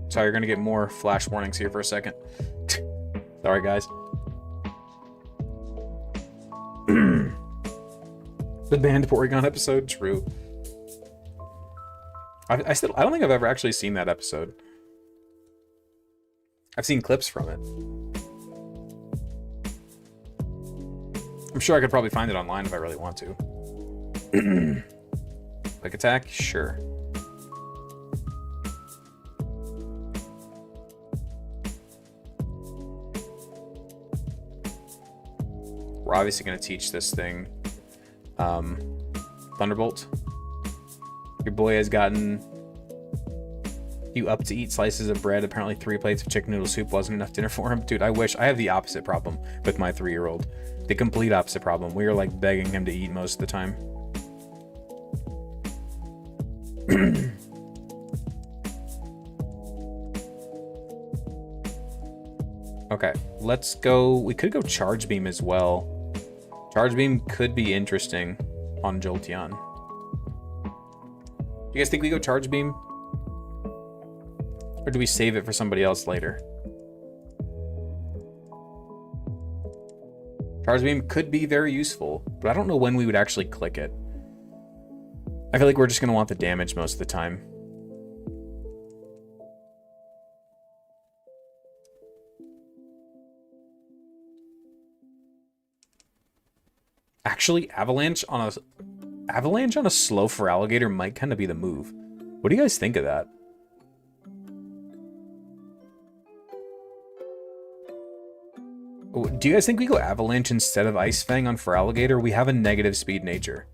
Sorry, you're gonna get more flash warnings here for a second. Sorry, guys. The banned Porygon episode, true. I don't think I've ever actually seen that episode. I've seen clips from it. I'm sure I could probably find it online if I really want to. Quick attack? Sure. We're obviously going to teach this thing Thunderbolt. Your boy has gotten you up to eat slices of bread. Apparently 3 plates of chicken noodle soup wasn't enough dinner for him. Dude, I wish. I have the opposite problem with my 3-year-old. The complete opposite problem. We are like begging him to eat most of the time. Okay, let's go. We could go Charge Beam as well. Charge Beam could be interesting on Jolteon. You guys think we go Charge Beam? Or do we save it for somebody else later? Charge Beam could be very useful, but I don't know when we would actually click it. I feel like we're just going to want the damage most of the time. Actually, Avalanche on a slow for Alligator might kind of be the move. What do you guys think of that? Do you guys think we go Avalanche instead of Ice Fang on Feraligatr? We have a negative speed nature.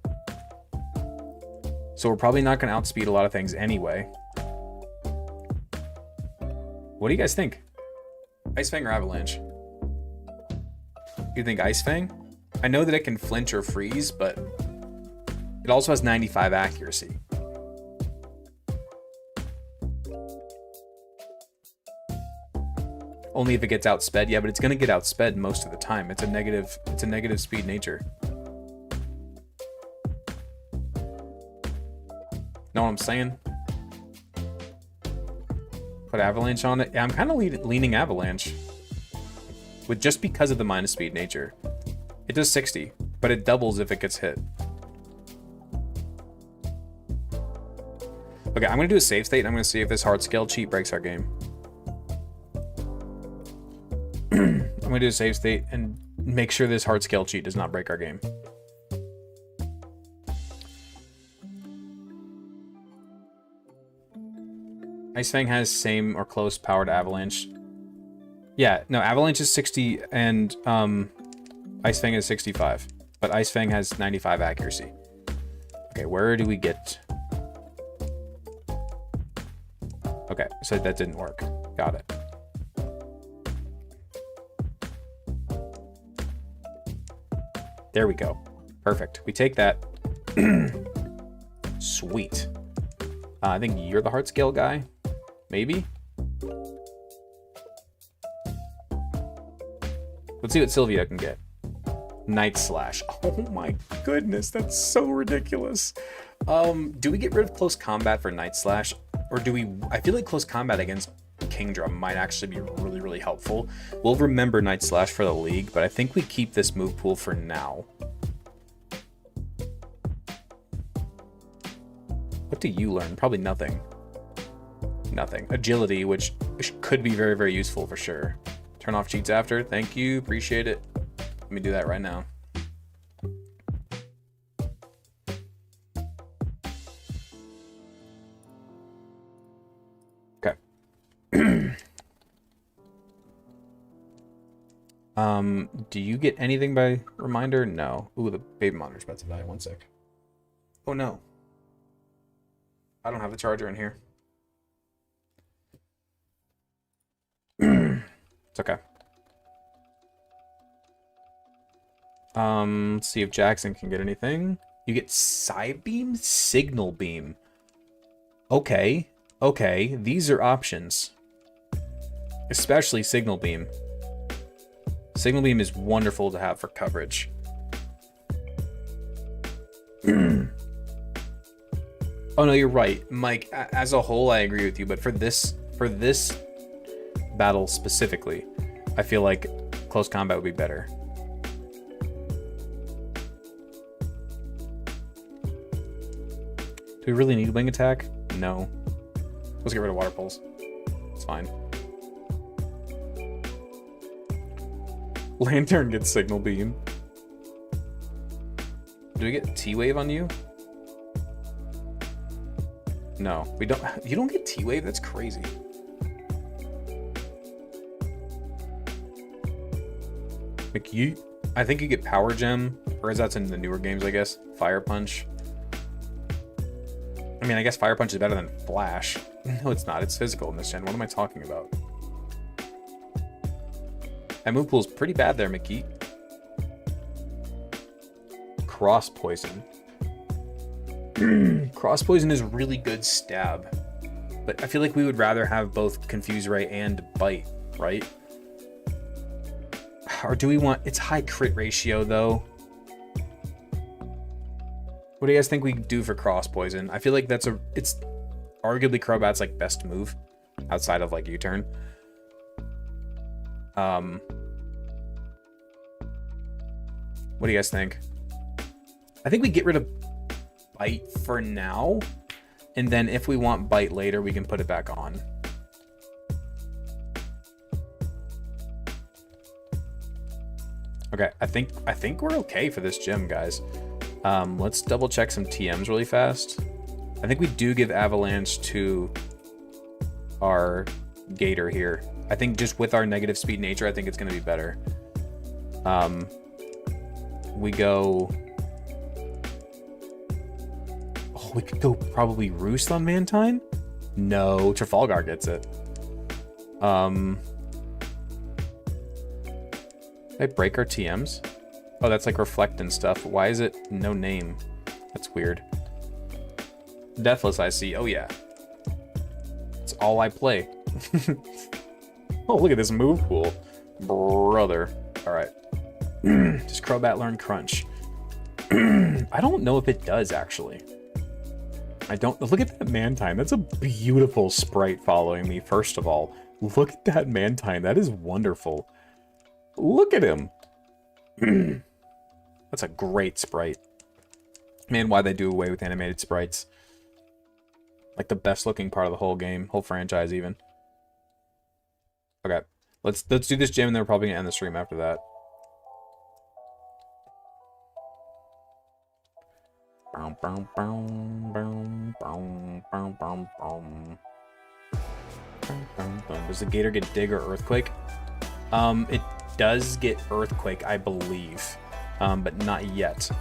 So we're probably not going to outspeed a lot of things anyway. What do you guys think? Ice Fang or Avalanche? You think Ice Fang? I know that it can flinch or freeze, but it also has 95 accuracy. Only if it gets outsped. Yeah, but it's going to get outsped most of the time. It's a negative speed nature. Know what I'm saying? Put Avalanche on it. Yeah, I'm kind of leaning Avalanche. Just because of the minus speed nature. It does 60, but it doubles if it gets hit. Okay, I'm going to do a save state, and I'm going to see if this hard scale cheat breaks our game. I'm going to do a save state and make sure this hard scale cheat does not break our game. Ice Fang has same or close power to Avalanche. Yeah, no, Avalanche is 60 and Ice Fang is 65, but Ice Fang has 95 accuracy. Okay, where do we get? Okay, so that didn't work. Got it. There we go. Perfect. We take that. Sweet. I think you're the heart scale guy. Maybe? Let's see what Sylvia can get. Night Slash. Oh my goodness, that's so ridiculous. Do we get rid of close combat for Night Slash? Or do we... I feel like close combat against Kingdra might actually be really, really helpful. We'll remember Night Slash for the league, but I think we keep this move pool for now. What do you learn? Probably nothing. Nothing. Agility, which could be very, very useful for sure. Turn off cheats after. Thank you. Appreciate it. Let me do that right now. Okay. Do you get anything by reminder? No. Ooh, the baby monitor's about to die. One sec. Oh no. I don't have the charger in here. It's okay. Let's see if Jackson can get anything. You get side beam, signal beam. Okay. Okay. These are options. Especially signal beam. Signal beam is wonderful to have for coverage. Oh no, you're right, Mike. As a whole, I agree with you, but for this battle specifically, I feel like close combat would be better. Do we really need wing attack? No. Let's get rid of water pulse. It's fine. Lantern gets signal beam. Do we get T-wave on you? No, we don't. You don't get T-wave? That's crazy. McYeet. I think you get power gem, or is that in the newer games, I guess? Fire punch. I mean, I guess fire punch is better than flash. No, it's not. It's physical in this gen. What am I talking about? That move pool's pretty bad there, McKeet. Cross poison. Cross poison is really good stab, but I feel like we would rather have both Confuse Ray and Bite, right? Or do we want... It's high crit ratio, though. What do you guys think we do for cross poison? I feel like it's arguably Crobat's like best move outside of like U-turn. What do you guys think? I think we get rid of Bite for now, and then if we want Bite later, we can put it back on. Okay, I think we're okay for this gym, guys. Let's double check some TMs really fast. I think we do give Avalanche to our Gator here. I think just with our negative speed nature, I think it's going to be better. We go... Oh, we could go probably Roost on Mantine? No, Trafalgar gets it. Did I break our TMs? Oh, that's like Reflect and stuff. Why is it no name? That's weird. Deathless, I see. Oh, yeah. It's all I play. Oh, look at this move pool. Brother. All right. Does Crobat learn Crunch? I don't know if it does, actually. I don't... Look at that Mantine. That's a beautiful sprite following me, first of all. Look at that Mantine. That is wonderful. Look at him. That's a great sprite. Man, why they do away with animated sprites. Like the best looking part of the whole game. Whole franchise, even. Okay. Let's do this gym, and then we're probably gonna end the stream after that. Does the Gator get Dig or Earthquake? It does get Earthquake, I believe, but not yet.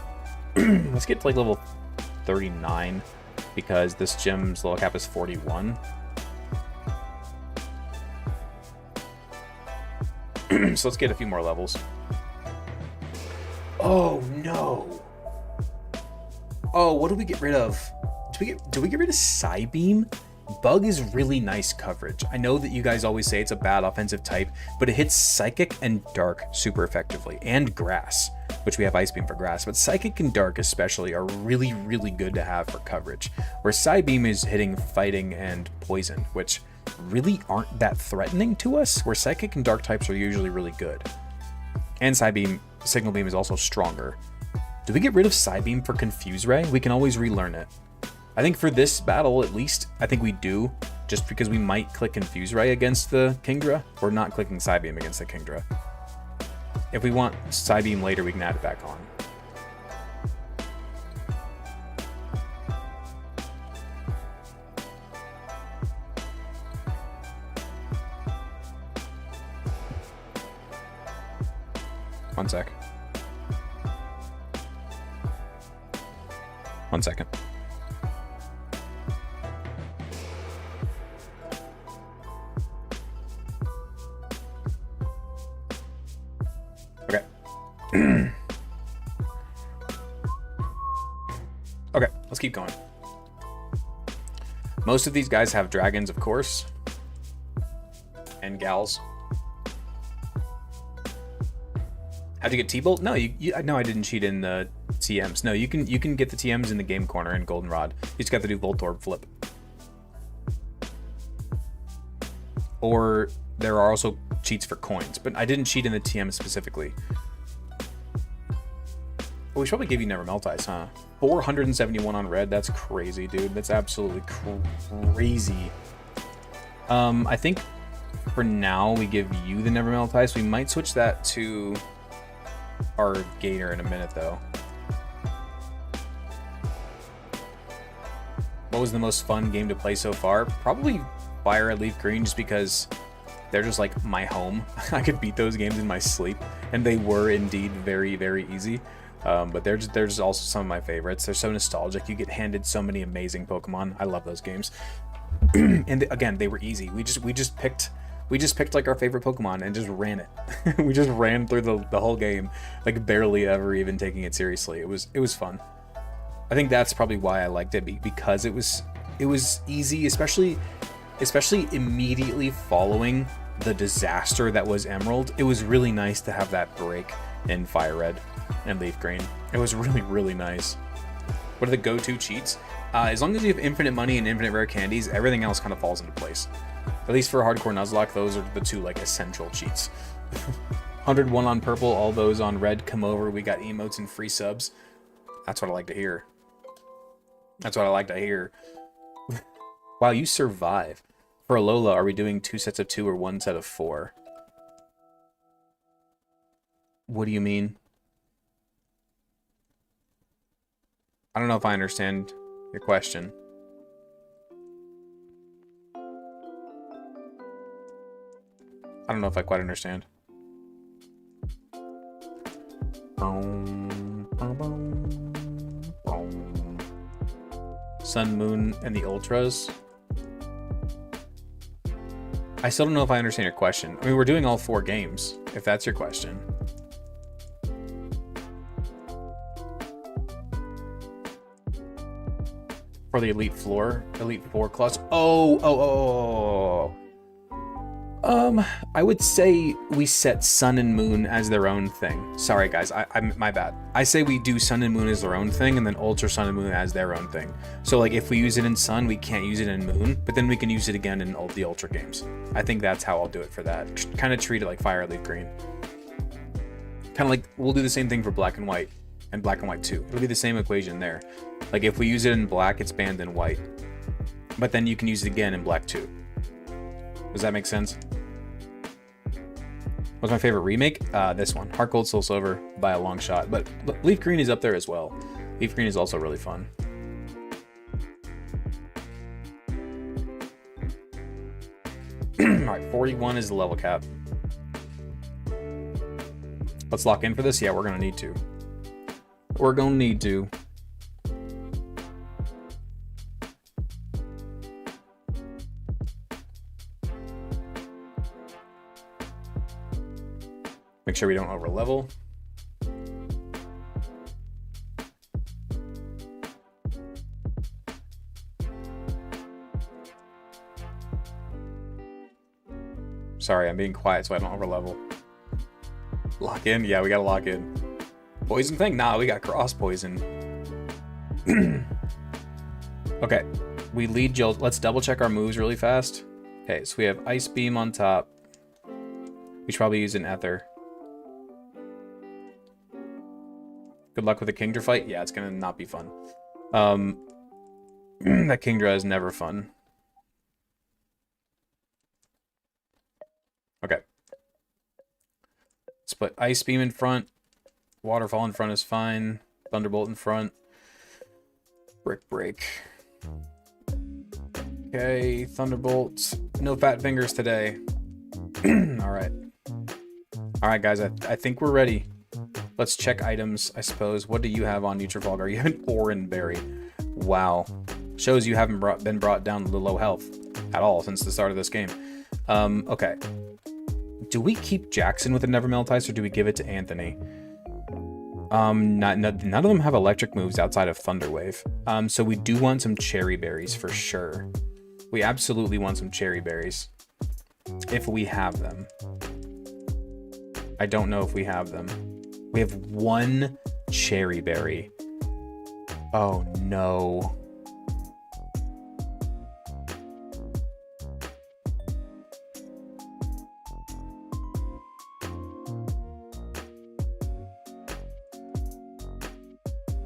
Let's get to like level 39 because this gym's level cap is 41. So let's get a few more levels. Oh no! Oh, what do we get rid of? Do we get rid of Psybeam? Bug is really nice coverage. I know that you guys always say it's a bad offensive type, but it hits Psychic and Dark super effectively, and Grass, which we have Ice Beam for Grass, but Psychic and Dark especially are really, really good to have for coverage, where Psybeam is hitting Fighting and Poison, which really aren't that threatening to us, where Psychic and Dark types are usually really good. And Psybeam, Signal Beam is also stronger. Do we get rid of Psybeam for Confuse Ray? We can always relearn it. I think for this battle, at least, I think we do, just because we might click Confuse Ray against the Kingdra. We're not clicking Psybeam against the Kingdra. If we want Psybeam later, we can add it back on. One sec. 1 second. Okay. Okay, let's keep going. Most of these guys have dragons, of course. And gals. How'd you get T-Bolt? No, no, I didn't cheat in the TMs. No, you can get the TMs in the game corner in Goldenrod. You just got to do Voltorb flip. Or there are also cheats for coins, but I didn't cheat in the TM specifically. Well, we should probably give you Never Melt Ice, huh? 471 on red. That's crazy, dude. That's absolutely crazy. I think for now we give you the Never Melt Ice. We might switch that to our Gator in a minute, though. What was the most fun game to play so far? Probably Fire Red Leaf Green, just because they're just like my home. I could beat those games in my sleep, and they were indeed very, very easy. But they're just also some of my favorites. They're so nostalgic. You get handed so many amazing Pokemon. I love those games. And again, they were easy. We just picked like our favorite Pokemon and just ran it. We just ran through the whole game, like barely ever even taking it seriously. It was fun. I think that's probably why I liked it, because it was easy, especially immediately following the disaster that was Emerald. It was really nice to have that break in Fire Red and Leaf Green. It was really, really nice. What are the go-to cheats? As long as you have infinite money and infinite rare candies, everything else kind of falls into place. At least for hardcore Nuzlocke, those are the two like essential cheats. 101 on purple, all those on red come over. We got emotes and free subs. That's what I like to hear. That's what I like to hear. Wow, you survive. For Alola, are we doing 2 sets of 2 or 1 set of 4? What do you mean? I don't know if I understand your question. I don't know if I quite understand. Sun, Moon, and the Ultras. I still don't know if I understand your question. I mean, we're doing all 4 games, if that's your question. For the Elite Four class. Oh. I would say we set Sun and Moon as their own thing. Sorry, guys, I'm my bad. I say we do Sun and Moon as their own thing, and then Ultra Sun and Moon as their own thing. So, like, if we use it in Sun, we can't use it in Moon, but then we can use it again in the Ultra games. I think that's how I'll do it for that. Kind of treat it like Fire, Leaf, Green. Kind of like, we'll do the same thing for Black and White, and Black and White 2. It'll be the same equation there. Like, if we use it in Black, it's banned in White. But then you can use it again in Black 2. Does that make sense? What's my favorite remake? This one. Heart Gold, Soul Silver by a long shot. But Leaf Green is up there as well. Leaf Green is also really fun. Alright, 41 is the level cap. Let's lock in for this. Yeah, we're going to need to. We're going to need to. Make sure we don't over level. Sorry, I'm being quiet so I don't over level. Lock in? Yeah, we gotta lock in. Poison thing? Nah, we got cross poison. Okay, we lead Jill. Let's double check our moves really fast. Okay, so we have Ice Beam on top. We should probably use an Ether. Good luck with the Kingdra fight. Yeah, it's gonna not be fun. That Kingdra is never fun. Okay. Let's put Ice Beam in front. Waterfall in front is fine. Thunderbolt in front. Brick Break. Okay, Thunderbolt. No fat fingers today. Alright. Alright, guys, I think we're ready. Let's check items, I suppose. What do you have on Nutrafog? You have an Oran Berry. Wow. Shows you haven't been brought down to low health at all since the start of this game. Okay. Do we keep Jackson with the Never Melt Ice, or do we give it to Anthony? None of them have electric moves outside of Thunder Wave. So we do want some Cherry Berries for sure. We absolutely want some Cherry Berries. If we have them. I don't know if we have them. We have one Cherry Berry. Oh no.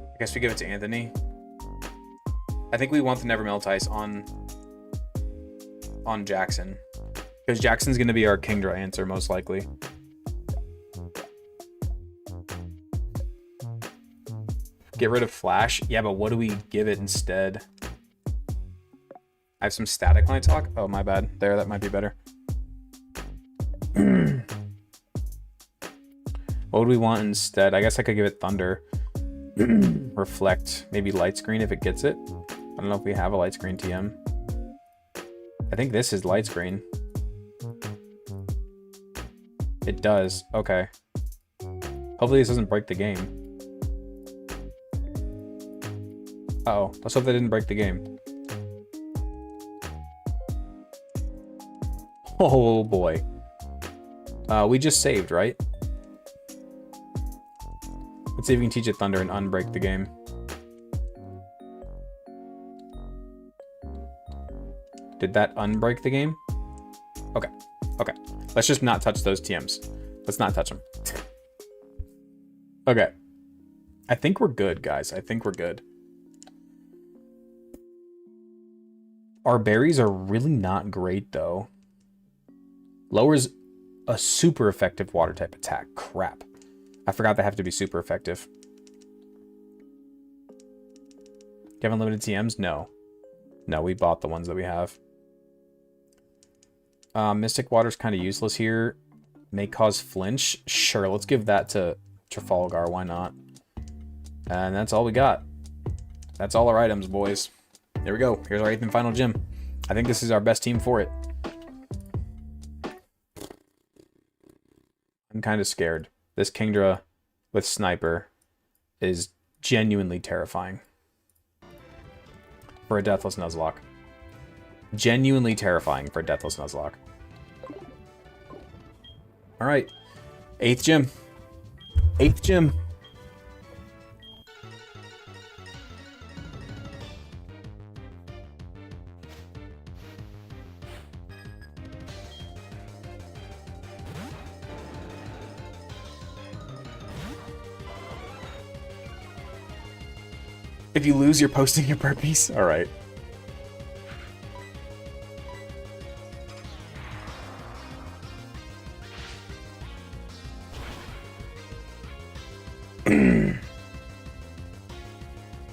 I guess we give it to Anthony. I think we want the Never Melt Ice on Jackson. Because Jackson's going to be our Kingdra answer, most likely. Get rid of Flash? Yeah, but what do we give it instead? I have some Static Line Talk? Oh, my bad. There, that might be better. What would we want instead? I guess I could give it Thunder. Reflect. Maybe Light Screen if it gets it. I don't know if we have a Light Screen TM. I think this is Light Screen. It does. Okay. Hopefully this doesn't break the game. Uh-oh. Let's hope that didn't break the game. Oh boy. We just saved, right? Let's see if we can teach it Thunder and unbreak the game. Did that unbreak the game? Okay. Okay. Let's just not touch those TMs. Let's not touch them. Okay. I think we're good, guys. I think we're good. Our berries are really not great, though. Lowers a super effective water type attack. Crap. I forgot they have to be super effective. Do you have unlimited TMs? No. No, we bought the ones that we have. Mystic Water's kind of useless here. May cause flinch. Sure, let's give that to Trafalgar. Why not? And that's all we got. That's all our items, boys. There we go. Here's our 8th and final gym. I think this is our best team for it. I'm kind of scared. This Kingdra with Sniper is genuinely terrifying. For a Deathless Nuzlocke. Genuinely terrifying for a Deathless Nuzlocke. Alright. 8th gym. 8th gym. If you lose, you're posting your burpees? Alright.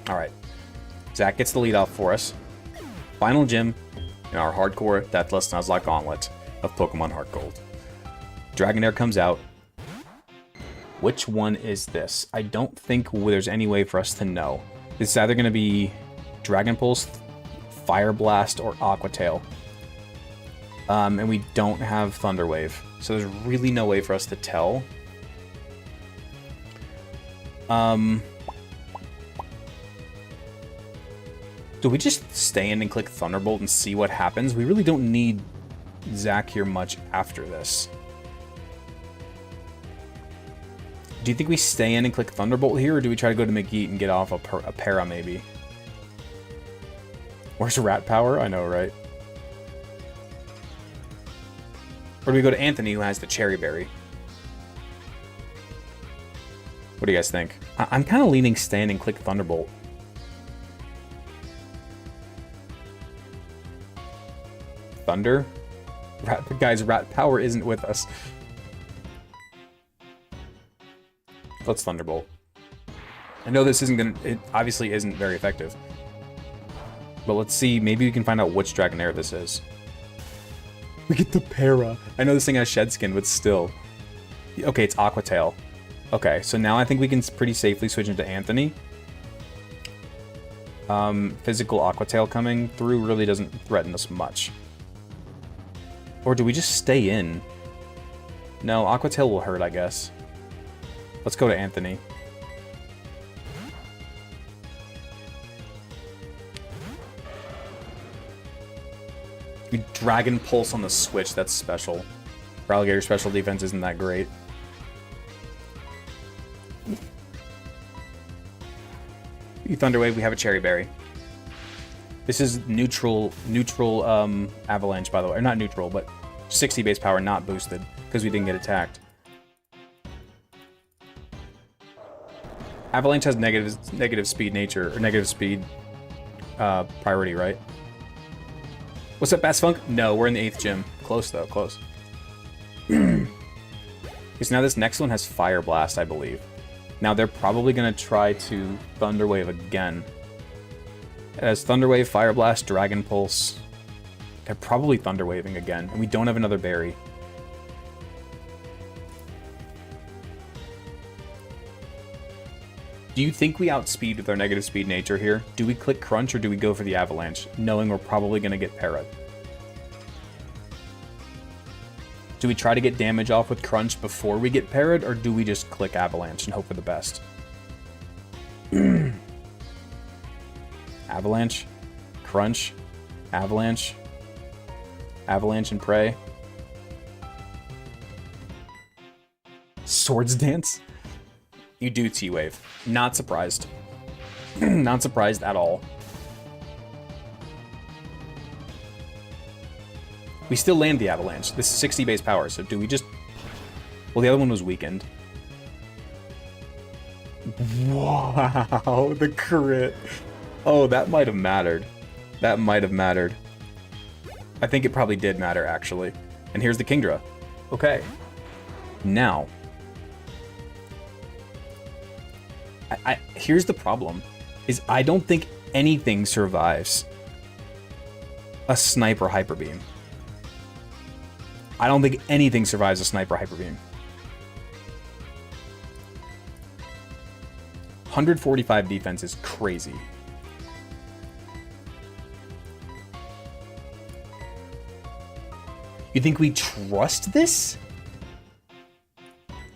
Alright. Zach gets the lead off for us. Final gym in our hardcore Deathless Nuzlocke Gauntlet of Pokemon Heart Gold. Dragonair comes out. Which one is this? I don't think there's any way for us to know. This is either going to be Dragon Pulse, Fire Blast, or Aqua Tail. And we don't have Thunder Wave. So there's really no way for us to tell. Do we just stand and click Thunderbolt and see what happens? We really don't need Zach here much after this. Do you think we stay in and click Thunderbolt here, or do we try to go to McGeet and get off a para, maybe? Where's Rat Power? I know, right? Or do we go to Anthony, who has the Cherry Berry? What do you guys think? I'm kind of leaning stand and click Thunderbolt. Thunder? Guys, Rat Power isn't with us. Let's Thunderbolt. I know this isn't gonna... It obviously isn't very effective. But let's see. Maybe we can find out which Dragonair this is. We get the para. I know this thing has Shed Skin, but still. Okay, it's Aqua Tail. Okay, so now I think we can pretty safely switch into Anthony. Physical Aquatail coming through really doesn't threaten us much. Or do we just stay in? No, Aquatail will hurt, I guess. Let's go to Anthony. You Dragon Pulse on the switch, that's special. For Alligator special defense isn't that great. You Thunderwave, we have a Cherry Berry. This is neutral Avalanche, by the way. Or not neutral, but 60 base power, not boosted, because we didn't get attacked. Avalanche has negative speed nature, or negative speed priority, right? What's up, Bass Funk? No, we're in the 8th gym. Close, though, close. Because now this next one has Fire Blast, I believe. Now they're probably going to try to Thunder Wave again. It has Thunder Wave, Fire Blast, Dragon Pulse. They're probably Thunder Waving again, and we don't have another berry. Do you think we outspeed with our negative speed nature here? Do we click Crunch or do we go for the Avalanche, knowing we're probably going to get Parrot? Do we try to get damage off with Crunch before we get Parrot, or do we just click Avalanche and hope for the best? Avalanche, Crunch, Avalanche, Avalanche and Prey. Swords Dance? You do T-Wave. Not surprised. Not surprised at all. We still land the Avalanche. This is 60 base power, so do we just... Well, the other one was weakened. Wow, the crit. Oh, that might have mattered. That might have mattered. I think it probably did matter, actually. And here's the Kingdra. Okay. Now. Here's the problem. Is I don't think anything survives a Sniper Hyper Beam. I don't think anything survives a Sniper Hyper Beam. 145 defense is crazy. You think we trust this?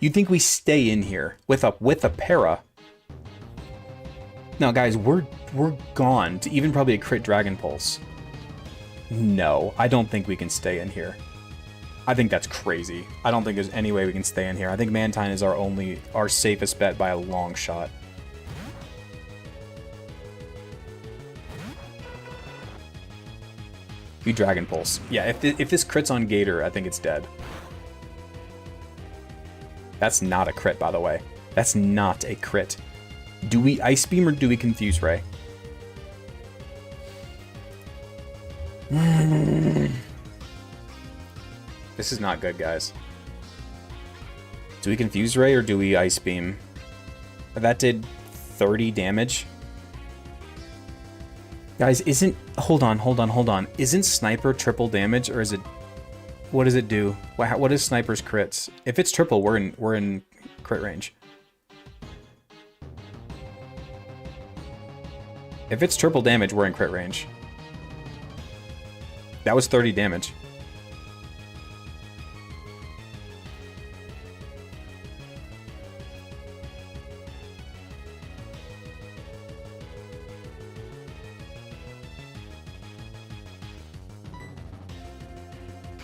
You think we stay in here with a para? Now, guys, we're gone to even probably a crit Dragon Pulse. No, I don't think we can stay in here. I think that's crazy. I don't think there's any way we can stay in here. I think Mantine is our safest bet by a long shot. You Dragon Pulse. Yeah, if this crits on Gator, I think it's dead. That's not a crit, by the way. That's not a crit. Do we Ice Beam or do we Confuse Ray? This is not good, guys. Do we Confuse Ray or do we Ice Beam? That did 30 damage. Guys, hold on. Isn't Sniper triple damage, or is it... What does it do? What is Sniper's crits? If it's triple, we're in crit range. If it's triple damage, we're in crit range. That was 30 damage.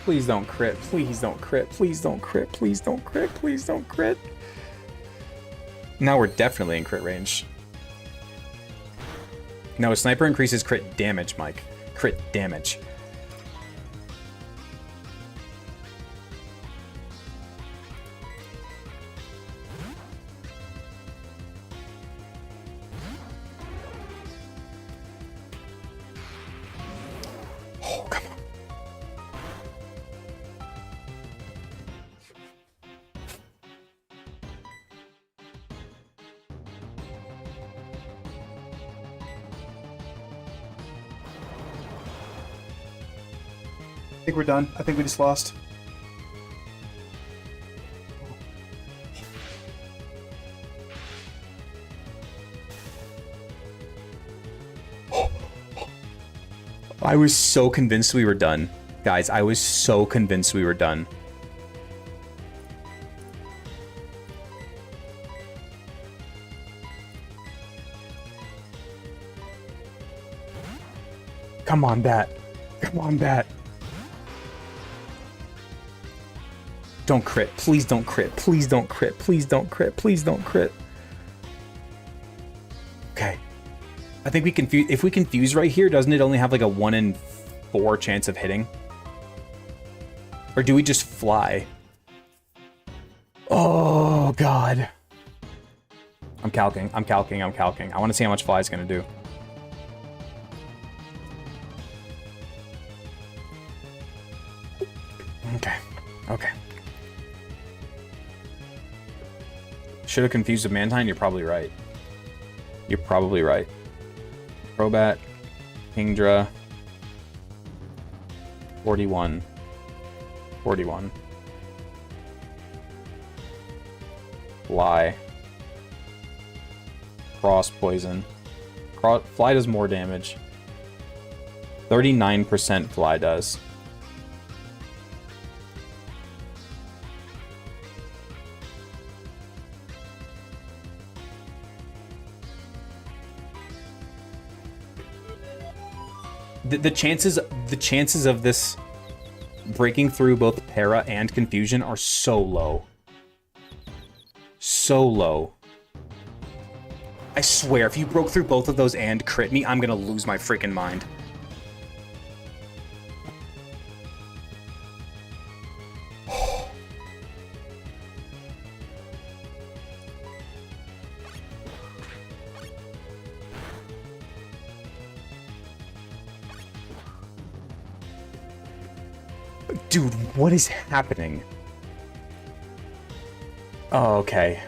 Please don't crit. Please don't crit. Please don't crit. Please don't crit. Please don't crit. Now we're definitely in crit range. No, a Sniper increases crit damage, Mike. Crit damage. Oh, come on. I think we're done. I think we just lost. I was so convinced we were done. Guys, I was so convinced we were done. Come on, bat. Come on, bat. Don't crit. Please don't crit. Please don't crit. Please don't crit. Please don't crit. Okay. I think we confuse. If we confuse right here, doesn't it only have like a 1 in 4 chance of hitting? Or do we just fly? Oh, God. I'm calcing. I'm calcing. I'm calcing. I want to see how much fly is going to do. Okay. Okay. Should have confused with Mantine? You're probably right. You're probably right. Crobat. Kingdra. 41. 41. Fly. Cross poison. Fly does more damage. 39% fly does. The chances of this breaking through both para and confusion are so low. So low. I swear, if you broke through both of those and crit me, I'm gonna lose my freaking mind. Dude, what is happening? Oh, okay.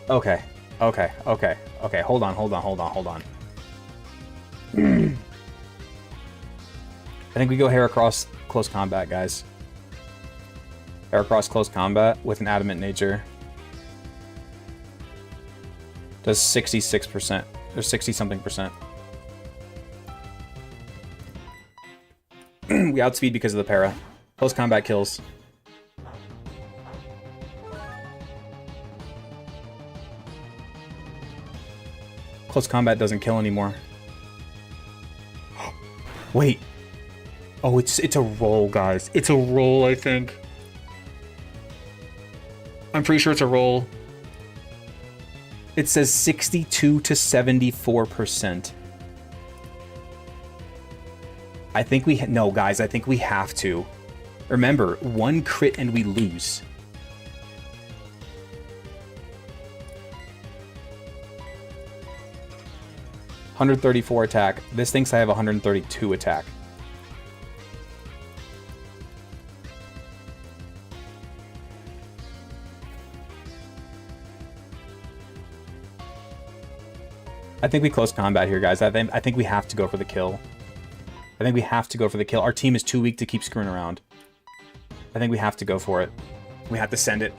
Okay. Okay. Okay. Okay. Hold on. Hold on. Hold on. Hold on. I think we go Heracross close combat, guys. Heracross close combat with an adamant nature. Does 66%. Or 60 something percent. We outspeed because of the para. Close combat kills. Close combat doesn't kill anymore. Wait. Oh, it's a roll, guys. It's a roll, I think. I'm pretty sure it's a roll. It says 62 to 74%. I think we... No, guys, I think we have to. Remember, 1 crit and we lose. $134 attack. This thinks I have 132 attack. I think we close combat here, guys. I think we have to go for the kill. I think we have to go for the kill. Our team is too weak to keep screwing around. I think we have to go for it. We have to send it.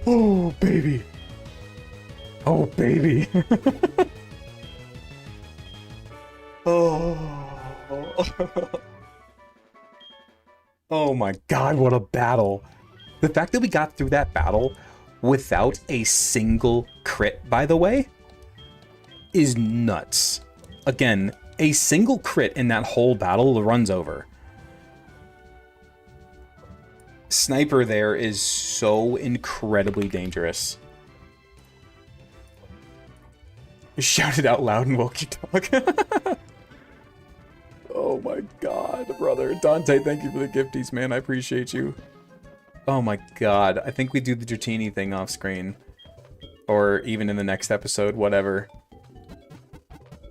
Oh, baby. Oh, baby. Oh. Oh my god, what a battle. The fact that we got through that battle without a single crit, by the way, is nuts. Again, a single crit in that whole battle runs over. Sniper there is so incredibly dangerous. Shout it out loud and woke you talk. Oh my god, brother. Dante, thank you for the gifties, man. I appreciate you. Oh my god. I think we do the Dratini thing off screen. Or even in the next episode, whatever.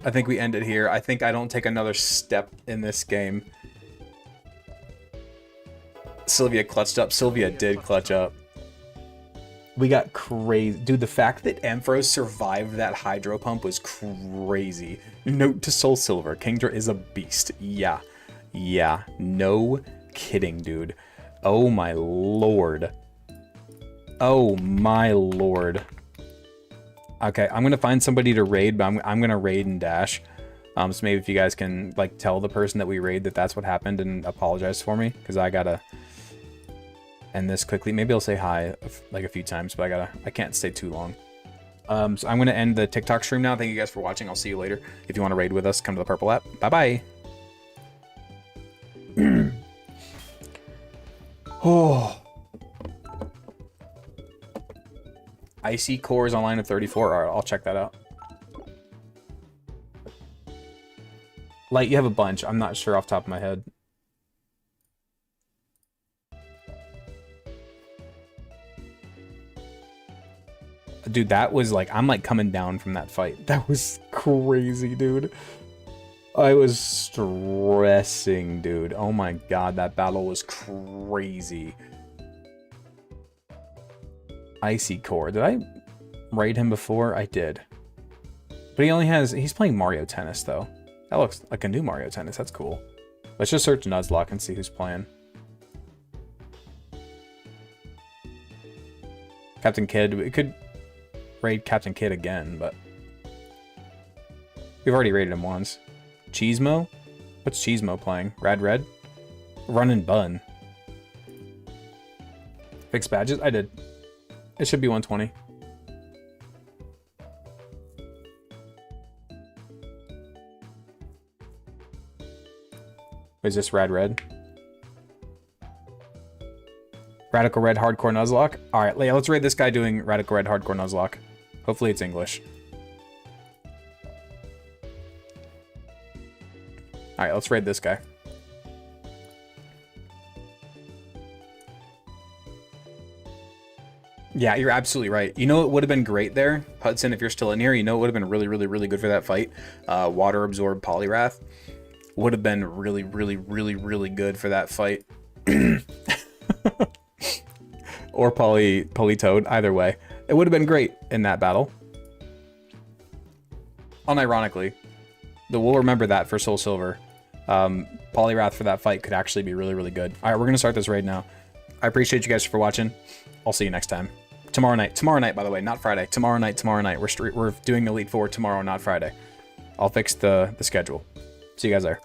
I think we end it here. I think I don't take another step in this game. Sylvia clutched up. Sylvia did clutch up. We got crazy. Dude, the fact that Ampharos survived that hydro pump was crazy. Note to Soul Silver, Kingdra is a beast. Yeah. Yeah. No kidding, dude. Oh my lord. Oh my lord. Okay, I'm gonna find somebody to raid, but I'm gonna raid and dash. So maybe if you guys can like tell the person that we raid that that's what happened and apologize for me, because I gotta end this quickly. Maybe I'll say hi like a few times, but I can't stay too long. So I'm gonna end the TikTok stream now. Thank you guys for watching. I'll see you later. If you want to raid with us, come to the purple app. Bye bye. Oh. Icy cores online at 34. All right, I'll check that out. Light, you have a bunch. I'm not sure off the top of my head. Dude, that was like, I'm like coming down from that fight. That was crazy, dude. I was stressing, dude. Oh my god, that battle was crazy. Icy Core. Did I raid him before? I did. But he only has... He's playing Mario Tennis, though. That looks like a new Mario Tennis. That's cool. Let's just search Nuzlocke and see who's playing. Captain Kid. We could raid Captain Kid again, but... We've already raided him once. Cheesemo? What's Cheesemo playing? Rad Red? Run and Bun. Fix badges? I did. It should be 120. Is this Rad Red? Radical Red Hardcore Nuzlocke? Alright, let's raid this guy doing Radical Red Hardcore Nuzlocke. Hopefully it's English. Alright, let's raid this guy. Yeah, you're absolutely right. You know what would have been great there? Hudson, if you're still in here, you know what would have been really, really, really good for that fight? Water Absorb Poliwrath. Would have been really, really, really, really good for that fight. Or Politoad, either way. It would have been great in that battle. Unironically. We'll remember that for Soul Silver. Poliwrath for that fight could actually be really, really good. Alright, we're going to start this raid now. I appreciate you guys for watching. I'll see you next time. Tomorrow night, by the way, not Friday. Tomorrow night. We're doing Elite Four tomorrow, not Friday. I'll fix the schedule. See you guys there.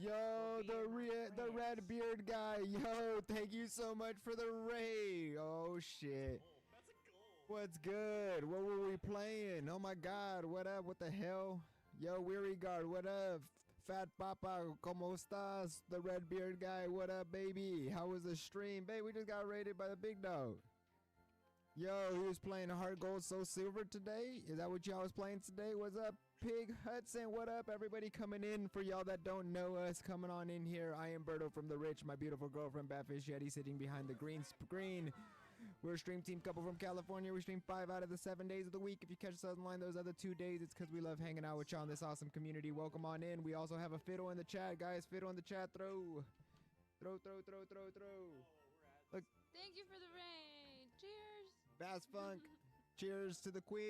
Yo, the red beard guy. Yo, thank you so much for the raid. Oh shit. What's good? What were we playing? Oh my god, what up? What the hell? Yo, Weary Guard, what up? Fat Papa, como estas? The red beard guy, what up, baby? How was the stream? Babe, we just got raided by the big dog. Yo, he was playing Heart Gold Soul Silver today? Is that what y'all was playing today? What's up, Pig Hudson? What up, everybody coming in? For y'all that don't know us, coming on in here. I am Berto from The Rich, my beautiful girlfriend, Batfish Yeti, sitting behind the green screen. We're a stream team couple from California. We stream 5 out of the 7 days of the week. If you catch us online those other 2 days, it's because we love hanging out with y'all in this awesome community. Welcome on in. We also have a fiddle in the chat, guys. Fiddle in the chat. Throw. Look. Thank you for the raid. Cheers. Bass Funk. Cheers to the queen.